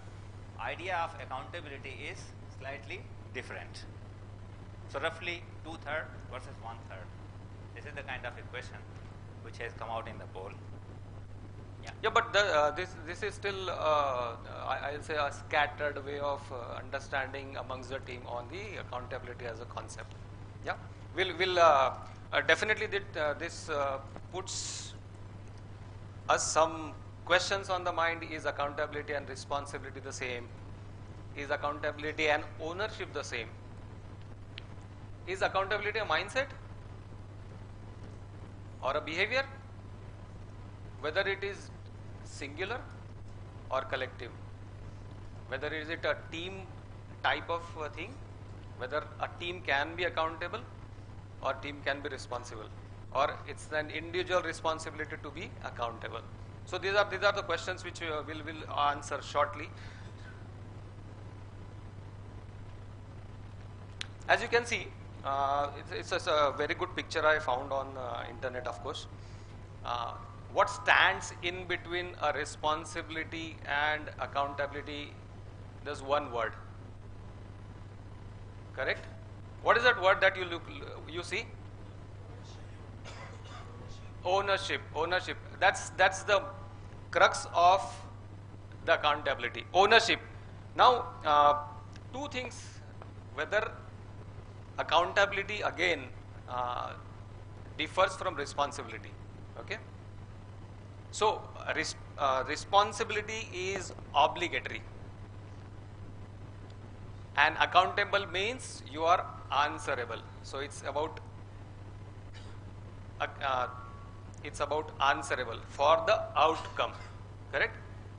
idea of accountability is slightly different. So roughly 2/3 versus 1/3. This is the kind of equation which has come out in the poll. Yeah, but this is still I'll say a scattered way of understanding amongst the team on the accountability as a concept. Yeah, we'll definitely this puts us some questions on the mind. Is accountability and responsibility the same? Is accountability and ownership the same? Is accountability a mindset or a behavior? Whether it is singular or collective, whether is it a team type of thing, whether a team can be accountable or team can be responsible, or it's an individual responsibility to be accountable. So these are the questions which we'll answer shortly. As you can see, it's a very good picture I found on internet, of course. What stands in between a responsibility and accountability? There's one word. Correct? What is that word that you see? Ownership. Ownership. That's the crux of the accountability. Ownership. Now, two things. Whether accountability again differs from responsibility. Okay. So responsibility is obligatory, and accountable means you are answerable. So it's about answerable for the outcome, correct?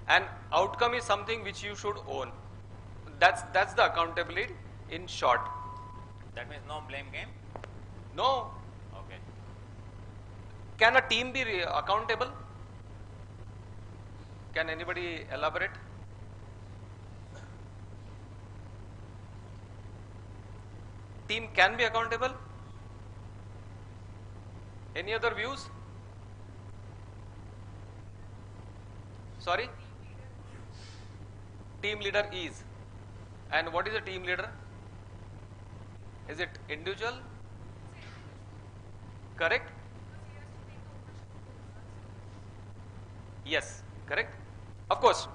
And outcome is something which you should own. that's the accountability in short. That means no blame game? No. Okay. Can a team be accountable? Can anybody elaborate? Team can be accountable? Any other views? Sorry? Team leader is. And what is a team leader? Is it individual? Correct? Yes, correct? Of course,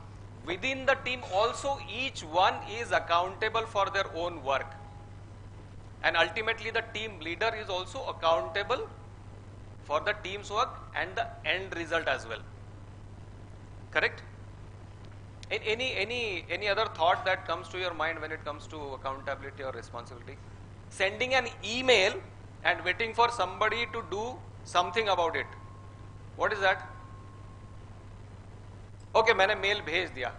within the team also each one is accountable for their own work. And ultimately the team leader is also accountable for the team's work and the end result as well. Correct? Any other thought that comes to your mind when it comes to accountability or responsibility? Sending an email and waiting for somebody to do something about it. What is that? Okay, मैंने mail भेज दिया,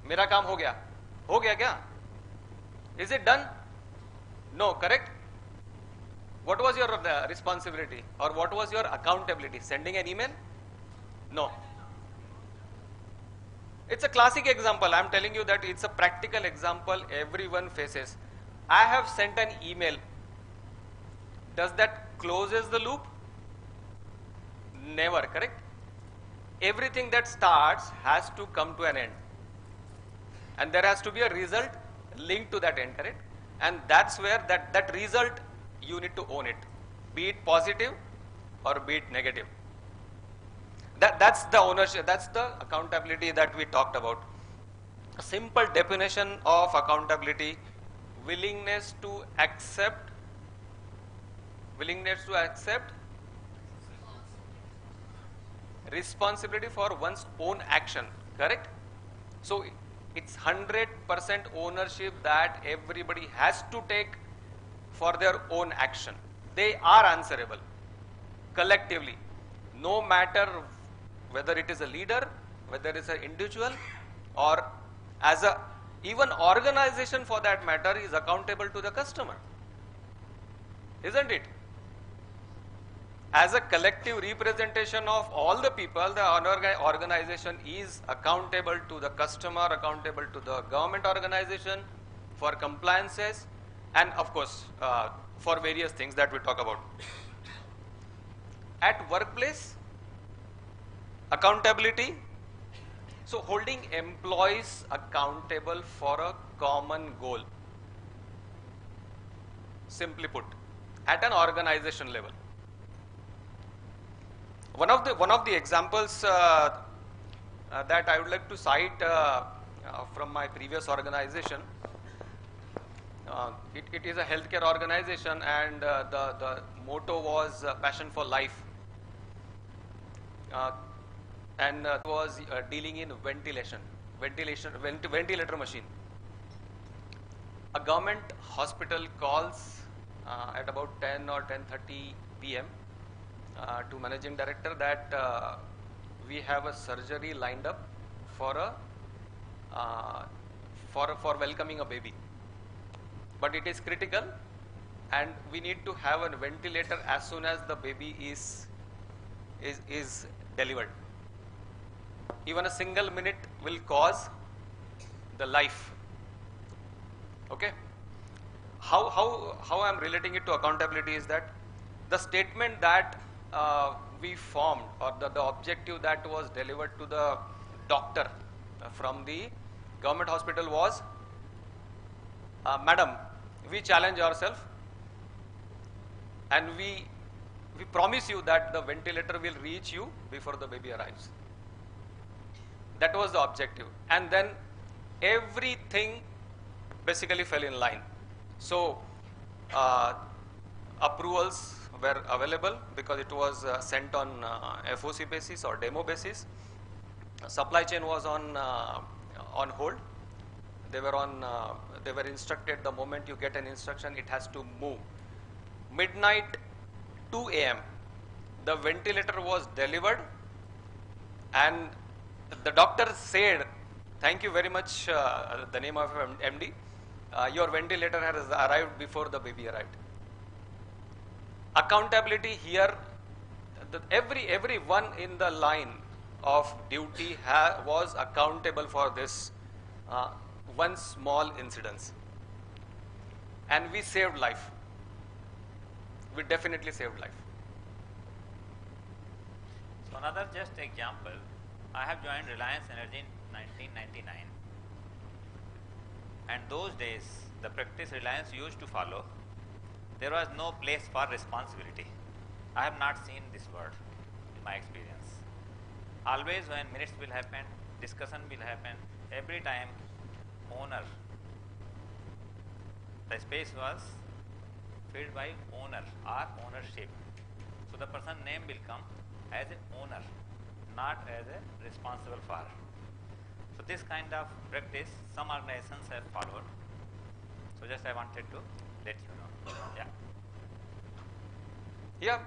मेरा काम हो गया क्या? Is it done? No, correct? What was your responsibility or what was your accountability? Sending an email? No. It's a classic example. I'm telling you that it's a practical example everyone faces. I have sent an email. Does that closes the loop? Never, correct? Everything that starts has to come to an end. And there has to be a result linked to that end, correct? And that's where that result, you need to own it. Be it positive or be it negative. That's the ownership, that's the accountability that we talked about. A simple definition of accountability: willingness to accept responsibility for one's own action, correct? So it's 100% ownership that everybody has to take for their own action. They are answerable collectively, no matter whether it is a leader, whether it is an individual, or as a even organization for that matter is accountable to the customer, isn't it? As a collective representation of all the people, the organization is accountable to the customer, accountable to the government organization for compliances, and of course for various things that we talk about. At workplace, accountability, so holding employees accountable for a common goal, simply put, at an organization level. One of the examples that I would like to cite from my previous organization, it is a healthcare organization, and the motto was passion for life, and was dealing in ventilator machine. A government hospital calls at about 10 or 10:30 p.m. To managing director that we have a surgery lined up for welcoming a baby, but it is critical and we need to have a ventilator as soon as the baby is delivered. Even a single minute will cause the life. Okay, how I am relating it to accountability is that the statement that we formed, or the objective that was delivered to the doctor from the government hospital was, madam, we challenge ourselves and we promise you that the ventilator will reach you before the baby arrives. That was the objective, and then everything basically fell in line. So approvals were available because it was sent on FOC basis or demo basis. Supply chain was on hold. They were instructed, the moment you get an instruction, it has to move. Midnight 2 a.m. the ventilator was delivered, and the doctor said Thank you very much, the name of MD. Your ventilator has arrived before the baby arrived. Accountability here, everyone in the line of duty was accountable for this one small incident. And we saved life. We definitely saved life. So another just example, I have joined Reliance Energy in 1999, and those days the practice Reliance used to follow, there was no place for responsibility. I have not seen this word in my experience. Always when minutes will happen, discussion will happen, every time owner, the space was filled by owner or ownership. So the person name will come as an owner, not as a responsible for. So this kind of practice some organizations have followed. So just I wanted to let you know. Yeah. Yeah,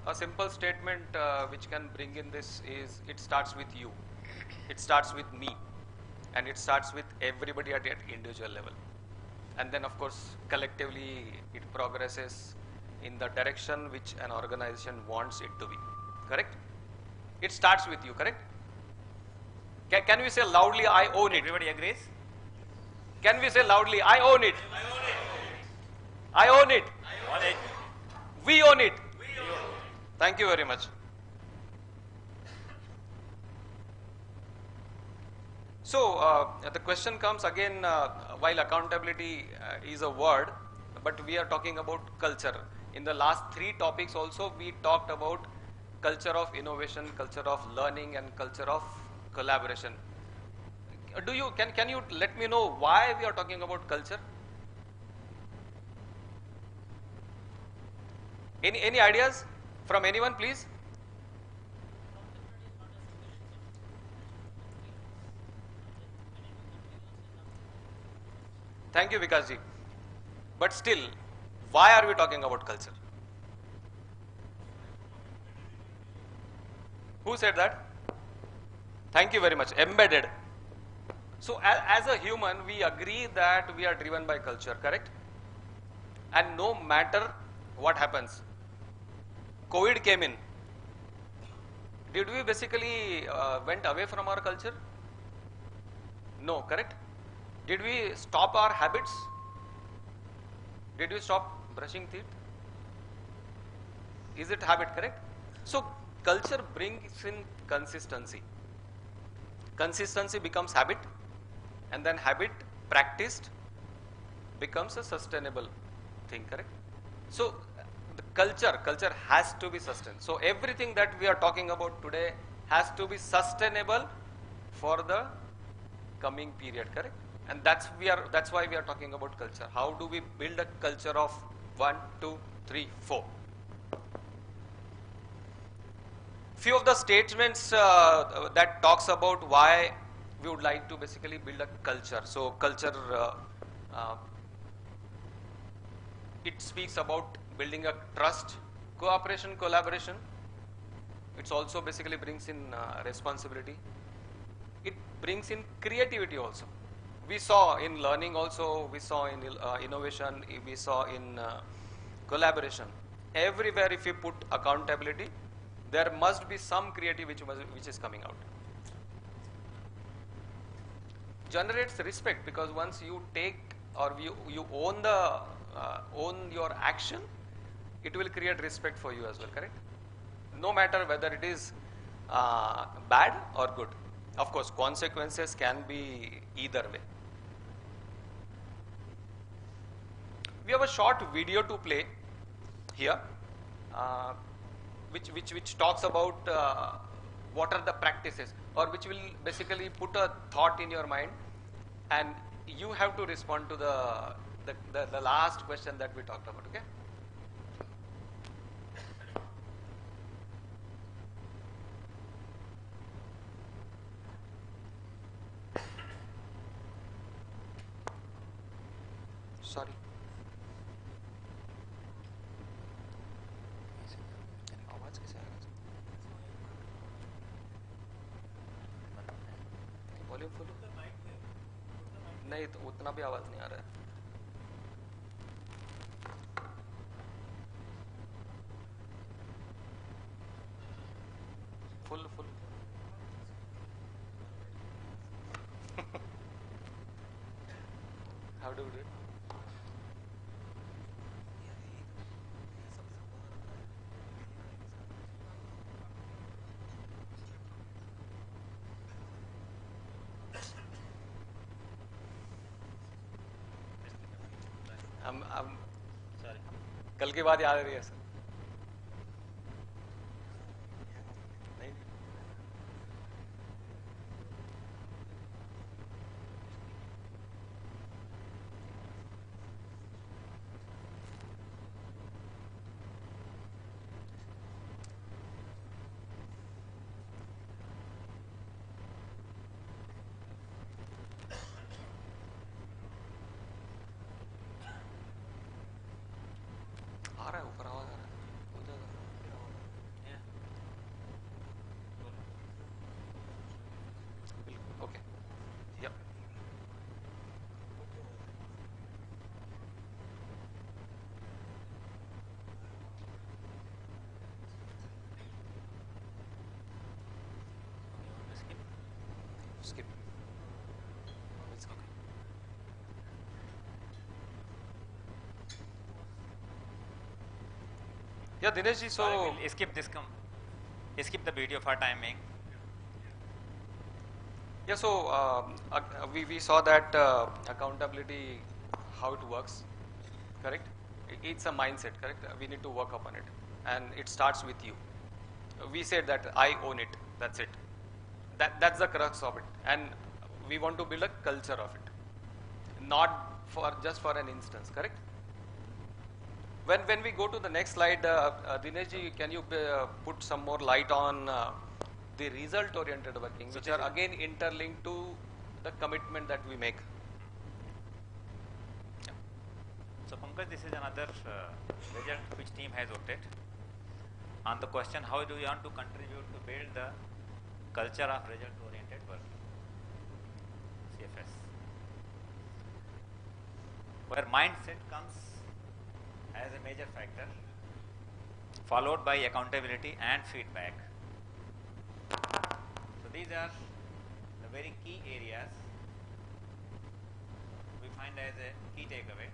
a simple statement which can bring in this is it starts with you, it starts with me, and it starts with everybody at individual level. And then of course collectively it progresses in the direction which an organization wants it to be. Correct? It starts with you, correct? Can we say loudly, I own it? Everybody agrees? Can we say loudly, I own it? I own it. I own it. I own it. We own it. Thank you very much. So the question comes again, while accountability is a word, but we are talking about culture. In the last 3 topics also we talked about culture of innovation, culture of learning, and culture of collaboration. Can you let me know why we are talking about culture? Any ideas from anyone, please? Thank you, Vikas ji. But still, why are we talking about culture? Who said that? Thank you very much. Embedded. So as a human, we agree that we are driven by culture, correct? And no matter what happens, COVID came in. Did we basically went away from our culture? No, correct? Did we stop our habits? Did we stop brushing teeth? Is it habit, correct? So culture brings in consistency. Consistency becomes habit, and then habit practiced becomes a sustainable thing, correct? So the culture has to be sustained. So everything that we are talking about today has to be sustainable for the coming period, correct? And that's why we are talking about culture. How do we build a culture of 1, 2, 3, 4? Few of the statements that talks about why we would like to basically build a culture. So culture, it speaks about building a trust, cooperation, collaboration. It also basically brings in responsibility. It brings in creativity also. We saw in learning also, we saw in innovation, we saw in collaboration. Everywhere if you put accountability, there must be some creativity which is coming out. Generates respect, because once you take or you own the own your action, it will create respect for you as well, correct? No matter whether it is bad or good. Of course, consequences can be either way. We have a short video to play here, which talks about what are the practices, or which will basically put a thought in your mind, and you have to respond to the last question that we talked about. Okay. Sorry. आवाज कैसे आ रहा है? Volume full नहीं तो उतना भी आवाज नहीं आ रहा है full full how do do it हम कल की बात याद आ रही है सर नहीं आ रहा है ऊपर आवाज आ रहा है हो जाएगा बिल्कुल ओके या skip it's okay yeah Dinesh ji so we'll skip this skip the video for time being. Yeah, so we saw that accountability, how it works, correct? It's a mindset, correct? We need to work upon it, and it starts with you. We said that I own it. That's it. That's the crux of it, and we want to build a culture of it, not for just for an instance, correct? When we go to the next slide, Dinesh ji, can you put some more light on the result-oriented working, which are again interlinked to the commitment that we make? So Pankaj, this is another result which team has opted on the question how do you want to contribute to build the culture of result-oriented working, CFS, where mindset comes as a major factor, followed by accountability and feedback. So these are the very key areas we find as a key takeaway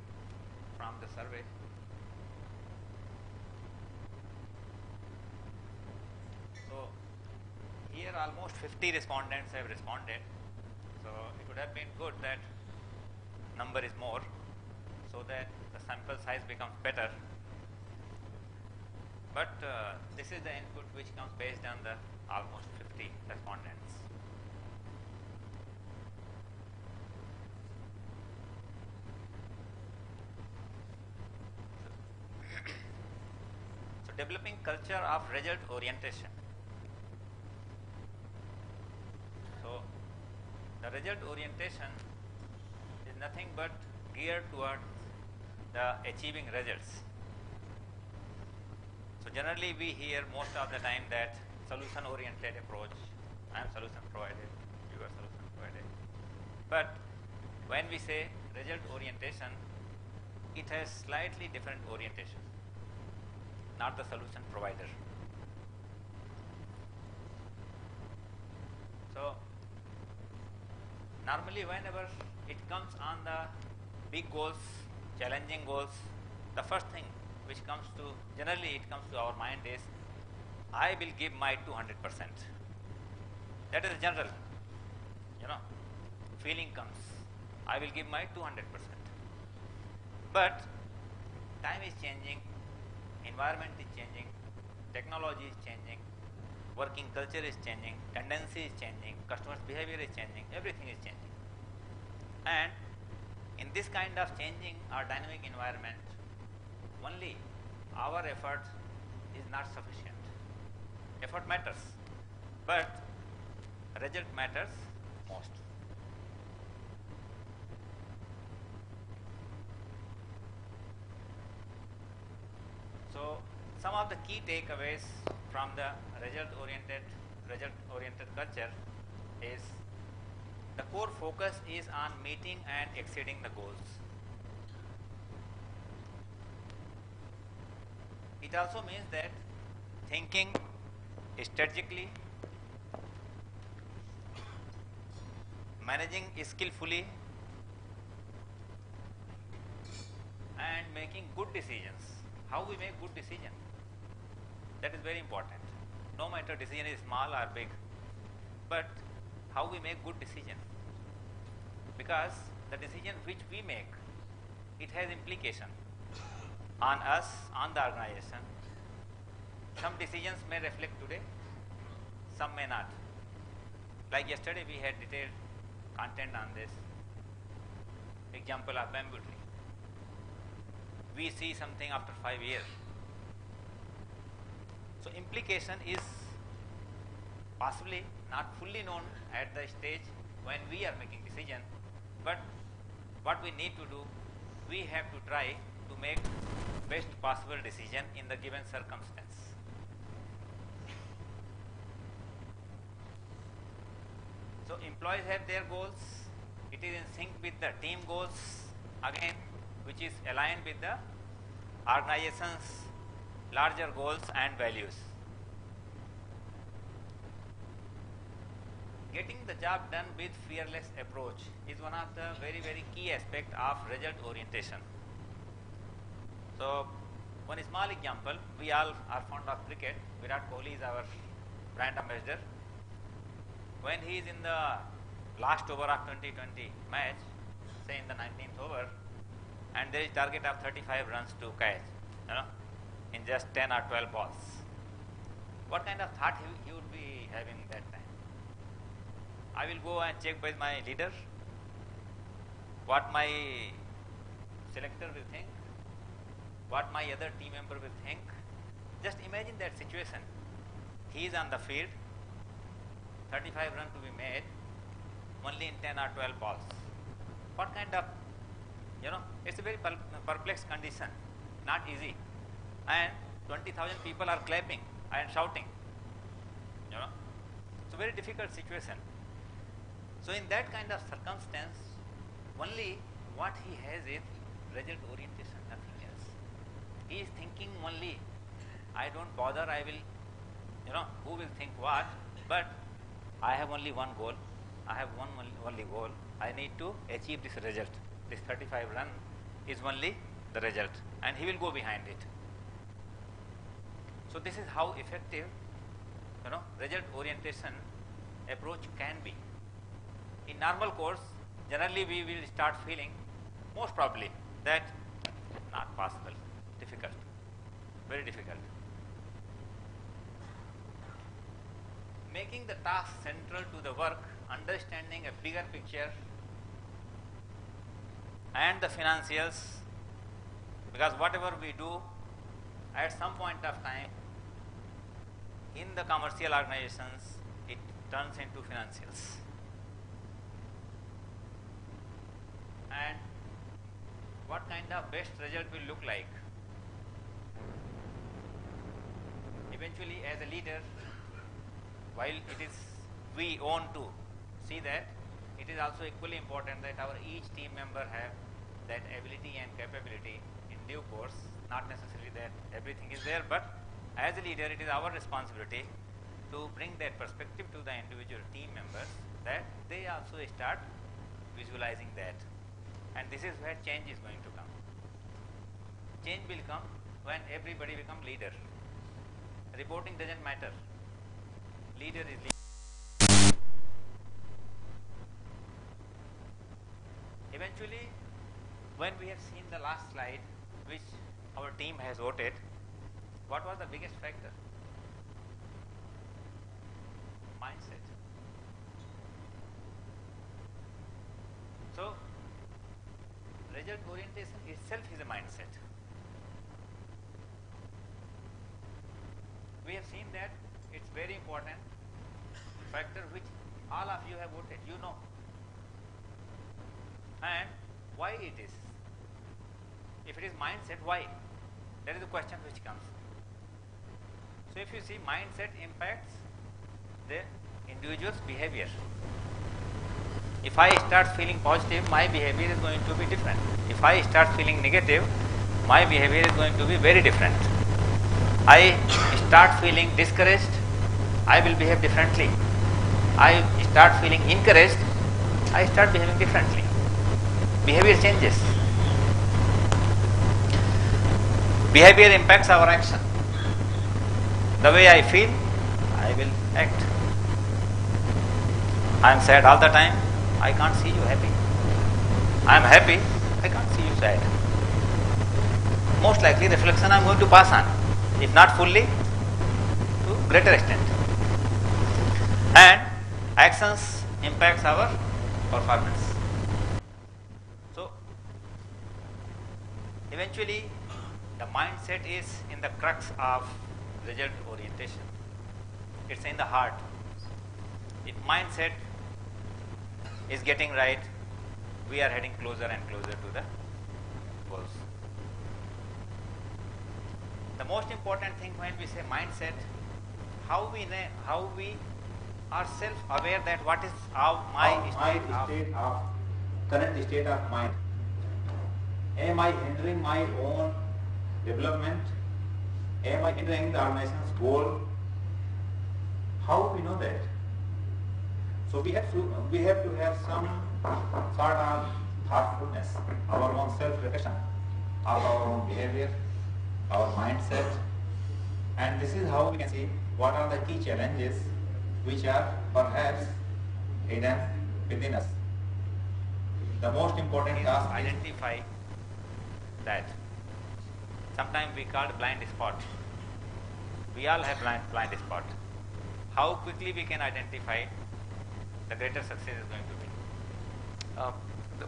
from the survey. So here almost 50 respondents have responded. So it would have been good that number is more so that the sample size becomes better. But this is the input which comes based on the almost 50 respondents. So developing culture of result orientation. So the result orientation is nothing but geared towards the achieving results. So generally we hear most of the time that solution oriented approach, I am solution provided, you are solution provided. But when we say result orientation, it has slightly different orientation, not the solution provider. So normally whenever it comes on the big goals, challenging goals, the first thing which comes to, generally it comes to our mind is, I will give my 200%. That is general, feeling comes, I will give my 200%. But time is changing, environment is changing, technology is changing, working culture is changing, tendency is changing, customers' behavior is changing, everything is changing. And in this kind of changing or dynamic environment, only our effort is not sufficient. Effort matters, but result matters most. So some of the key takeaways from the result oriented culture is the core focus is on meeting and exceeding the goals. It also means that thinking strategically, managing skillfully, and making good decisions. How we make good decision, that is very important. No matter decision is small or big, but how we make good decision, because the decision which we make, it has implication on us, on the organization. Some decisions may reflect today, some may not. Like yesterday we had detailed content on this example of bamboo tree. We see something after 5 years. So implication is possibly not fully known at the stage when we are making decision, but what we need to do, we have to try to make best possible decision in the given circumstance. So employees have their goals, it is in sync with the team goals again, which is aligned with the organization's larger goals and values. Getting the job done with fearless approach is one of the very, very key aspect of result orientation. So one small example, we all are fond of cricket. Virat Kohli is our brand ambassador. When he is in the last over of 2020 match, say in the 19th over, and there is target of 35 runs to catch, in just 10 or 12 balls, what kind of thought he would be having that time? I will go and check with my leader what my selector will think, what my other team member will think. Just imagine that situation. He is on the field, 35 runs to be made, only in 10 or 12 balls. What kind of, it's a very perplexed condition, not easy. And 20,000 people are clapping and shouting, It's a very difficult situation. So in that kind of circumstance, only what he has is result orientation, nothing else. He is thinking only, I don't bother, I will, who will think what, but I have only one goal, I have only goal, I need to achieve this result. This 35 run is only the result, and he will go behind it. So this is how effective, result orientation approach can be. In normal course, generally we will start feeling, most probably, that not possible, difficult, very difficult. Making the task central to the work, understanding a bigger picture and the financials, because whatever we do at some point of time in the commercial organizations, it turns into financials. And what kind of best result will look like? Eventually, as a leader, while it is we own to see that, it is also equally important that our each team member have that ability and capability in due course. Not necessarily that everything is there, but as a leader, it is our responsibility to bring that perspective to the individual team members, that they also start visualizing that. And this is where change is going to come. Change will come when everybody becomes leader. Reporting doesn't matter. Leader is leader. Eventually, when we have seen the last slide, which our team has voted, what was the biggest factor? Mindset. So, result orientation itself is a mindset. We have seen that it's very important factor which all of you have voted, and why it is. If it is mindset, why? That is the question which comes. So if you see, mindset impacts the individual's behavior. If I start feeling positive, my behavior is going to be different. If I start feeling negative, my behavior is going to be very different. I start feeling discouraged, I will behave differently. I start feeling encouraged, I start behaving differently. Behavior changes. Behavior impacts our action. The way I feel, I will act. I am sad all the time, I can't see you happy. I am happy, I can't see you sad. Most likely reflection I am going to pass on, if not fully, to greater extent. And actions impacts our performance. So, eventually the mindset is in the crux of result orientation. It's in the heart. If mindset is getting right, we are heading closer and closer to the goals. The most important thing when we say mindset, how we are self-aware that what is my current state of mind. Am I hindering my own development? Am I hindering the organization's goal? How we know that? So we have to have some sort of thoughtfulness, our own self-reflection of our own behavior, our mindset, and this is how we can see what are the key challenges which are perhaps hidden within us. The most important task is identify that. Sometimes we call it blind spot. We all have blind spot. How quickly we can identify, the greater success is going to be.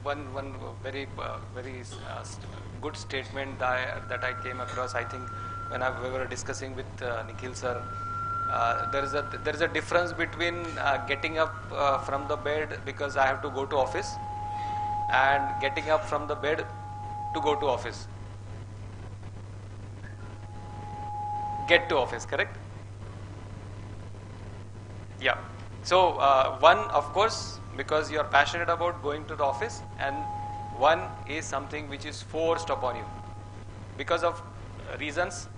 One very good statement that I came across, I think when we were discussing with Nikhil sir, there is a difference between getting up from the bed because I have to go to office and getting up from the bed to go to office. Get to office, correct? Yeah. So one, of course, because you are passionate about going to the office, and one is something which is forced upon you because of reasons.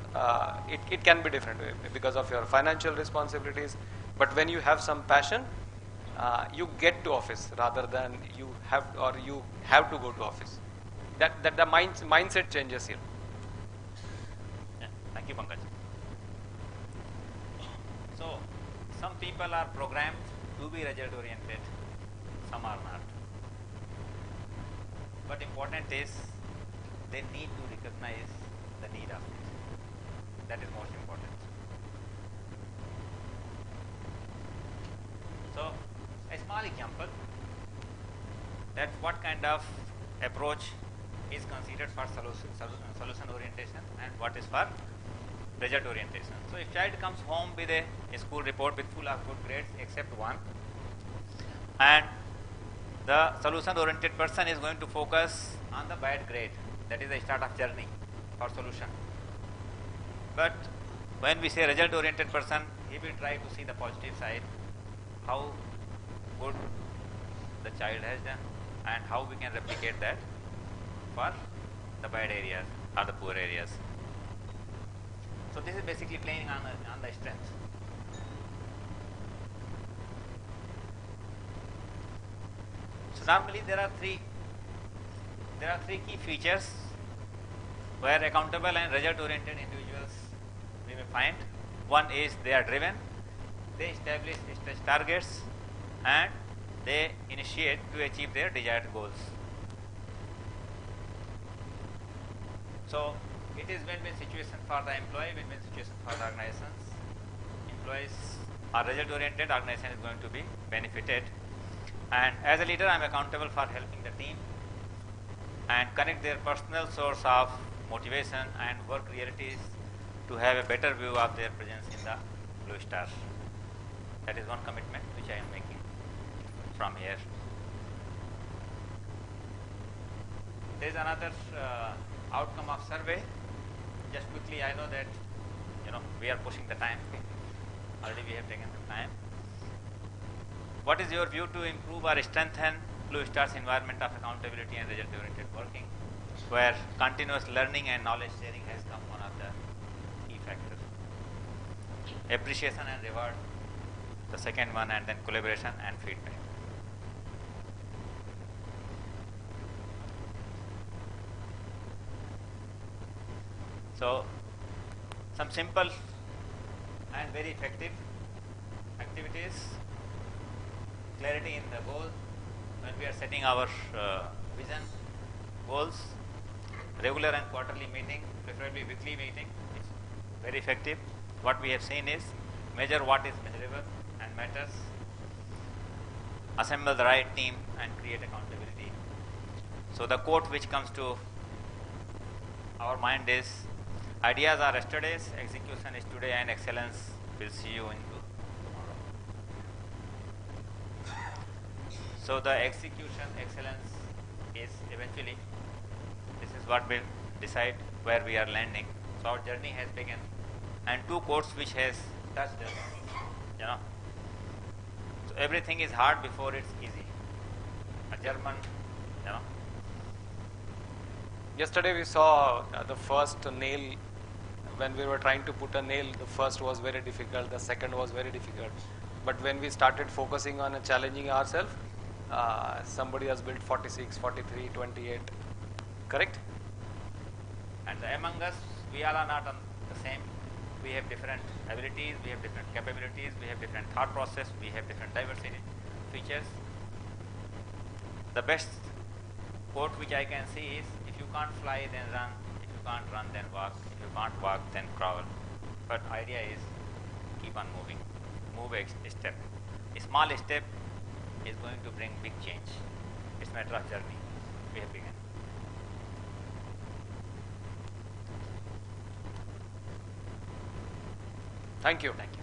It can be different because of your financial responsibilities, but when you have some passion, you get to office rather than you have to go to office. That the mindset changes here. Yeah. Thank you, Pankaj. So some people are programmed to be result oriented, some are not. But important is they need to recognize the need of it. That is most important. So a small example that what kind of approach is considered for solution orientation and what is for result orientation. So if child comes home with a school report with full of good grades except one, and the solution oriented person is going to focus on the bad grade, that is the start of journey for solution. But when we say result oriented person, he will try to see the positive side, how good the child has done and how we can replicate that for the bad areas or the poor areas. So this is basically playing on the strength. So normally there are three key features where accountable and result oriented individuals we may find. One is they are driven, they establish stretch targets, and they initiate to achieve their desired goals. So it is win-win situation for the employee, win-win situation for the organizations. Employees are result oriented, organization is going to be benefited. And as a leader, I am accountable for helping the team and connect their personal source of motivation and work realities to have a better view of their presence in the Blue Star. That is one commitment which I am making from here. There is another outcome of survey. Just quickly, I know that we are pushing the time. Already we have taken the time. What is your view to improve or strengthen Blue Star's environment of accountability and result-oriented working, where continuous learning and knowledge sharing has come one of the key factors. Appreciation and reward, the second one, and then collaboration and feedback. So, some simple and very effective activities. Clarity in the goal when we are setting our vision goals. Regular and quarterly meeting, preferably weekly meeting, is very effective. What we have seen is measure what is measurable and matters. Assemble the right team and create accountability. So the quote which comes to our mind is, ideas are yesterday's, execution is today, and excellence will see you into tomorrow. So the execution excellence is eventually, this is what will decide where we are landing. So our journey has begun, and two quotes which has touched us, So everything is hard before it's easy. A German, Yesterday we saw the first nail. When we were trying to put a nail, the first was very difficult, the second was very difficult. But when we started focusing on challenging ourselves, somebody has built 46, 43, 28. Correct? And among us, we all are not on the same. We have different abilities, we have different capabilities, we have different thought process, we have different diversity features. The best quote which I can see is, if you can't fly, then run. If you can't run, then walk. If you can't walk, then crawl. But idea is, keep on moving. Move a step. A small step is going to bring big change. It's a matter of journey. We have begun. Thank you. Thank you.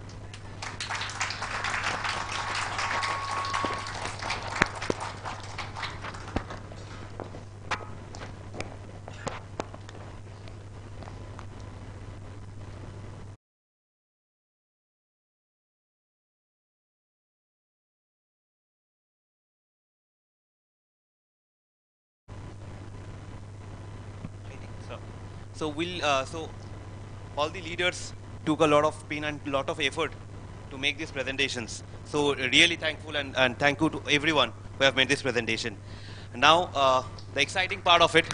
So all the leaders took a lot of pain and lot of effort to make these presentations. So really thankful and thank you to everyone who have made this presentation. Now the exciting part of it.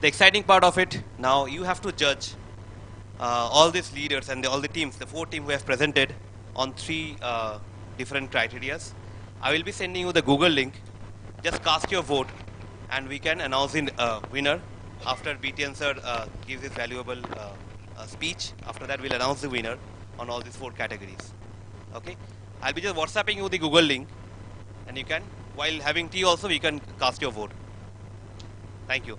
The exciting part of it, now you have to judge all these leaders and all the teams, the 4 teams who have presented on 3 different criterias. I will be sending you the Google link. Just cast your vote and we can announce the winner after BTN sir gives his valuable speech. After that, we'll announce the winner on all these 4 categories. Okay? I'll be just WhatsApping you the Google link, and you can, while having tea also, you can cast your vote. Thank you.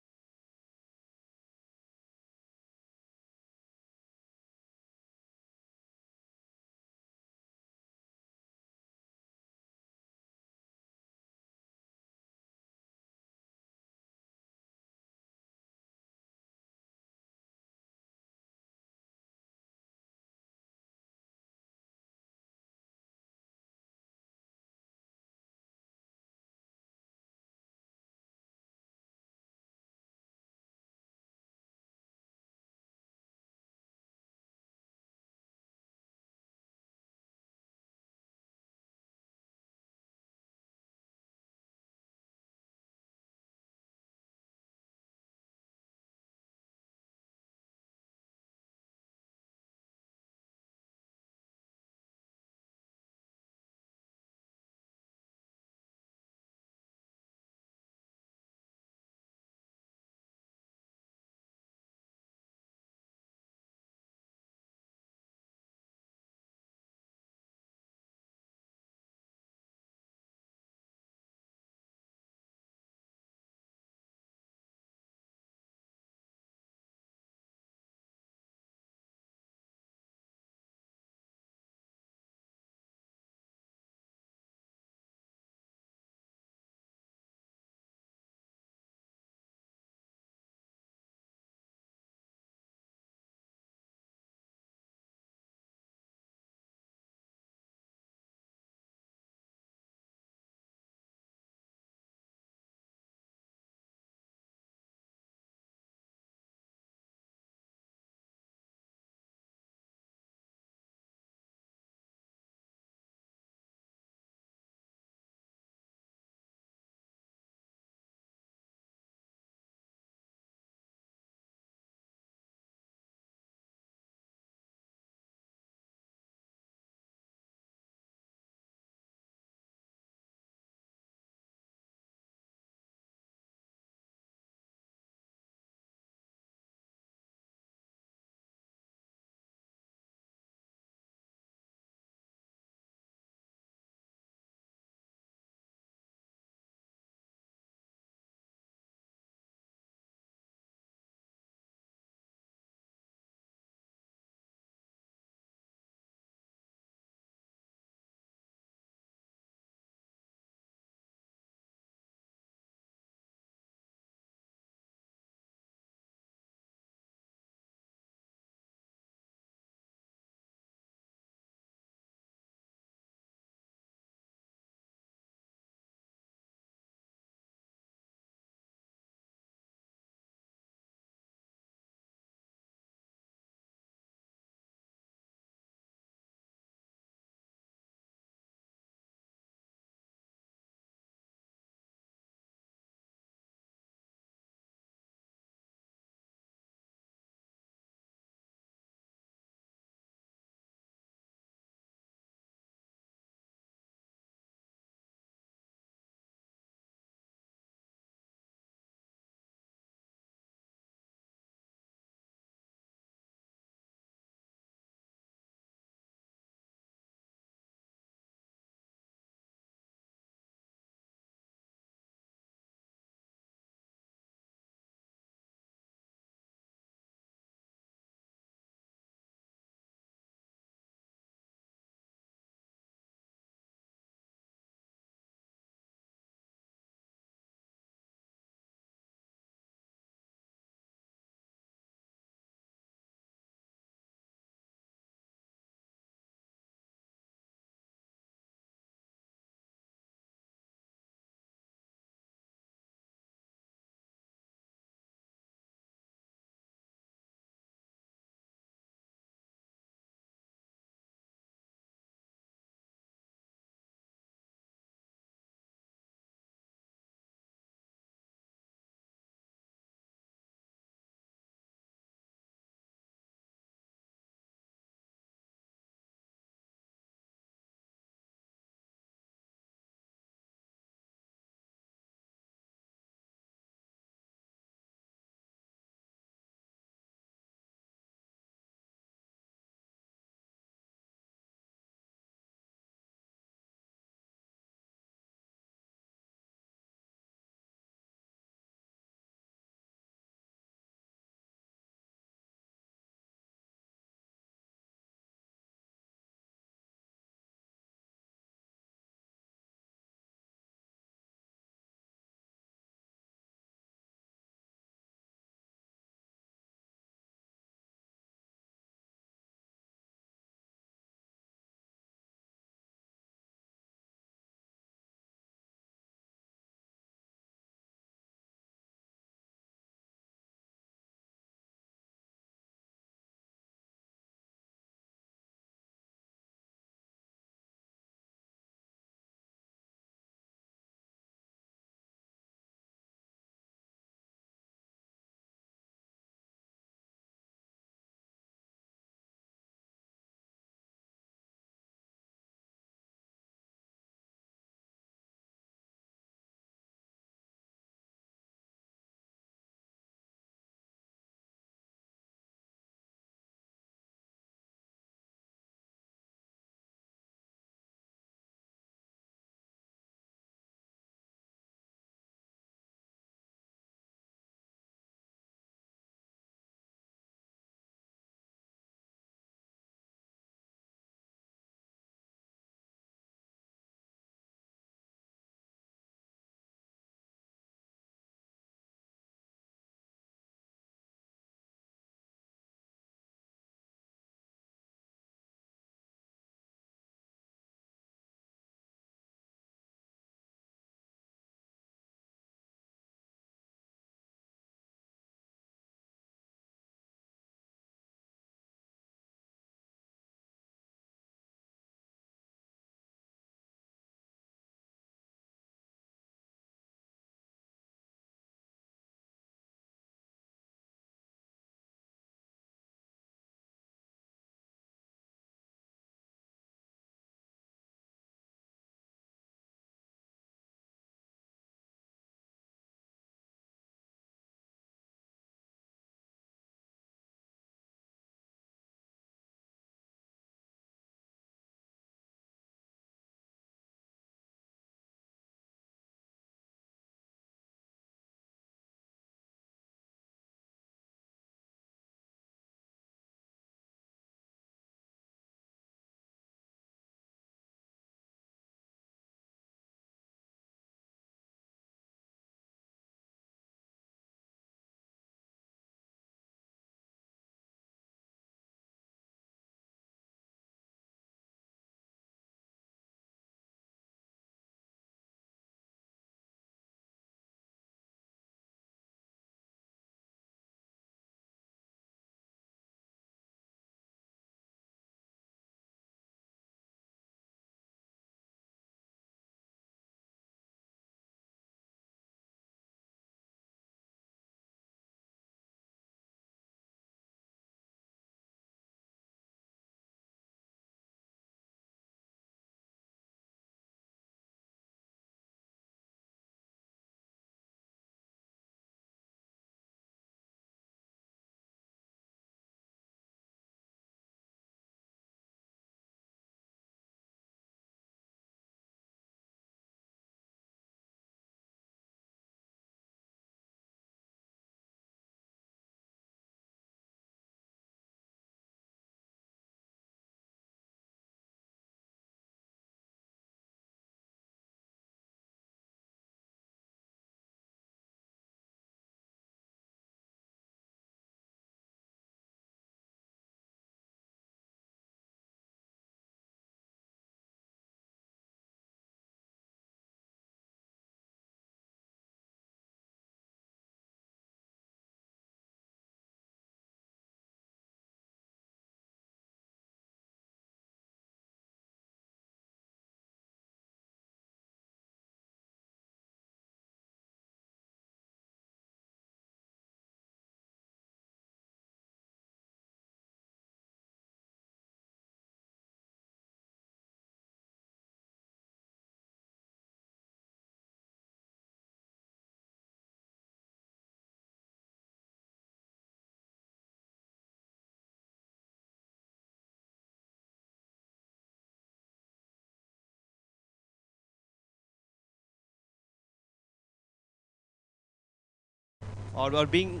or being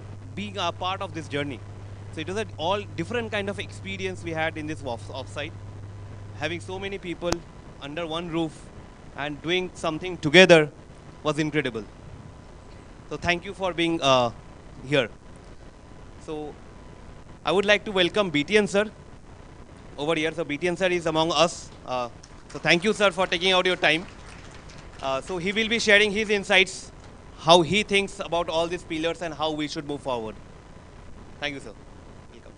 a part of this journey. So it was an all different kind of experience we had in this offsite. Having so many people under one roof and doing something together was incredible. So thank you for being here. So I would like to welcome BTN sir over here. So BTN sir is among us. So thank you sir for taking out your time. So he will be sharing his insights, how he thinks about all these pillars and how we should move forward. Thank you sir. Welcome.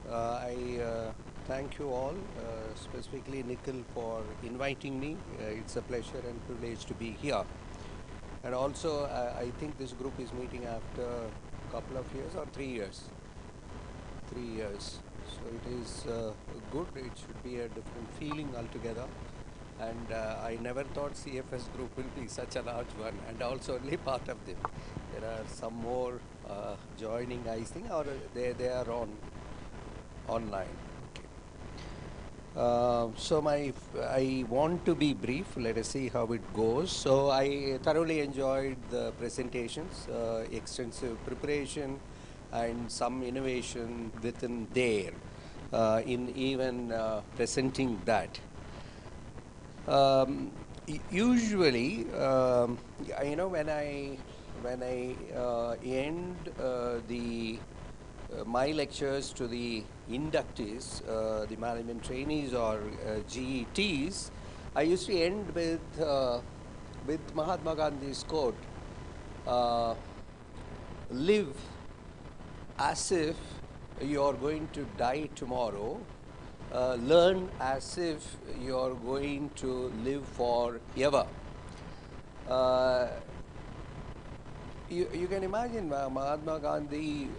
I thank you all, specifically Nikhil for inviting me. It's a pleasure and privilege to be here. And also, I think this group is meeting after a couple of years or 3 years. 3 years. So it is good. It should be a different feeling altogether. And I never thought CFS group will be such a large one, and also only part of them. There are some more joining, I think, or they are online. So I want to be brief. Let us see how it goes. So I thoroughly enjoyed the presentations, extensive preparation, and some innovation within there in even presenting that. Usually, when I end my lectures to the inductees, the management trainees or GETs, I used to end with Mahatma Gandhi's quote, live as if you are going to die tomorrow, learn as if you are going to live forever. You can imagine Mahatma Gandhi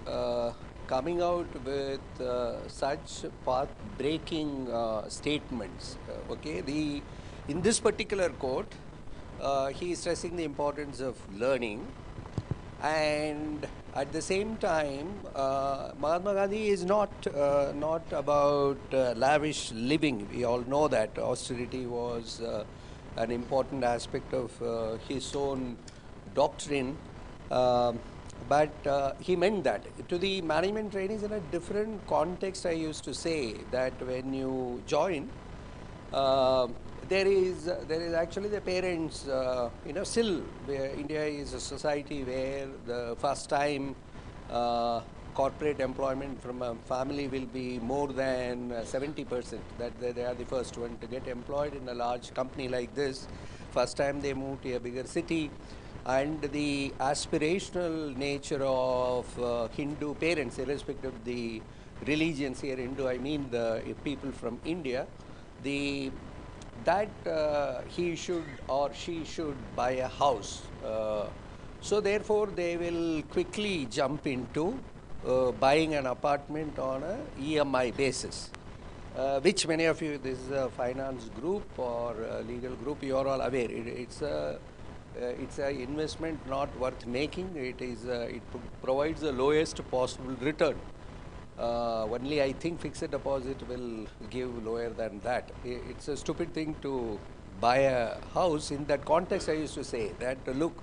coming out with such path-breaking statements. In this particular quote, he is stressing the importance of learning, and at the same time, Mahatma Gandhi is not about lavish living. We all know that austerity was an important aspect of his own doctrine. But he meant that. To the management trainees in a different context, I used to say that when you join, there is actually the parents, still India is a society where the first time corporate employment from a family will be more than 70%, that they are the first one to get employed in a large company like this. First time they move to a bigger city. And the aspirational nature of Hindu parents, irrespective of the religions here, Hindu, I mean the people from India, that he should or she should buy a house. So therefore, they will quickly jump into buying an apartment on a EMI basis, which many of you, this is a finance group or a legal group, you are all aware. It's an investment not worth making. It provides the lowest possible return. Only I think fixed deposit will give lower than that. It's a stupid thing to buy a house. In that context, I used to say that look,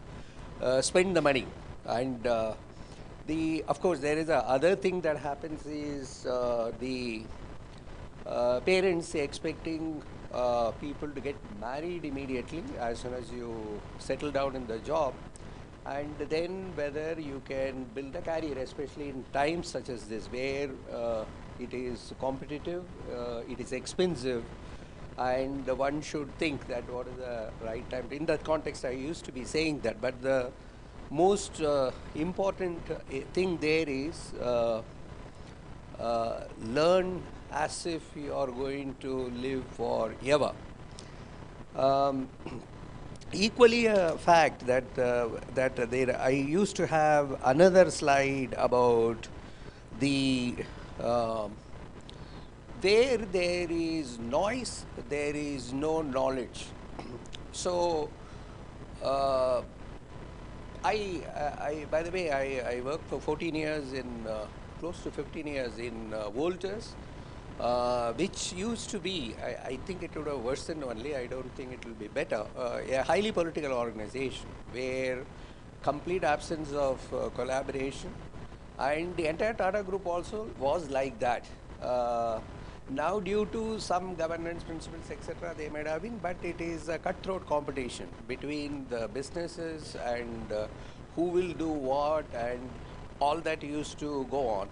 spend the money. And of course, there is a other thing that happens is the parents expecting people to get married immediately as soon as you settle down in the job, and then whether you can build a career, especially in times such as this where it is competitive, it is expensive, and one should think that what is the right time. In that context, I used to be saying that, but the most important thing there is learn as if you are going to live forever. Equally a fact that I used to have another slide about the where there is noise, there is no knowledge. So, by the way, I worked for 14 years close to 15 years in Volters, which used to be, I think it would have worsened only, I don't think it will be better, a highly political organization where complete absence of collaboration, and the entire Tata group also was like that. Now due to some governance principles, etc., they might have been, but it is a cutthroat competition between the businesses and who will do what, and all that used to go on.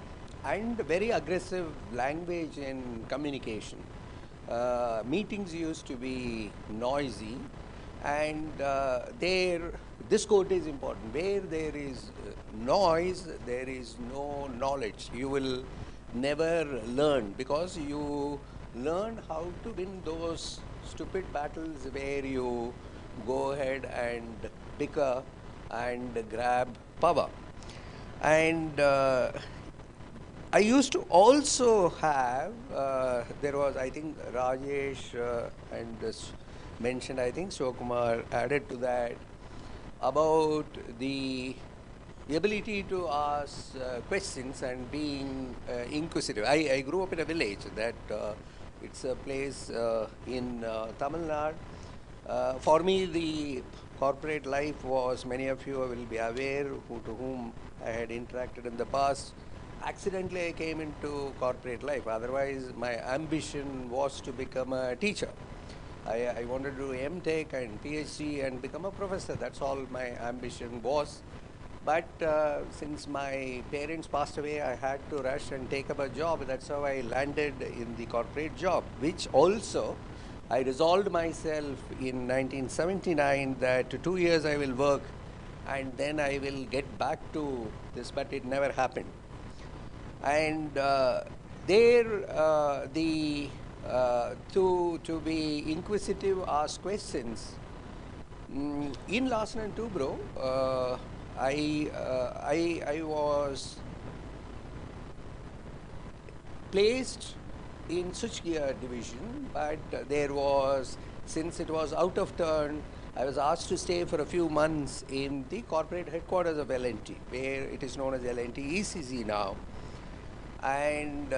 And very aggressive language in communication. Meetings used to be noisy, and this quote is important: where there is noise, there is no knowledge. You will never learn, because you learn how to win those stupid battles where you go ahead and bicker and grab power. And I used to also have, there was, I think, Rajesh and mentioned, I think, Sivakumar added to that, about the ability to ask questions and being inquisitive. I grew up in a village that it's a place in Tamil Nadu. For me, the corporate life was, many of you will be aware, to whom I had interacted in the past. Accidentally, I came into corporate life. Otherwise, my ambition was to become a teacher. I wanted to do M.Tech and PhD and become a professor. That's all my ambition was. But since my parents passed away, I had to rush and take up a job. That's how I landed in the corporate job, which also I resolved myself in 1979 that 2 years I will work and then I will get back to this, but it never happened. And to be inquisitive, ask questions. In Larsen and Toubro, I was placed in switchgear division, but there was, since it was out of turn, I was asked to stay for a few months in the corporate headquarters of L&T, where it is known as L&T ECC now. And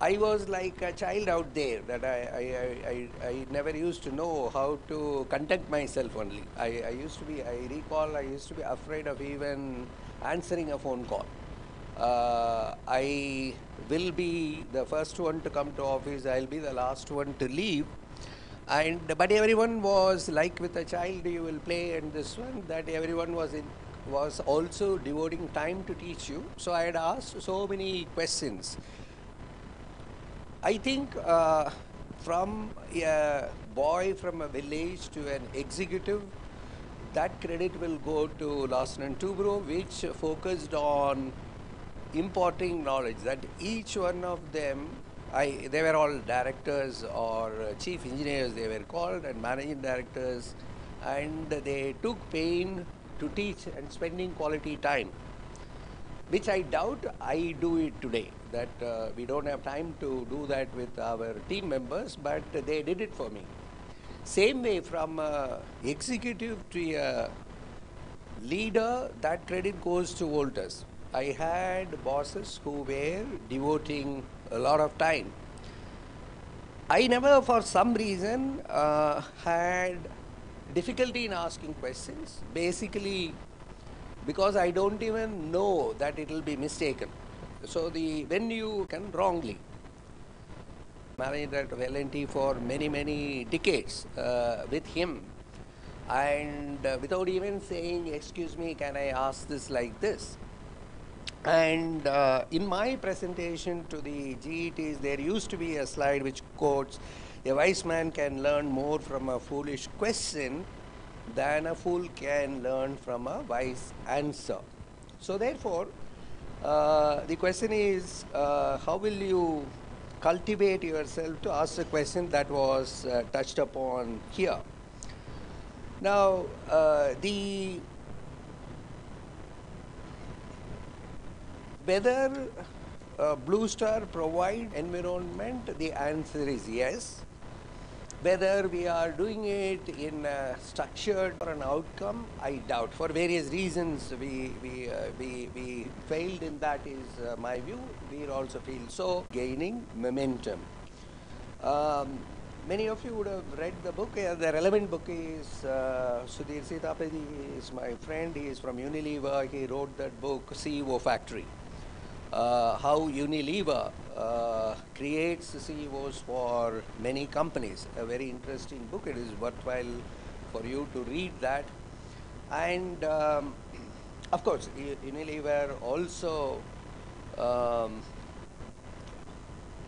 I was like a child out there, that I never used to know how to conduct myself only. I recall I used to be afraid of even answering a phone call. I will be the first one to come to office, I'll be the last one to leave. But everyone was like with a child, you will play, and this one, that everyone was also devoting time to teach you. So I had asked so many questions. I think from a boy from a village to an executive, that credit will go to Larsen and Toubro, which focused on imparting knowledge, that each one of them, they were all directors or chief engineers, they were called, and managing directors, and they took pain to teach and spending quality time, which I doubt I do it today, that we don't have time to do that with our team members, but they did it for me. Same way, from executive to a leader, that credit goes to Volters. I had bosses who were devoting a lot of time. I never, for some reason, had difficulty in asking questions, basically because I don't even know that it will be mistaken. So when you can wrongly manage that of L&T for many decades with him, and without even saying, excuse me, can I ask this like this? And in my presentation to the GETs, there used to be a slide which quotes, a wise man can learn more from a foolish question than a fool can learn from a wise answer. So therefore, the question is, how will you cultivate yourself to ask a question that was touched upon here? Now, whether Blue Star provide environment? The answer is yes. Whether we are doing it in a structured or an outcome, I doubt. For various reasons, we failed in that is my view. We also feel so. Gaining momentum. Many of you would have read the book. The relevant book is Sudhir Sitapati is my friend. He is from Unilever. He wrote that book, CEO Factory. How Unilever creates CEOs for many companies. A very interesting book. It is worthwhile for you to read that. And of course, Unilever also,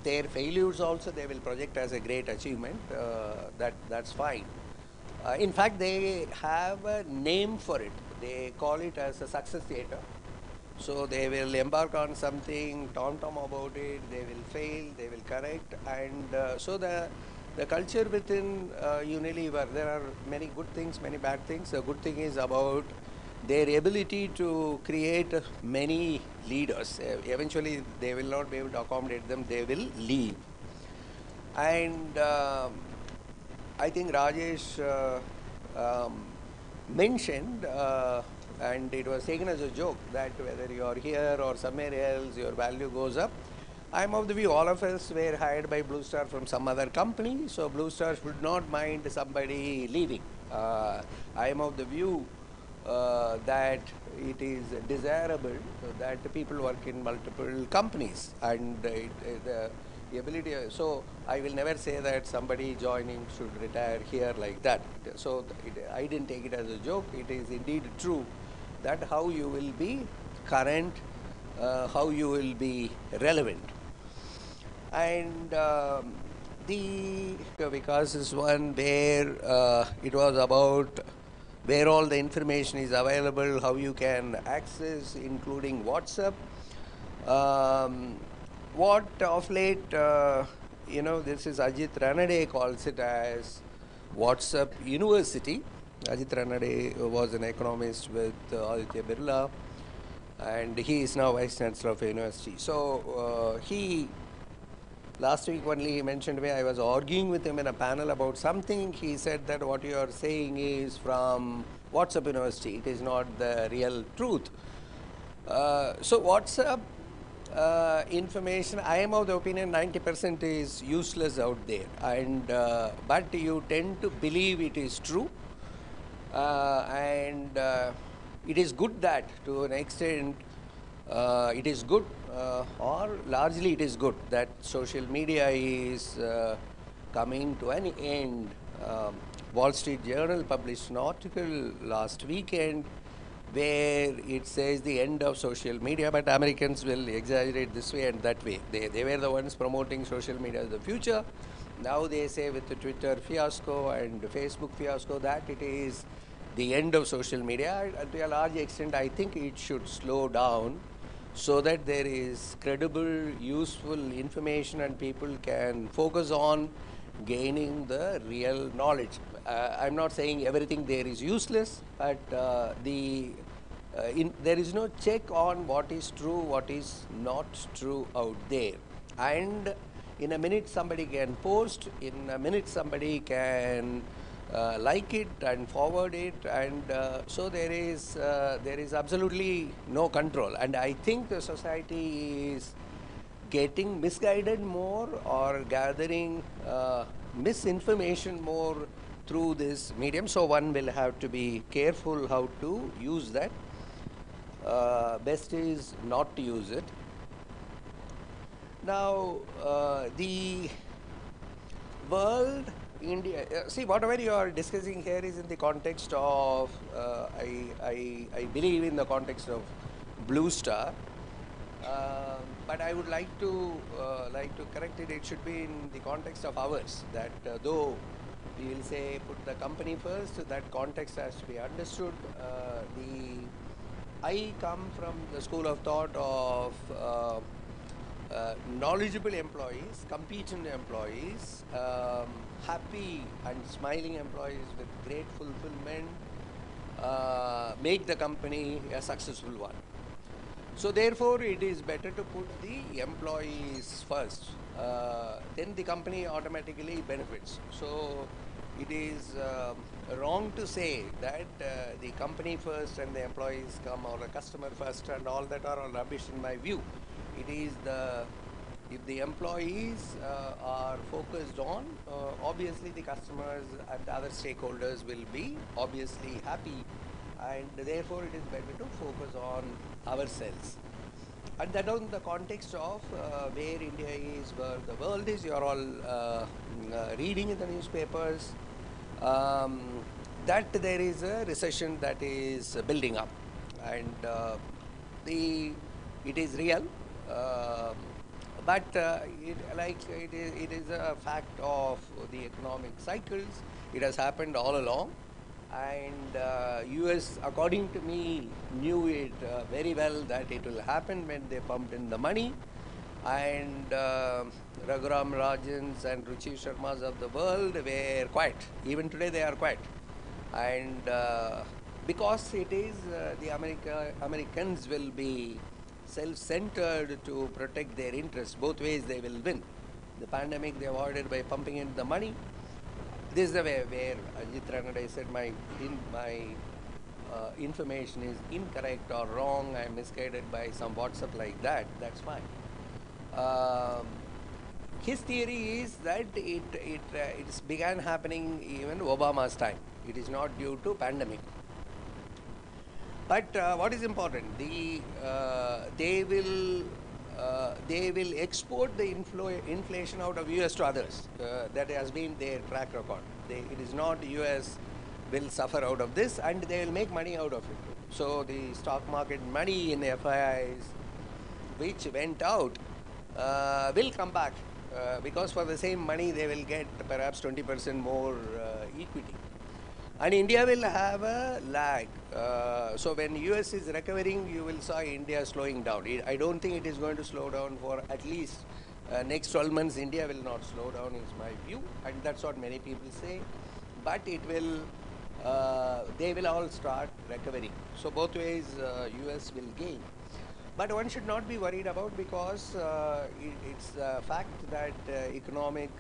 their failures also they will project as a great achievement. That's fine. In fact, they have a name for it. They call it as a success theater. So they will embark on something, tom-tom about it, they will fail, they will correct, and so the culture within Unilever, there are many good things, many bad things. The good thing is about their ability to create many leaders. Eventually, they will not be able to accommodate them, they will leave. And I think Rajesh mentioned, and it was taken as a joke, that whether you are here or somewhere else, your value goes up. I am of the view all of us were hired by Blue Star from some other company, so Blue Star should not mind somebody leaving. I am of the view that it is desirable that people work in multiple companies, and the ability. So I will never say that somebody joining should retire here like that. So I didn't take it as a joke. It is indeed true that how you will be current, how you will be relevant. And the Vikas is one where it was about where all the information is available, how you can access, including WhatsApp. What of late, this is Ajit Ranade calls it as WhatsApp University. Ajit Ranade was an economist with Aditya Birla, and he is now Vice Chancellor of a university. So last week only he mentioned to me, I was arguing with him in a panel about something. He said that what you are saying is from WhatsApp University. It is not the real truth. So WhatsApp information, I am of the opinion 90% is useless out there, and but you tend to believe it is true, and it is good that to an extent it is good, or largely it is good that social media is coming to an end. Wall Street Journal published an article last weekend where it says the end of social media, but Americans will exaggerate this way and that way. They were the ones promoting social media as the future. Now they say with the Twitter fiasco and Facebook fiasco that it is the end of social media. To a large extent, I think it should slow down so that there is credible, useful information and people can focus on gaining the real knowledge. I'm not saying everything there is useless, but there is no check on what is true, what is not true out there. And in a minute somebody can post, in a minute somebody can like it and forward it, and so there is absolutely no control. And I think the society is getting misguided more or gathering misinformation more through this medium. So one will have to be careful how to use that. Best is not to use it. Now, the world, India, see, whatever you are discussing here is in the context of, I believe in the context of Blue Star. But I would like to correct it. It should be in the context of ours. That though we will say put the company first, that context has to be understood. I come from the school of thought of knowledgeable employees, competent employees, happy and smiling employees with great fulfillment, make the company a successful one. So therefore, it is better to put the employees first. Then the company automatically benefits. So it is wrong to say that the company first and the employees come, or the customer first, and all that are all rubbish in my view. It is the if the employees are focused on, obviously the customers and other stakeholders will be obviously happy, and therefore it is better to focus on ourselves. And that on the context of where India is, where the world is, you are all reading in the newspapers that there is a recession that is building up, and it is real. But it is a fact of the economic cycles. It has happened all along, and US, according to me, knew it very well that it will happen when they pumped in the money. And Raghuram Rajans and Ruchi Sharmas of the world were quiet. Even today they are quiet. And because it is the Americans will be self-centered to protect their interests. Both ways they will win. The pandemic they avoided by pumping in the money. This is the way where Ajit Ranade said my information is incorrect or wrong, I am misguided by some WhatsApp like that, that's fine. His theory is that it began happening even Obama's time. It is not due to pandemic. But what is important? They will export the inflation out of US to others. That has been their track record. It is not US will suffer out of this, and they will make money out of it. So the stock market money in FIIs which went out will come back because for the same money they will get perhaps 20% more equity. And India will have a lag. So when US is recovering, you will see India slowing down. I don't think it is going to slow down for at least next 12 months. India will not slow down, is my view, and that's what many people say. But it will, they will all start recovering. So both ways, US will gain. But one should not be worried about, because it's a fact that economic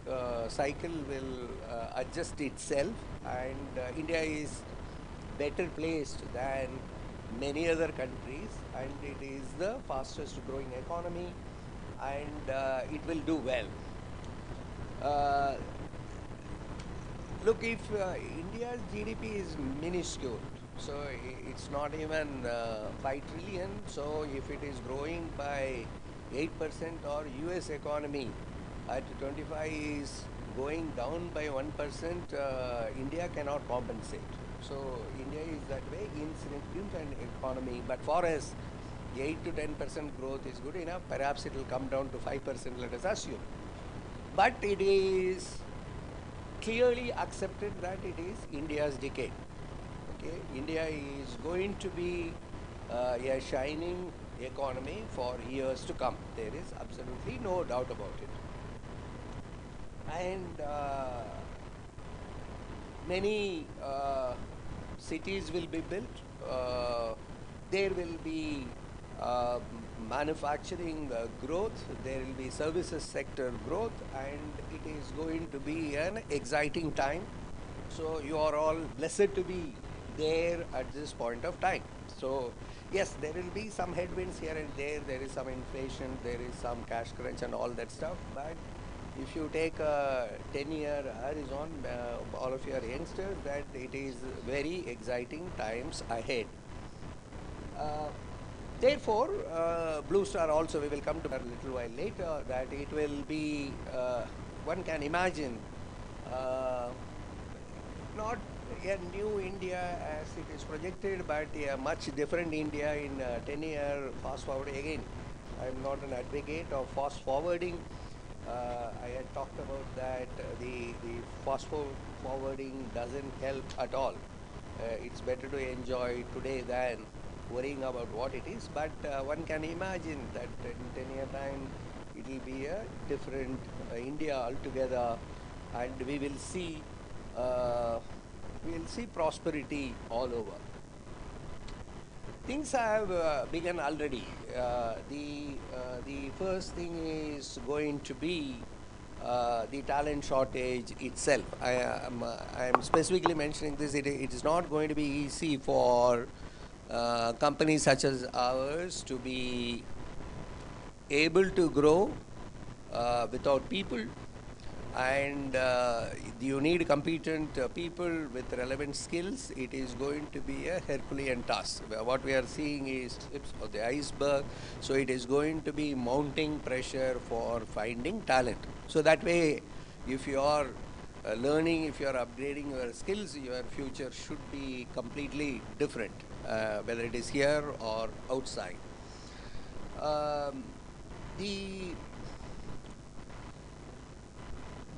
cycle will adjust itself, and India is better placed than many other countries, and it is the fastest growing economy, and it will do well. Look, if India's GDP is minuscule, so it's not even 5 trillion. So if it is growing by 8%, or US economy at 25 is going down by 1%, India cannot compensate. So India is that way, insignificant economy. But for us, the 8 to 10% growth is good enough. Perhaps it will come down to 5%, let us assume. But it is clearly accepted that it is India's decade. Okay? India is going to be a shining economy for years to come. There is absolutely no doubt about it. And many cities will be built. There will be manufacturing growth, there will be services sector growth, and it is going to be an exciting time. So you are all blessed to be there at this point of time. So yes, there will be some headwinds here and there is some inflation, there is some cash crunch and all that stuff, but if you take a 10-year horizon, all of your youngsters, that it is very exciting times ahead. Therefore, Blue Star also, we will come to that a little while later, that it will be, one can imagine, not a new India as it is projected, but a much different India in 10-year fast forward. Again, I am not an advocate of fast forwarding. I had talked about that the fast forwarding doesn't help at all. It's better to enjoy today than worrying about what it is, but one can imagine that in 10-year time it will be a different India altogether, and we will see prosperity all over. Things have begun already. The first thing is going to be the talent shortage itself. I am specifically mentioning this. It is not going to be easy for companies such as ours to be able to grow without people, and you need competent people with relevant skills. It is going to be a Herculean task. What we are seeing is tips of the iceberg, so it is going to be mounting pressure for finding talent. So that way, if you are learning, if you are upgrading your skills, your future should be completely different, whether it is here or outside.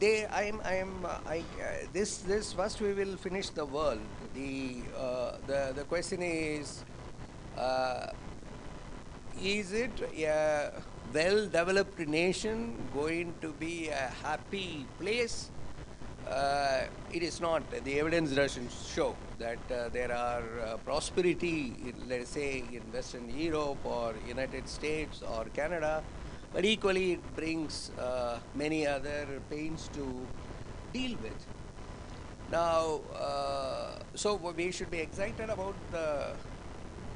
The this first we will finish the world. The question is it a well-developed nation going to be a happy place? It is not. The evidence doesn't show that there are prosperity, let's say, in Western Europe or United States or Canada, but equally it brings many other pains to deal with. Now, so we should be excited about the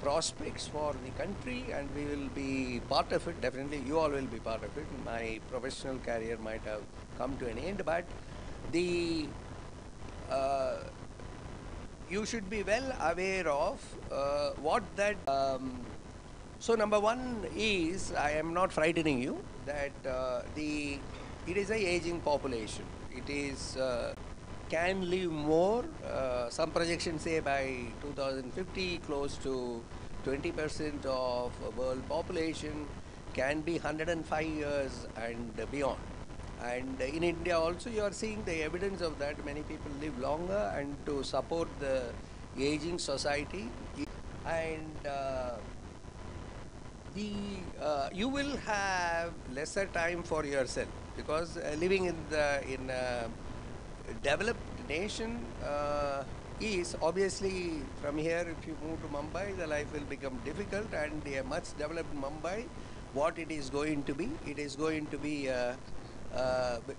prospects for the country, and we will be part of it. Definitely, you all will be part of it. My professional career might have come to an end, but you should be well aware of what that. So number one is, I am not frightening you, that it is a aging population. It is can live more. Some projections say by 2050, close to 20% of world population can be 105 years and beyond. And in India also, you are seeing the evidence of that. Many people live longer, and to support the aging society, and you will have lesser time for yourself, because living in a developed nation is obviously, from here, if you move to Mumbai, the life will become difficult, and a much developed Mumbai, what it is going to be, it is going to be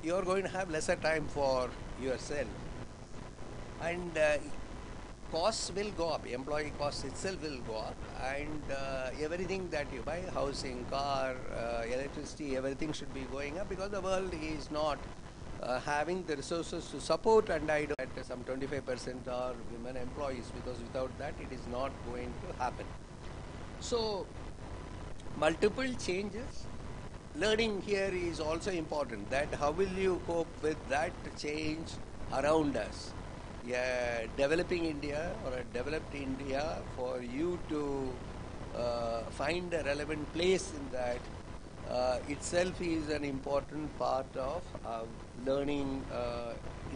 you are going to have lesser time for yourself, and costs will go up. Employee costs itself will go up, and everything that you buy, housing, car, electricity, everything should be going up, because the world is not having the resources to support, and I know that some 25% are women employees, because without that it is not going to happen. So multiple changes. Learning here is also important, that how will you cope with that change around us. A developing India or a developed India, for you to find a relevant place in that itself is an important part of learning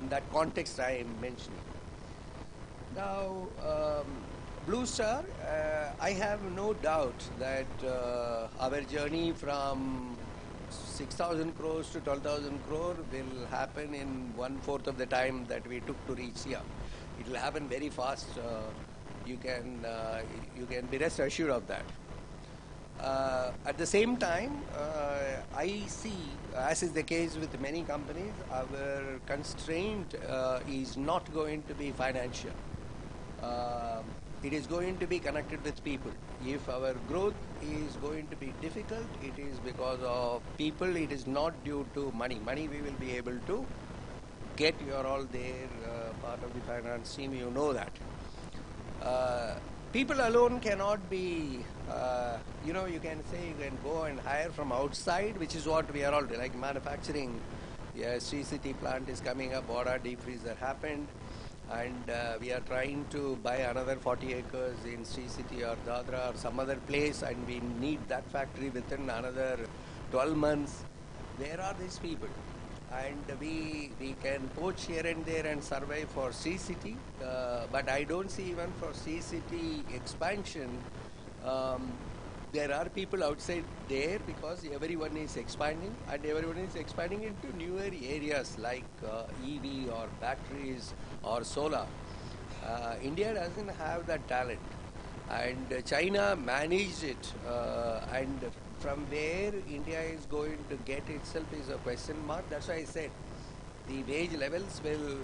in that context I am mentioning. Now, Blue Star, I have no doubt that our journey from 6,000 crores to 12,000 crore will happen in 1/4 of the time that we took to reach here. It will happen very fast. You can be rest assured of that. At the same time, I see, as is the case with many companies, our constraint is not going to be financial. It is going to be connected with people. If our growth is going to be difficult, it is because of people. It is not due to money. Money we will be able to get. You are all there, part of the finance team, you know that. People alone cannot be, you can say you can go and hire from outside, which is what we are all doing, like manufacturing. Yeah, Sri City plant is coming up, Border deep freezer happened, and we are trying to buy another 40 acres in Sri City or Dadra or some other place, and we need that factory within another 12 months. Where are these people? And we can poach here and there and survive for Sri City, but I don't see even for Sri City expansion. There are people outside there, because everyone is expanding, and everyone is expanding into newer areas like EV or batteries or solar. India doesn't have that talent. And China managed it, and from where India is going to get itself is a question mark. That's why I said the wage levels will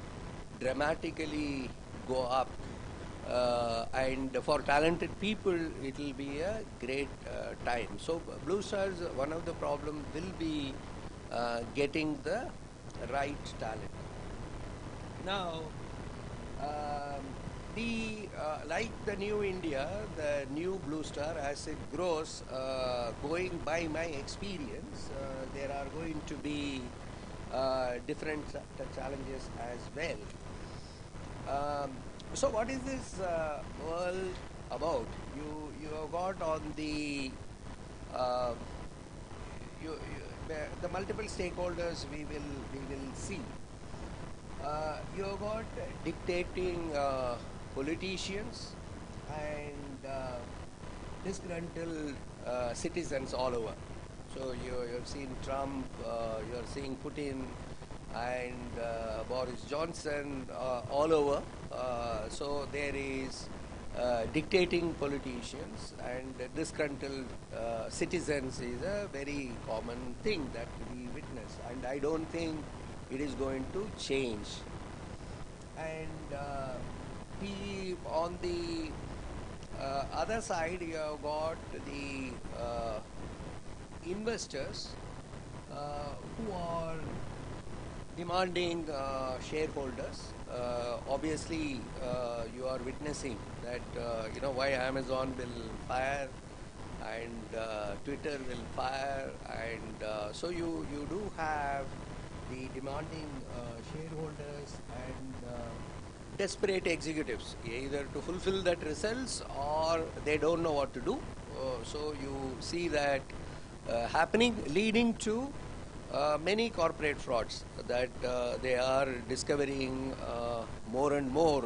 dramatically go up, and for talented people it will be a great time. So Blue Stars, one of the problems will be getting the right talent. Now, like the new India, the new Blue Star, as it grows, going by my experience, there are going to be different challenges as well. So what is this world about? You have got on the the multiple stakeholders we will see. You have got dictating politicians and disgruntled citizens all over. So you have seen Trump, you are seeing Putin and Boris Johnson all over. So there is dictating politicians and disgruntled citizens is a very common thing that we witness, and I don't think it is going to change. And on the other side, you have got the investors who are demanding shareholders. Obviously, you are witnessing that why Amazon will fire and Twitter will fire, and so you do have the demanding shareholders and desperate executives, either to fulfill that results or they don't know what to do. So you see that happening, leading to many corporate frauds that they are discovering more and more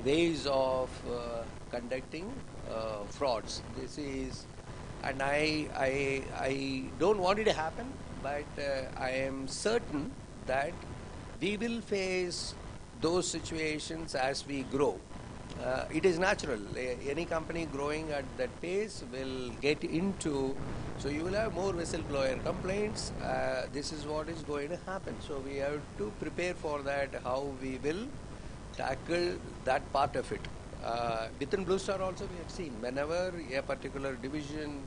ways of conducting frauds. This is, and I don't want it to happen, but I am certain that we will face those situations as we grow. It is natural. Any company growing at that pace will get into, so you will have more whistleblower complaints. This is what is going to happen. So we have to prepare for that, how we will tackle that part of it. Within Blue Star also we have seen, whenever a particular division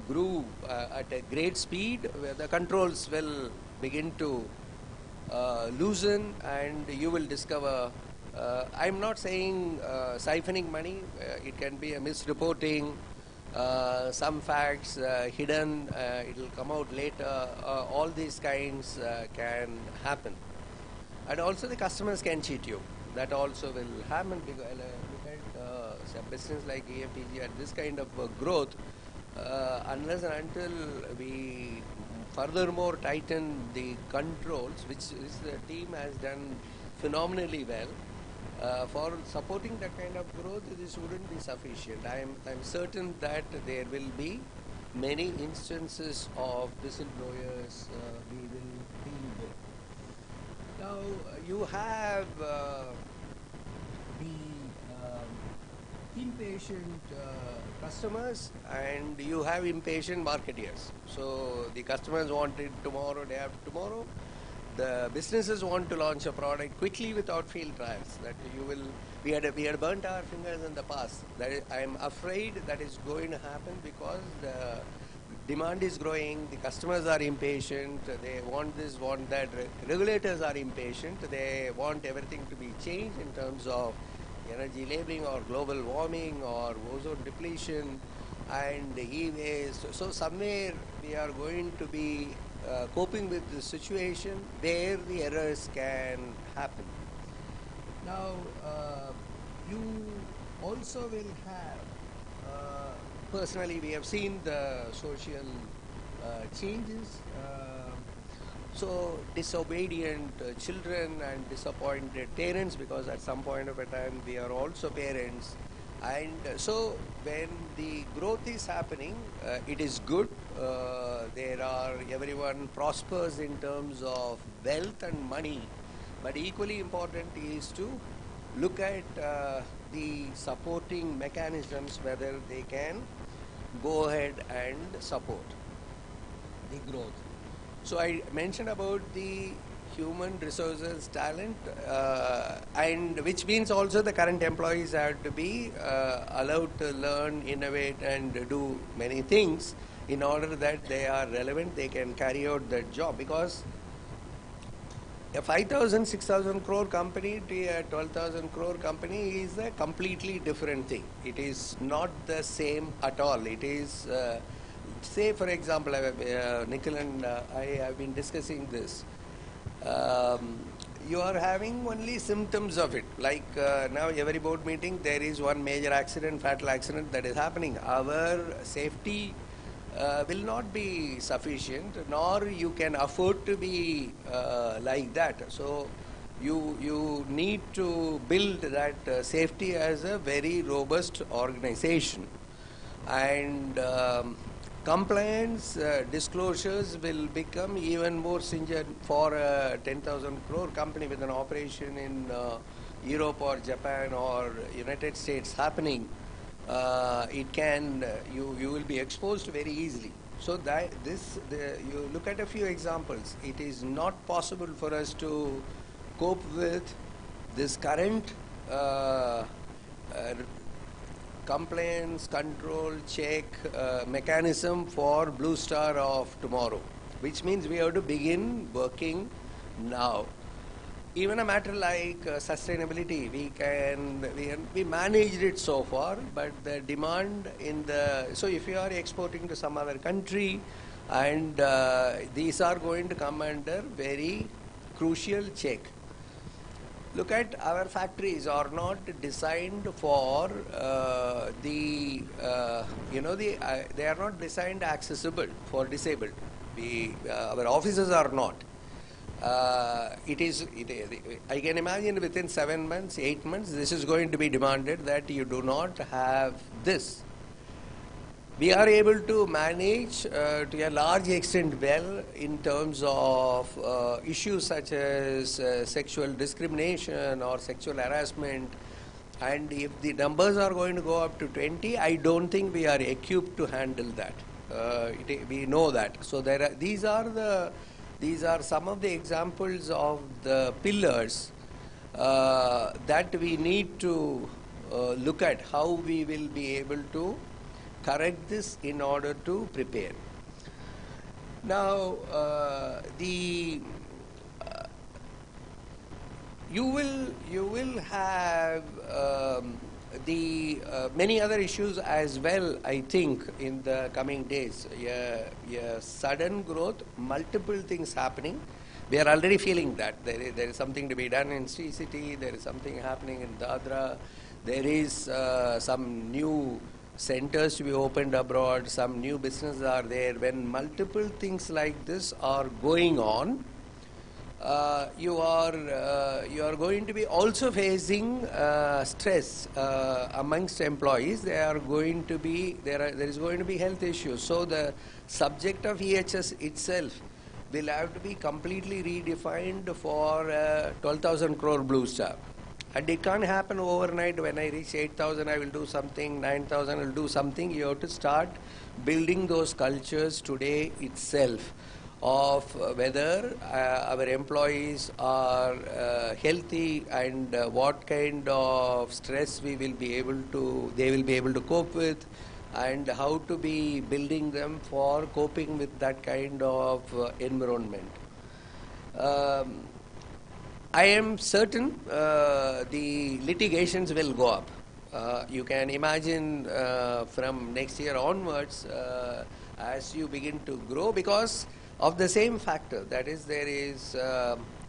grew at a great speed, where the controls will begin to loosen, and you will discover, I'm not saying siphoning money, it can be a misreporting, some facts hidden, it will come out later, all these kinds can happen. And also the customers can cheat you. That also will happen, because look at a business like AFTG at this kind of growth, unless and until we furthermore tighten the controls, which the team has done phenomenally well, for supporting that kind of growth, this wouldn't be sufficient. I'm certain that there will be many instances of whistleblowers we will deal with. Now you have the impatient customers and you have impatient marketeers. So the customers want it tomorrow, day after tomorrow. The businesses want to launch a product quickly without field trials. That we had burnt our fingers in the past. I am afraid that is going to happen, because the demand is growing, the customers are impatient, they want this, want that, regulators are impatient, they want everything to be changed in terms of energy labeling or global warming or ozone depletion and e-waste. So somewhere we are going to be coping with the situation where the errors can happen. Now you also will have, personally we have seen the social changes. So disobedient children and disappointed parents, because at some point of a time we are also parents, and so when the growth is happening, it is good. Everyone prospers in terms of wealth and money, but equally important is to look at the supporting mechanisms, whether they can go ahead and support the growth. So I mentioned about the human resources talent, and which means also the current employees have to be allowed to learn, innovate and do many things in order that they are relevant, they can carry out that job, because a 5,000, 6,000 crore company to a 12,000 crore company is a completely different thing. It is not the same at all. It is, say for example, Nikhil and I have been discussing this. You are having only symptoms of it. Like now every board meeting there is one major accident, fatal accident that is happening. Our safety will not be sufficient, nor you can afford to be like that. So you need to build that safety as a very robust organization, and compliance disclosures will become even more stringent for a 10,000 crore company with an operation in Europe or Japan or United States happening. It can, you will be exposed very easily. So that you look at a few examples. It is not possible for us to cope with this current compliance, control, check mechanism for Blue Star of tomorrow, which means we have to begin working now. Even a matter like sustainability, we managed it so far, but the demand in the, so if you are exporting to some other country, and these are going to come under very crucial check. Look at our factories are not designed for they are not designed accessible for disabled. Our offices are not. I can imagine within 7 months, 8 months, this is going to be demanded that you do not have this. We are able to manage to a large extent well in terms of issues such as sexual discrimination or sexual harassment, and if the numbers are going to go up to 20, I don't think we are equipped to handle that. We know that. So these are some of the examples of the pillars that we need to look at how we will be able to correct this in order to prepare. Now, you will have many other issues as well, I think, in the coming days. Sudden growth, multiple things happening. We are already feeling that. There is something to be done in Sri City, there is something happening in Dadra, there is some new centers to be opened abroad, some new businesses are there. When multiple things like this are going on, you are going to be also facing stress amongst employees. There is going to be health issues. So the subject of EHS itself will have to be completely redefined for 12,000 crore Blue Star. And it can't happen overnight. When I reach 8,000, I will do something, 9,000, I will do something. You have to start building those cultures today itself of whether our employees are healthy and what kind of stress they will be able to cope with, and how to be building them for coping with that kind of environment. I am certain the litigations will go up. You can imagine from next year onwards, as you begin to grow, because of the same factor, that is, there is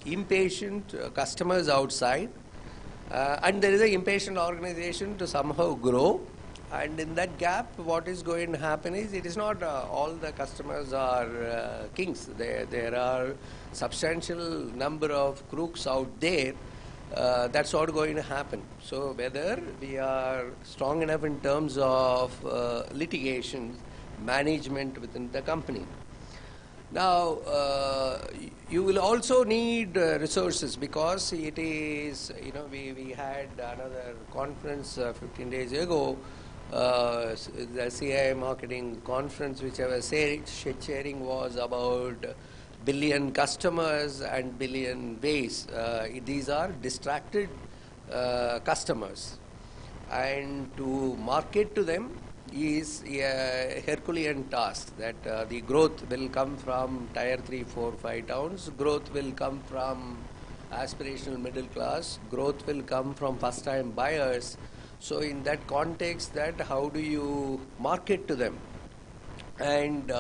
impatient customers outside, and there is an impatient organization to somehow grow. And in that gap, what is going to happen is, it is not all the customers are kings. There are substantial number of crooks out there. That's what going to happen. So whether we are strong enough in terms of litigation management within the company. Now, you will also need resources because it is, we had another conference 15 days ago, the CI marketing conference, which I was sharing was about billion customers and billion base. These are distracted customers, and to market to them is a Herculean task. That the growth will come from tier 3, 4, 5 towns, growth will come from aspirational middle class, growth will come from first time buyers. So in that context, that how do you market to them? And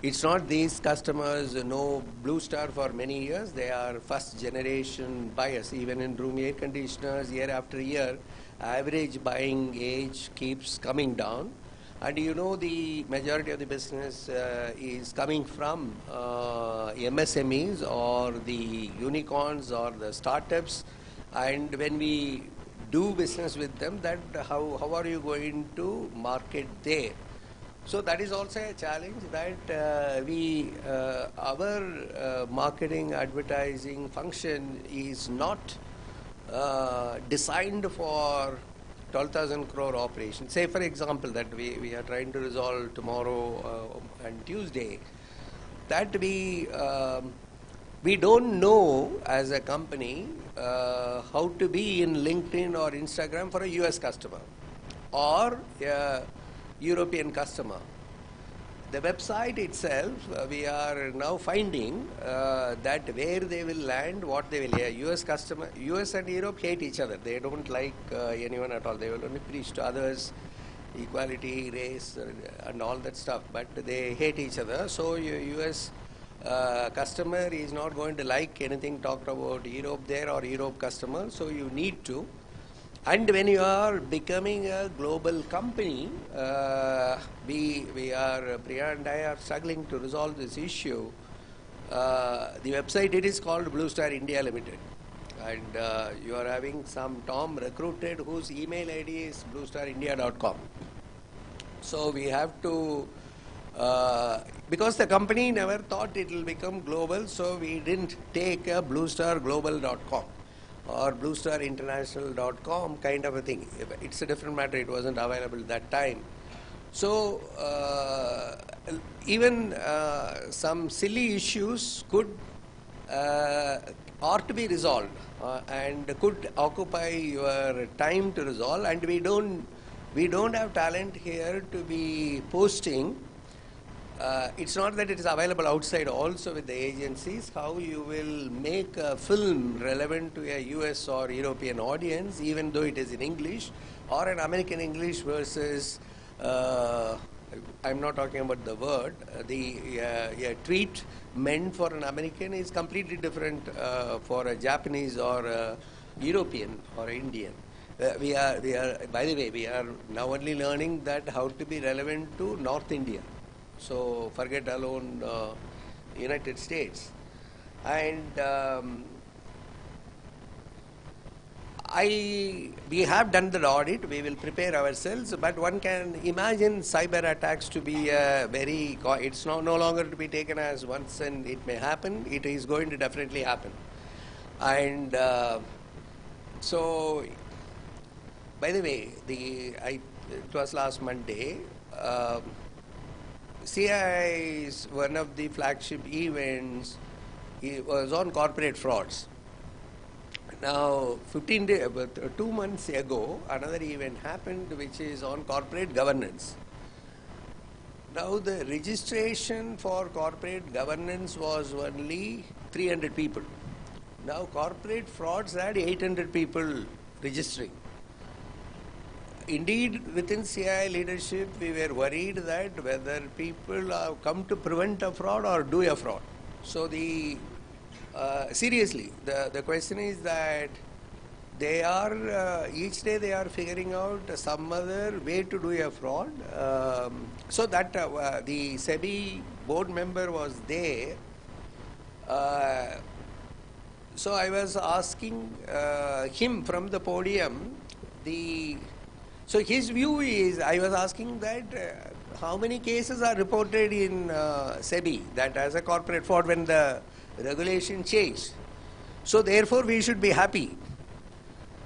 it's not these customers know Blue Star for many years. They are first generation buyers. Even in room air conditioners, year after year, average buying age keeps coming down. And the majority of the business is coming from MSMEs or the unicorns or the startups. And when we do business with them, that how are you going to market there? So that is also a challenge that our marketing advertising function is not designed for 12,000 crore operation. Say for example that we are trying to resolve tomorrow and Tuesday, that we don't know as a company how to be in LinkedIn or Instagram for a US customer or European customer. The website itself, we are now finding that where they will land, what they will. US customer, US and Europe hate each other. They don't like anyone at all. They will only preach to others, equality, race, and all that stuff. But they hate each other. So US customer is not going to like anything talked about Europe there or Europe customer. So you need to. And when you are becoming a global company, Priya and I are struggling to resolve this issue. The website, it is called Blue Star India Limited. And you are having some Tom recruited whose email ID is bluestarindia.com. So we have to, because the company never thought it will become global, so we didn't take a bluestarglobal.com. or bluestarinternational.com kind of a thing. It's a different matter. It wasn't available that time. So even some silly issues could ought to be resolved and could occupy your time to resolve. And we don't have talent here to be posting. It's not that it is available outside also with the agencies, how you will make a film relevant to a US or European audience, even though it is in English, or an American English versus, I'm not talking about the word, a tweet meant for an American is completely different for a Japanese or a European or Indian. We are, by the way, we are now only learning that how to be relevant to North India. So forget alone United States. And we have done the audit, we will prepare ourselves, but one can imagine cyber attacks to be it's no longer to be taken as once and it may happen, it is going to definitely happen. And so, by the way, it was last Monday, CII's one of the flagship events was on corporate frauds. Now, 2 months ago, another event happened which is on corporate governance. Now, the registration for corporate governance was only 300 people. Now, corporate frauds had 800 people registering. Indeed, within CII leadership, we were worried that whether people have come to prevent a fraud or do a fraud. So seriously, the question is that they are, each day they are figuring out some other way to do a fraud. So that the SEBI board member was there. So I was asking him from the podium, So his view is, I was asking that how many cases are reported in SEBI that as a corporate fraud when the regulation changed. So therefore we should be happy.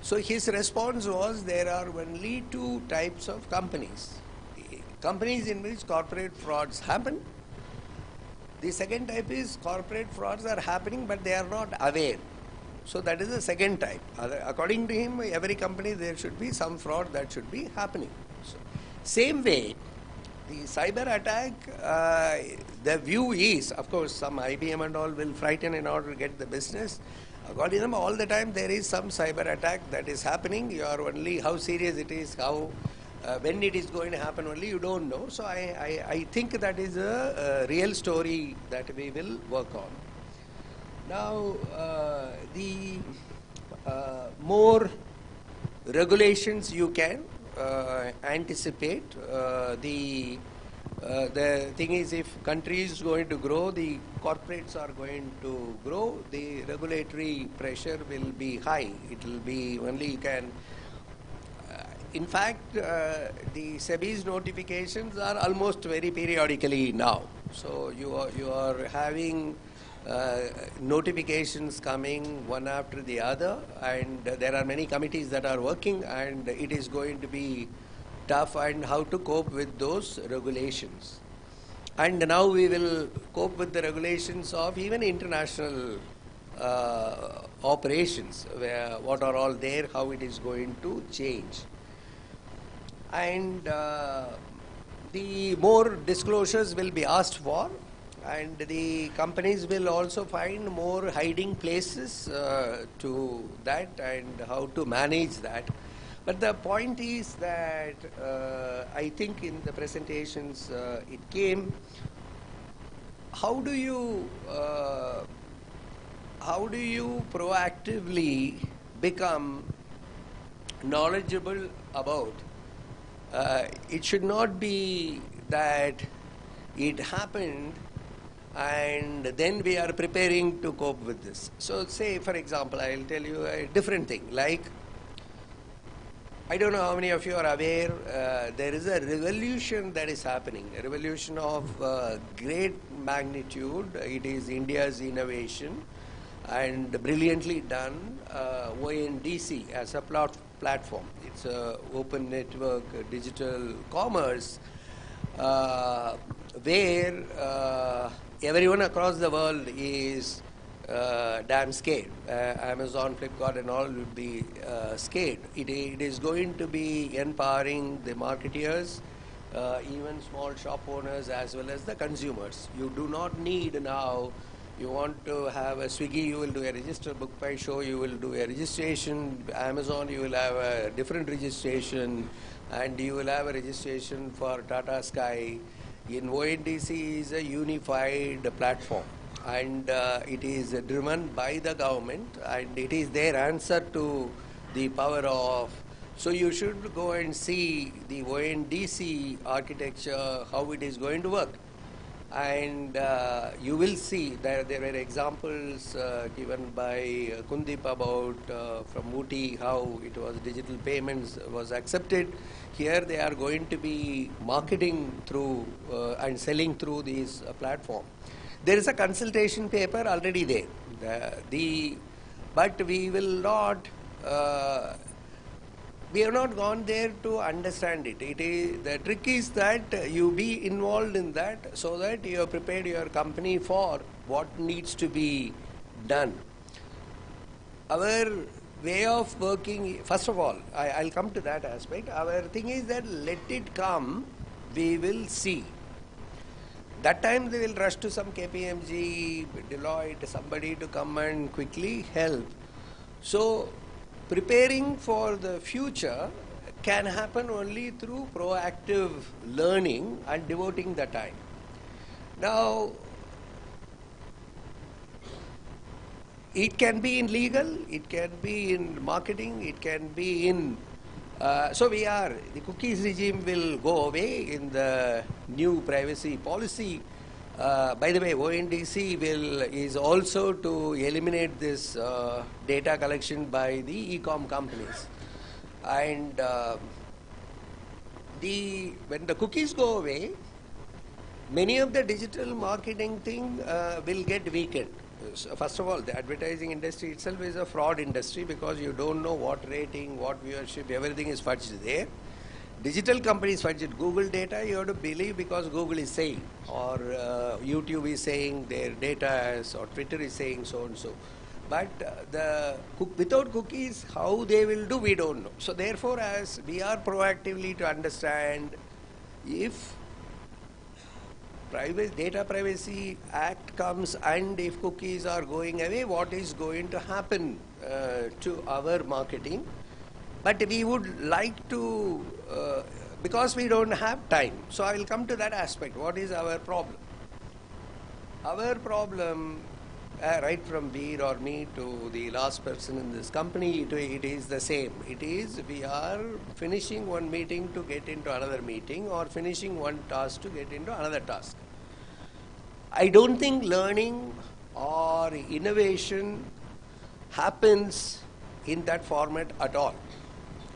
So his response was there are only two types of companies. Companies in which corporate frauds happen. The second type is corporate frauds are happening but they are not aware. So that is the second type. According to him, every company there should be some fraud that should be happening. So, same way, the cyber attack, the view is, of course, some IBM and all will frighten in order to get the business. According to them, all the time there is some cyber attack that is happening. You are only how serious it is, how when it is going to happen only you don't know. So I think that is a real story that we will work on. Now the more regulations you can anticipate, the thing is if country is going to grow, the corporates are going to grow, the regulatory pressure will be high. It will be only you can. In fact, the SEBI's notifications are almost very periodically now. So you are having notifications coming one after the other, and there are many committees that are working, and it is going to be tough and how to cope with those regulations. And now we will cope with the regulations of even international operations, where what are all there, how it is going to change. And the more disclosures will be asked for, and the companies will also find more hiding places to that and how to manage that. But the point is that I think in the presentations it came, how do you proactively become knowledgeable about it should not be that it happened and then we are preparing to cope with this. So say, for example, I will tell you a different thing. Like, I don't know how many of you are aware, there is a revolution that is happening, a revolution of great magnitude. It is India's innovation and brilliantly done, ONDC as a platform. It's a open network digital commerce where everyone across the world is damn scared. Amazon, Flipkart and all will be scared. It is going to be empowering the marketeers, even small shop owners as well as the consumers. You do not need now, you want to have a Swiggy, you will do a register, Book by Show, you will do a registration, Amazon, you will have a different registration, and you will have a registration for Tata Sky. In ONDC is a unified platform, and it is driven by the government, and it is their answer to the power of. So you should go and see the ONDC architecture, how it is going to work. And you will see that there were examples given by Kuldip about from Ooty how it was digital payments was accepted. Here they are going to be marketing through and selling through this platform. There is a consultation paper already there. But we will not. We have not gone there to understand it. The trick is that you be involved in that so that you have prepared your company for what needs to be done. Our way of working, first of all, I'll come to that aspect. Our thing is that let it come, we will see. That time they will rush to some KPMG, Deloitte, somebody to come and quickly help. So preparing for the future can happen only through proactive learning and devoting the time. Now, it can be in legal, it can be in marketing, it can be in. The cookies regime will go away in the new privacy policy. By the way, ONDC is also to eliminate this data collection by the e-com companies. And when the cookies go away, many of the digital marketing thing will get weakened. So first of all, the advertising industry itself is a fraud industry because you don't know what rating, what viewership, everything is fudged there. Digital companies fudge it. Google data, you have to believe because Google is saying, or YouTube is saying their data is, or Twitter is saying so and so. But without cookies, how they will do, we don't know. So therefore, as we are proactively to understand if Data Privacy Act comes and if cookies are going away, what is going to happen to our marketing? But we would like to, because we don't have time, so I will come to that aspect. What is our problem? Our problem, right from Veer or me to the last person in this company, it is the same. It is we are finishing one meeting to get into another meeting or finishing one task to get into another task. I don't think learning or innovation happens in that format at all.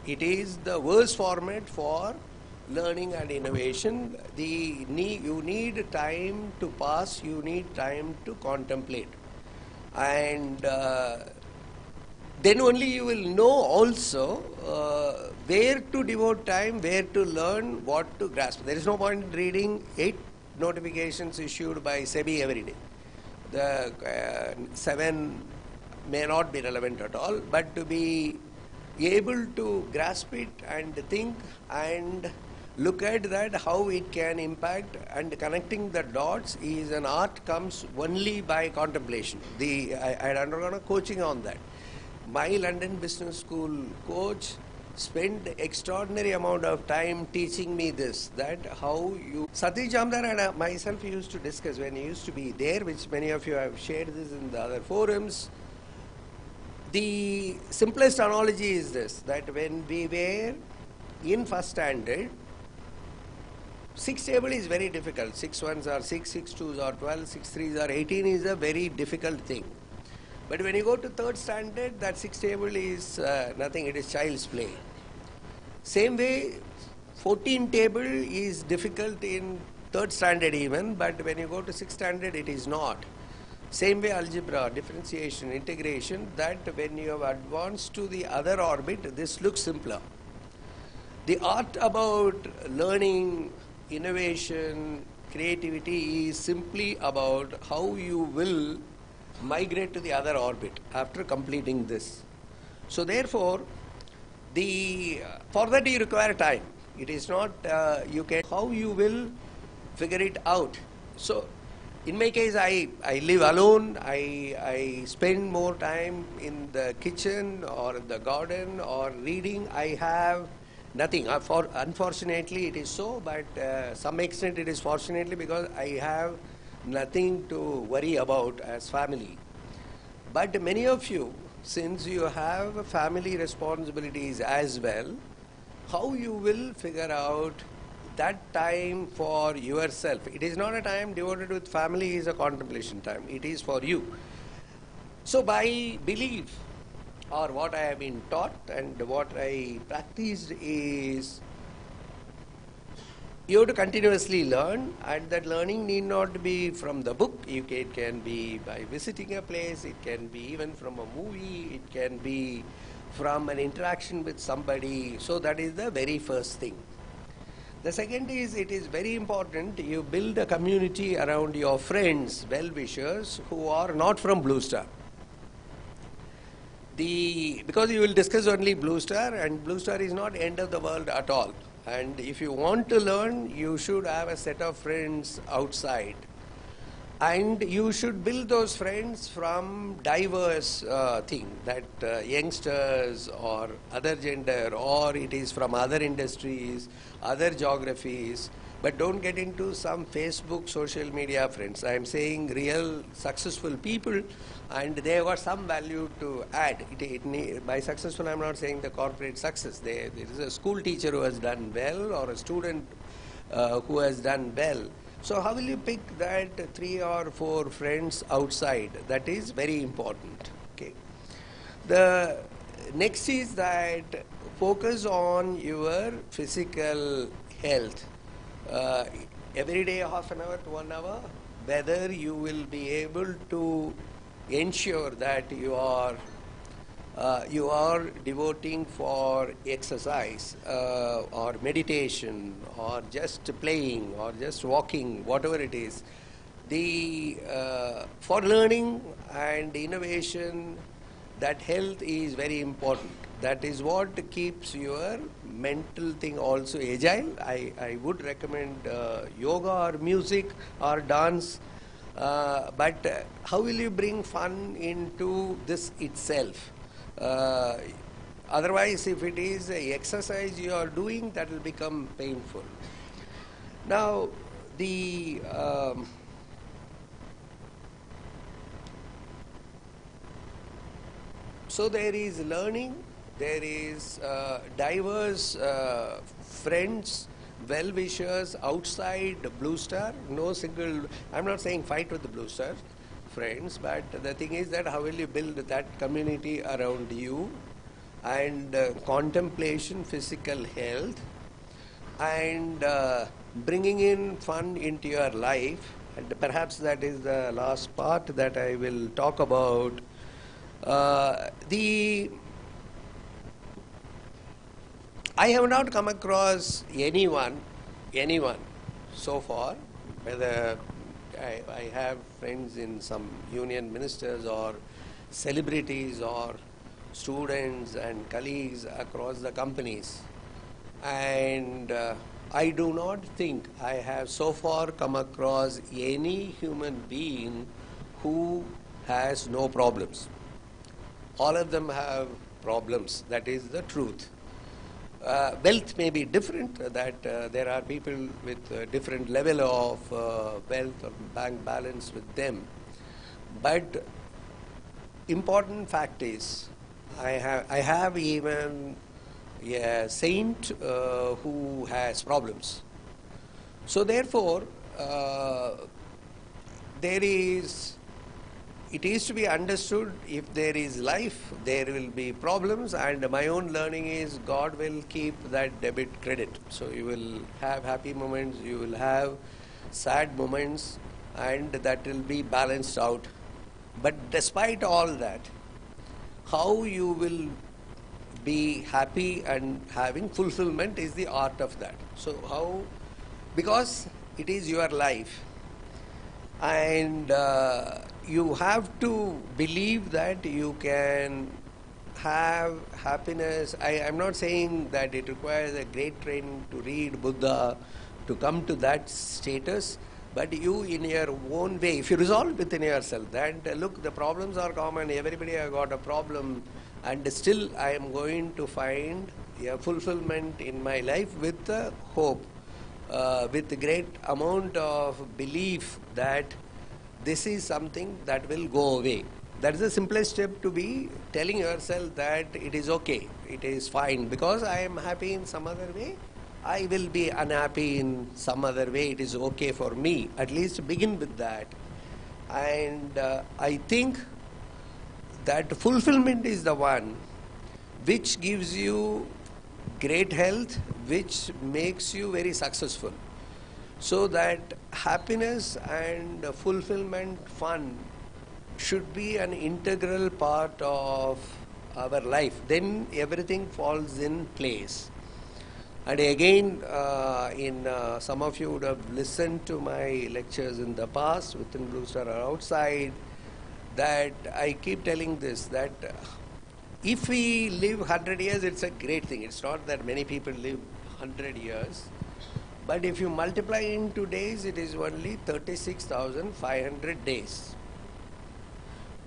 It is the worst format for learning and innovation. You need time to pass, you need time to contemplate. And then only you will know also where to devote time, where to learn, what to grasp. There is no point in reading 8 notifications issued by SEBI every day. The 7 may not be relevant at all, but to be able to grasp it and think and look at that, how it can impact, and connecting the dots is an art, comes only by contemplation. I had undergone a coaching on that. My London Business School coach spent extraordinary amount of time teaching me this, that how you... Satish Jamdar and myself used to discuss when he used to be there, which many of you have shared this in the other forums. The simplest analogy is this, that when we were in first standard, 6 table is very difficult. 6 ones are 6, 6 twos are 12, 6 threes are 18 is a very difficult thing. But when you go to third standard, that 6 table is nothing, it is child's play. Same way, 14 table is difficult in third standard even, but when you go to 6th standard, it is not. Same way algebra, differentiation, integration, that when you have advanced to the other orbit, this looks simpler. The art about learning, innovation, creativity is simply about how you will migrate to the other orbit after completing this. So therefore, for that you require time. It is not how you will figure it out. So in my case, I live alone. I spend more time in the kitchen or in the garden or reading. I have nothing. Unfortunately, it is so, but some extent it is fortunately because I have nothing to worry about as family. But many of you, since you have family responsibilities as well, how you will figure out that time for yourself. It is not a time devoted with family, is a contemplation time. It is for you. So by belief, or what I have been taught and what I practiced is, you have to continuously learn, and that learning need not be from the book. It can be by visiting a place, it can be even from a movie, it can be from an interaction with somebody. So that is the very first thing. The second is, it is very important you build a community around your friends, well-wishers who are not from Blue Star. Because you will discuss only Blue Star, and Blue Star is not end of the world at all. And if you want to learn, you should have a set of friends outside. And you should build those friends from diverse thing, that youngsters or other gender, or it is from other industries, other geographies. But don't get into some Facebook, social media friends. I am saying real successful people, and they have got some value to add. By successful, I am not saying the corporate success. There is a school teacher who has done well, or a student who has done well. So how will you pick that 3 or 4 friends outside? That is very important. Okay. The next is that focus on your physical health, uh, every day half an hour to 1 hour, whether you will be able to ensure that you are devoting for exercise or meditation or just playing or just walking, whatever it is. For learning and innovation, that health is very important. That is what keeps your mental thing also agile. I would recommend yoga or music or dance. But how will you bring fun into this itself? Otherwise, if it is a exercise you are doing, that will become painful. Now, so there is learning, there is diverse friends, well-wishers outside Blue Star. No single, I'm not saying fight with the Blue Star friends, but the thing is that how will you build that community around you, and contemplation, physical health, and bringing in fun into your life. And perhaps that is the last part that I will talk about. I have not come across anyone so far, whether I have friends in some union ministers or celebrities or students and colleagues across the companies, and I do not think I have so far come across any human being who has no problems. All of them have problems. That is the truth. Wealth may be different, that there are people with different level of wealth or bank balance with them. But important fact is, I have even a saint who has problems. So therefore, it is to be understood, if there is life, there will be problems, and my own learning is God will keep that debit credit. So you will have happy moments, you will have sad moments, and that will be balanced out. But despite all that, how you will be happy and having fulfillment is the art of that. So because it is your life, and you have to believe that you can have happiness. I am not saying that it requires a great training to read Buddha to come to that status, but you in your own way, if you resolve within yourself that look, the problems are common, everybody has got a problem, and still I am going to find a fulfillment in my life with hope, with a great amount of belief that this is something that will go away. That is the simplest step, to be telling yourself that it is okay, it is fine, because I am happy in some other way, I will be unhappy in some other way, it is okay for me. At least begin with that. And I think that fulfillment is the one which gives you great health, which makes you very successful. So that happiness and fulfillment, fun, should be an integral part of our life. Then everything falls in place. And again, some of you would have listened to my lectures in the past, within Blue Star or outside, that I keep telling this, that if we live 100 years, it's a great thing. It's not that many people live 100 years. But if you multiply into days, it is only 36,500 days.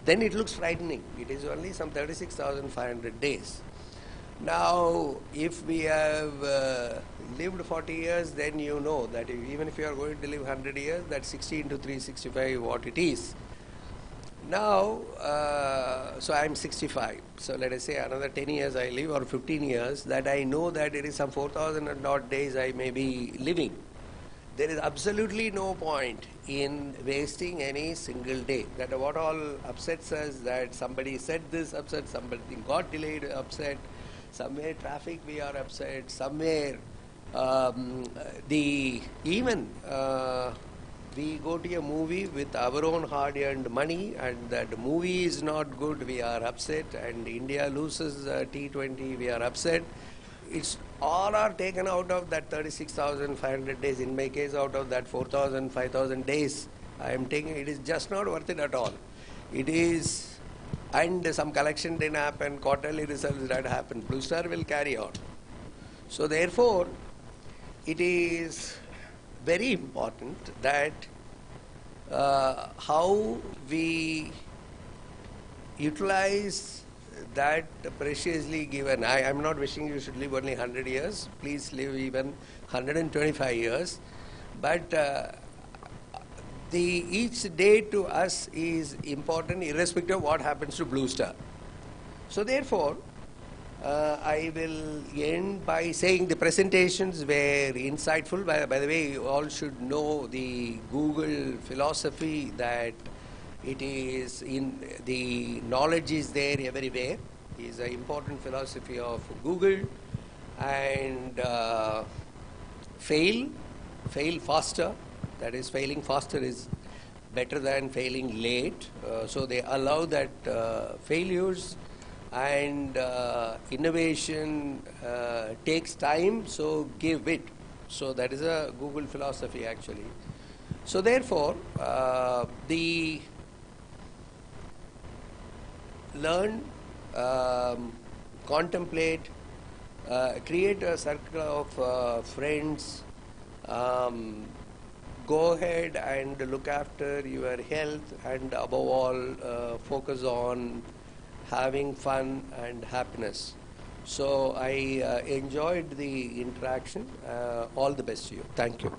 Then it looks frightening. It is only some 36,500 days. Now, if we have lived 40 years, then you know that even if you are going to live 100 years, that's 60 into 365 what it is. Now, so I am 65. So let us say another 10 years I live, or 15 years, that I know that it is some 4,000 and odd days I may be living. There is absolutely no point in wasting any single day. That what all upsets us, that somebody said this upset, somebody got delayed upset, somewhere traffic we are upset, somewhere Even we go to a movie with our own hard-earned money, and that movie is not good, we are upset, and India loses T20, we are upset. It's all are taken out of that 36,500 days. In my case, out of that 4,000, 5,000 days, I am taking. It is just not worth it at all. It is, and some collection didn't happen, quarterly results that happen. Blue Star will carry on. So therefore, it is very important that how we utilize that preciously given. I am not wishing you should live only 100 years. Please live even 125 years. But each day to us is important irrespective of what happens to Blue Star. So therefore, I will end by saying the presentations were insightful. By the way, you all should know the Google philosophy that it is in the knowledge is there everywhere. Is an important philosophy of Google. And fail faster. That is, failing faster is better than failing late. So they allow that failures. And innovation takes time, so give it. So that is a Google philosophy actually. So therefore, learn, contemplate, create a circle of friends, go ahead and look after your health, and above all, focus on having fun and happiness. So I enjoyed the interaction. All the best to you. Thank you.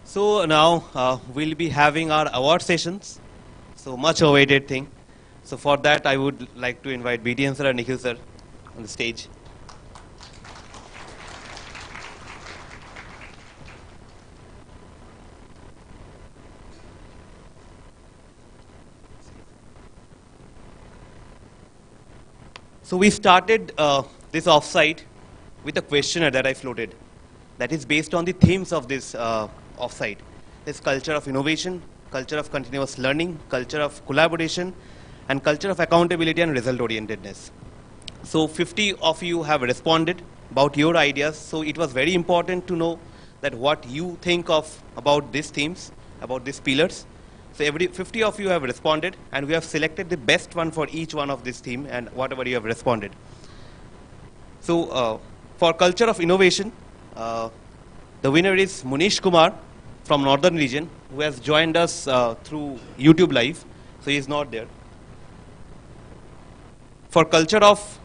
So now we'll be having our award sessions. So much awaited thing. So for that I would like to invite BTN sir and Nikhil sir on the stage. So we started this offsite with a questionnaire that I floated that is based on the themes of this offsite. This culture of innovation, culture of continuous learning, culture of collaboration, and culture of accountability and result orientedness. So 50 of you have responded about your ideas. So it was very important to know that what you think of about these themes, about these pillars. So 50 of you have responded, and we have selected the best one for each one of this theme and whatever you have responded. So for culture of innovation, the winner is Munish Kumar from Northern Region, who has joined us through YouTube Live. So he is not there. For culture of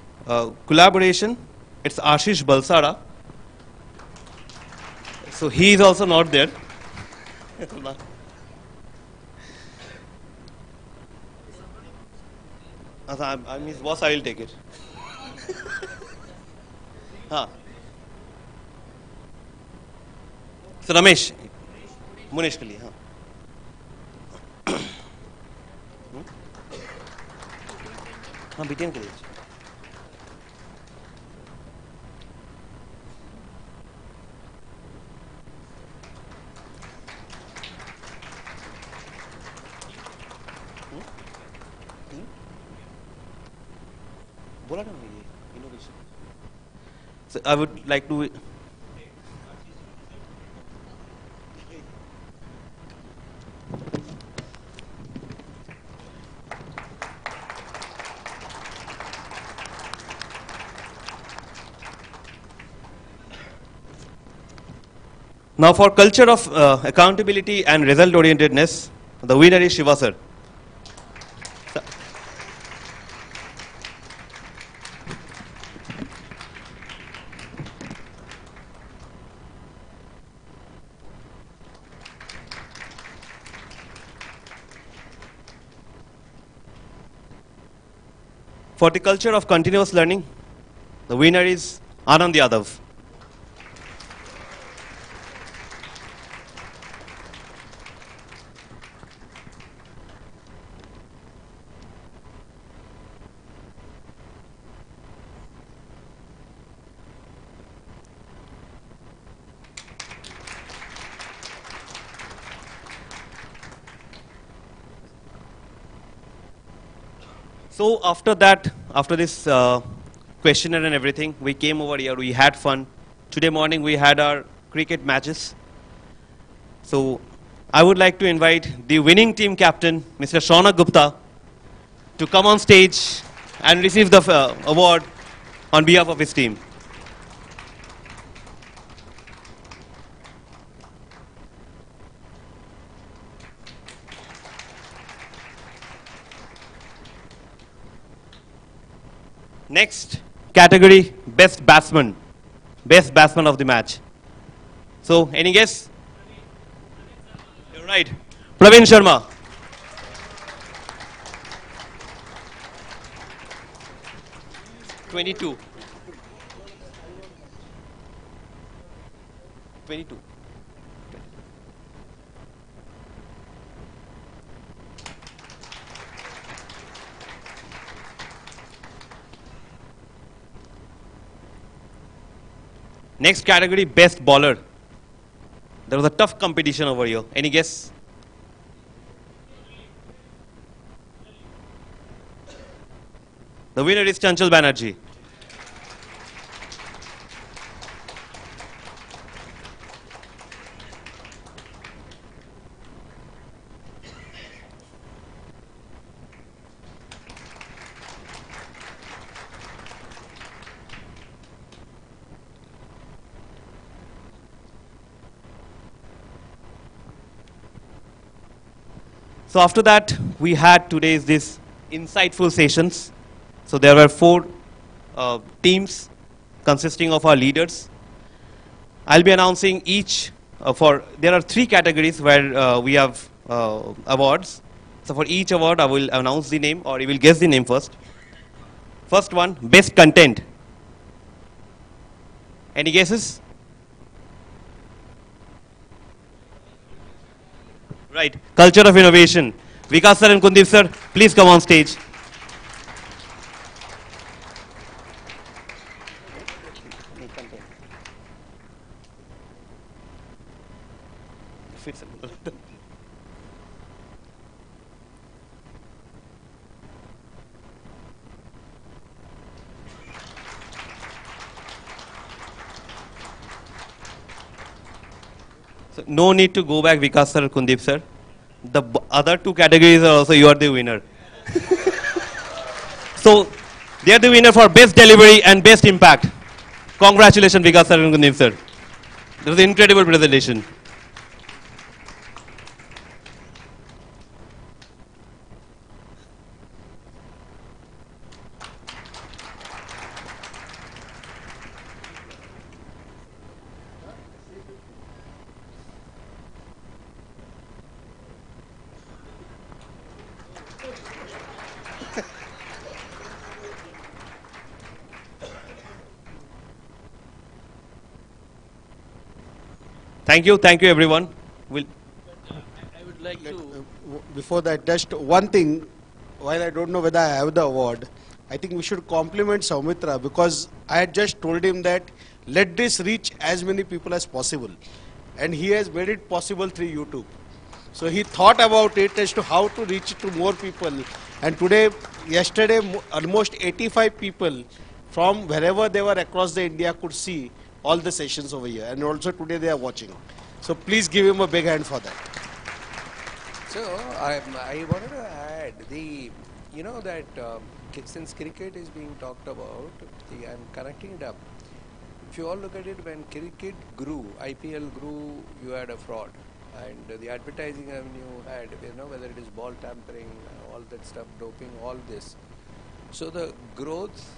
collaboration, it's Ashish Balsara. So he is also not there. I'm his boss, I will take it. So Ramesh, Munish के लिए हाँ. हाँ BTN के लिए. बोला ना ये innovation. So I would like to. Now for culture of accountability and result orientedness, the winner is Shiva sir. For the culture of continuous learning, the winner is Anand Yadav. So after that, after this questionnaire and everything, we came over here, we had fun. Today morning we had our cricket matches. So I would like to invite the winning team captain, Mr. Saunak Gupta, to come on stage and receive the award on behalf of his team. Next category, best batsman of the match. So, any guess? You're right. Praveen Sharma. (22). 22. Next category, best bowler. There was a tough competition over here. Any guess? The winner is Chanchal Banerjee. So after that, we had today's this insightful sessions. So there were 4 teams consisting of our leaders. I'll be announcing each there are 3 categories where we have awards. So for each award, I will announce the name, or you will guess the name first. First one, best content. Any guesses? Right. Culture of innovation. Vikas sir and Kuldip sir, please come on stage. So no need to go back, Vikas sir, Kuldip sir. The other 2 categories are also, you are the winner. So they are the winner for best delivery and best impact. Congratulations, Vikas sir and Kuldip sir. That was an incredible presentation. Thank you everyone. I would like to... Before that, just one thing, while I don't know whether I have the award, I think we should compliment Soumitra, because I had just told him that let this reach as many people as possible. And he has made it possible through YouTube. So he thought about it as to how to reach it to more people. And yesterday, almost 85 people from wherever they were across the India could see all the sessions over here, and also today they are watching. So please give him a big hand for that. So I wanted to add that since cricket is being talked about, I'm connecting it up. if you all look at it, when cricket grew, IPL grew, you had a fraud. And the advertising revenue had, whether it is ball tampering, all that stuff, doping, all this. So the growth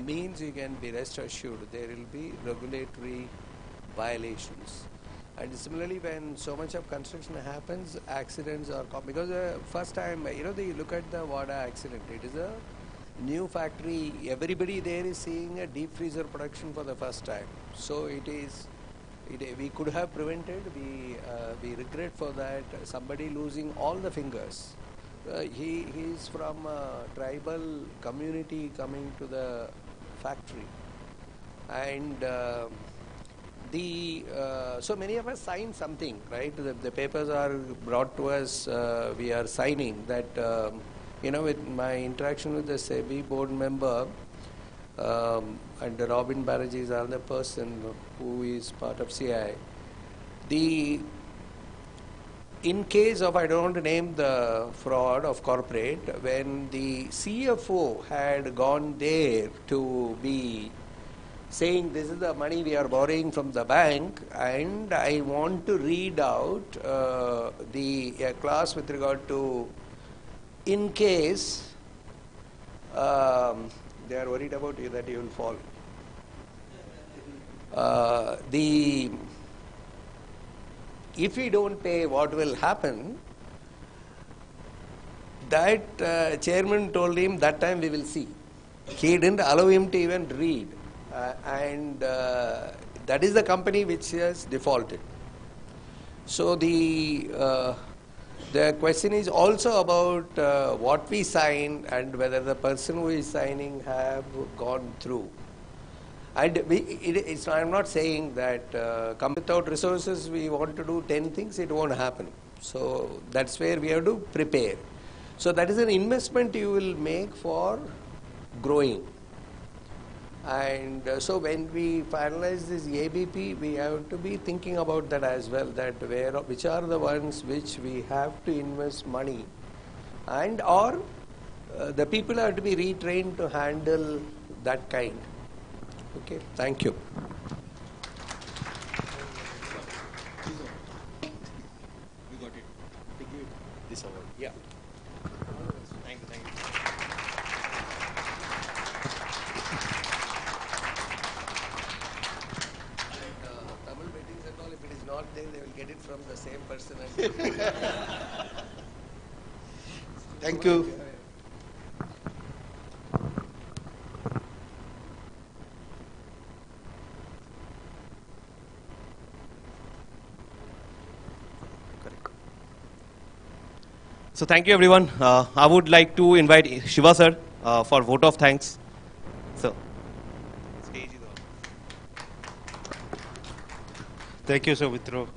means you can be rest assured there will be regulatory violations. And similarly, when so much of construction happens, accidents are because first time, they look at the Wada accident. It is a new factory. Everybody there is seeing a deep freezer production for the first time. So we could have prevented. We regret for that. Somebody losing all the fingers. He is from a tribal community coming to the factory, and so many of us sign something, right? The papers are brought to us. We are signing that. With my interaction with the SEBI board member, and Robin Baraji is another person who is part of CI. In case of, I don't want to name the fraud of corporate, when the CFO had gone there to be saying this is the money we are borrowing from the bank, and I want to read out a clause with regard to in case they are worried about you that you will fall. If we don't pay, what will happen? That chairman told him that time we will see. He didn't allow him to even read. And that is the company which has defaulted. So the question is also about what we sign and whether the person who is signing have gone through. And I'm not saying that come without resources, we want to do 10 things, it won't happen. So that's where we have to prepare. So that is an investment you will make for growing. And so when we finalize this ABP, we have to be thinking about that as well, that which are the ones which we have to invest money, and or the people have to be retrained to handle that kind. Okay, thank you. We got it. We give this award. Yeah. Thank you. Tamil meetings and all, if it is not there, they will get it from the same person. Thank you. So thank you everyone. I would like to invite Shiva sir for vote of thanks. So, stage is on. Thank you, Savitro.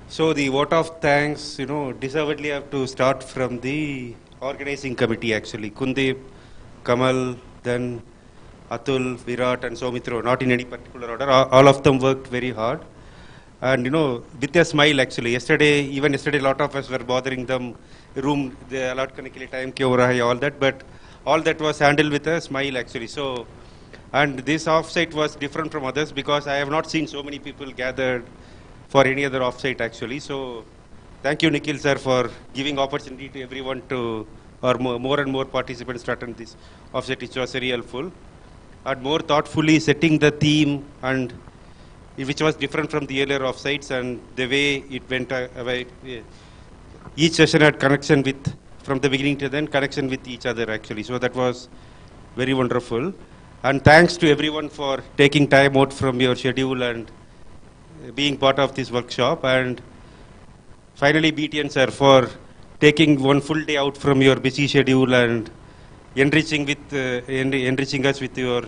So the vote of thanks, deservedly have to start from the organizing committee actually. Kuldip, Kamal, then Atul, Virat and Saumitro, not in any particular order. All of them worked very hard. And with a smile actually. Even yesterday, a lot of us were bothering them. Room, the allot karne ke liye time kya ho raha hai, all that. But all that was handled with a smile actually. So, and this offsite was different from others because I have not seen so many people gathered for any other offsite actually. So, thank you Nikhil sir for giving opportunity to everyone to, or more and more participants to attend this offsite, which was very helpful. And more thoughtfully setting the theme, and which was different from the earlier offsites, and the way it went away. Each session had connection with, from the beginning to then, connection with each other actually. So that was very wonderful. And thanks to everyone for taking time out from your schedule and being part of this workshop. And finally, BTN sir, for taking one full day out from your busy schedule and enriching us with your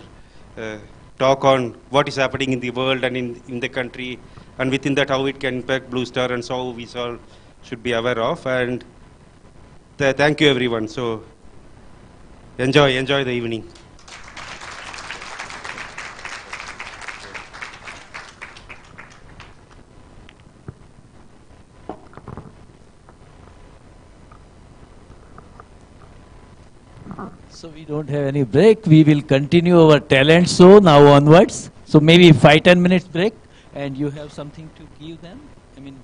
talk on what is happening in the world and in the country, and within that how it can impact Blue Star and so we all should be aware of. And thank you everyone. So enjoy the evening. So we don't have any break. We will continue our talent show now onwards. So maybe 5-10 minutes break, and you have something to give them. I mean.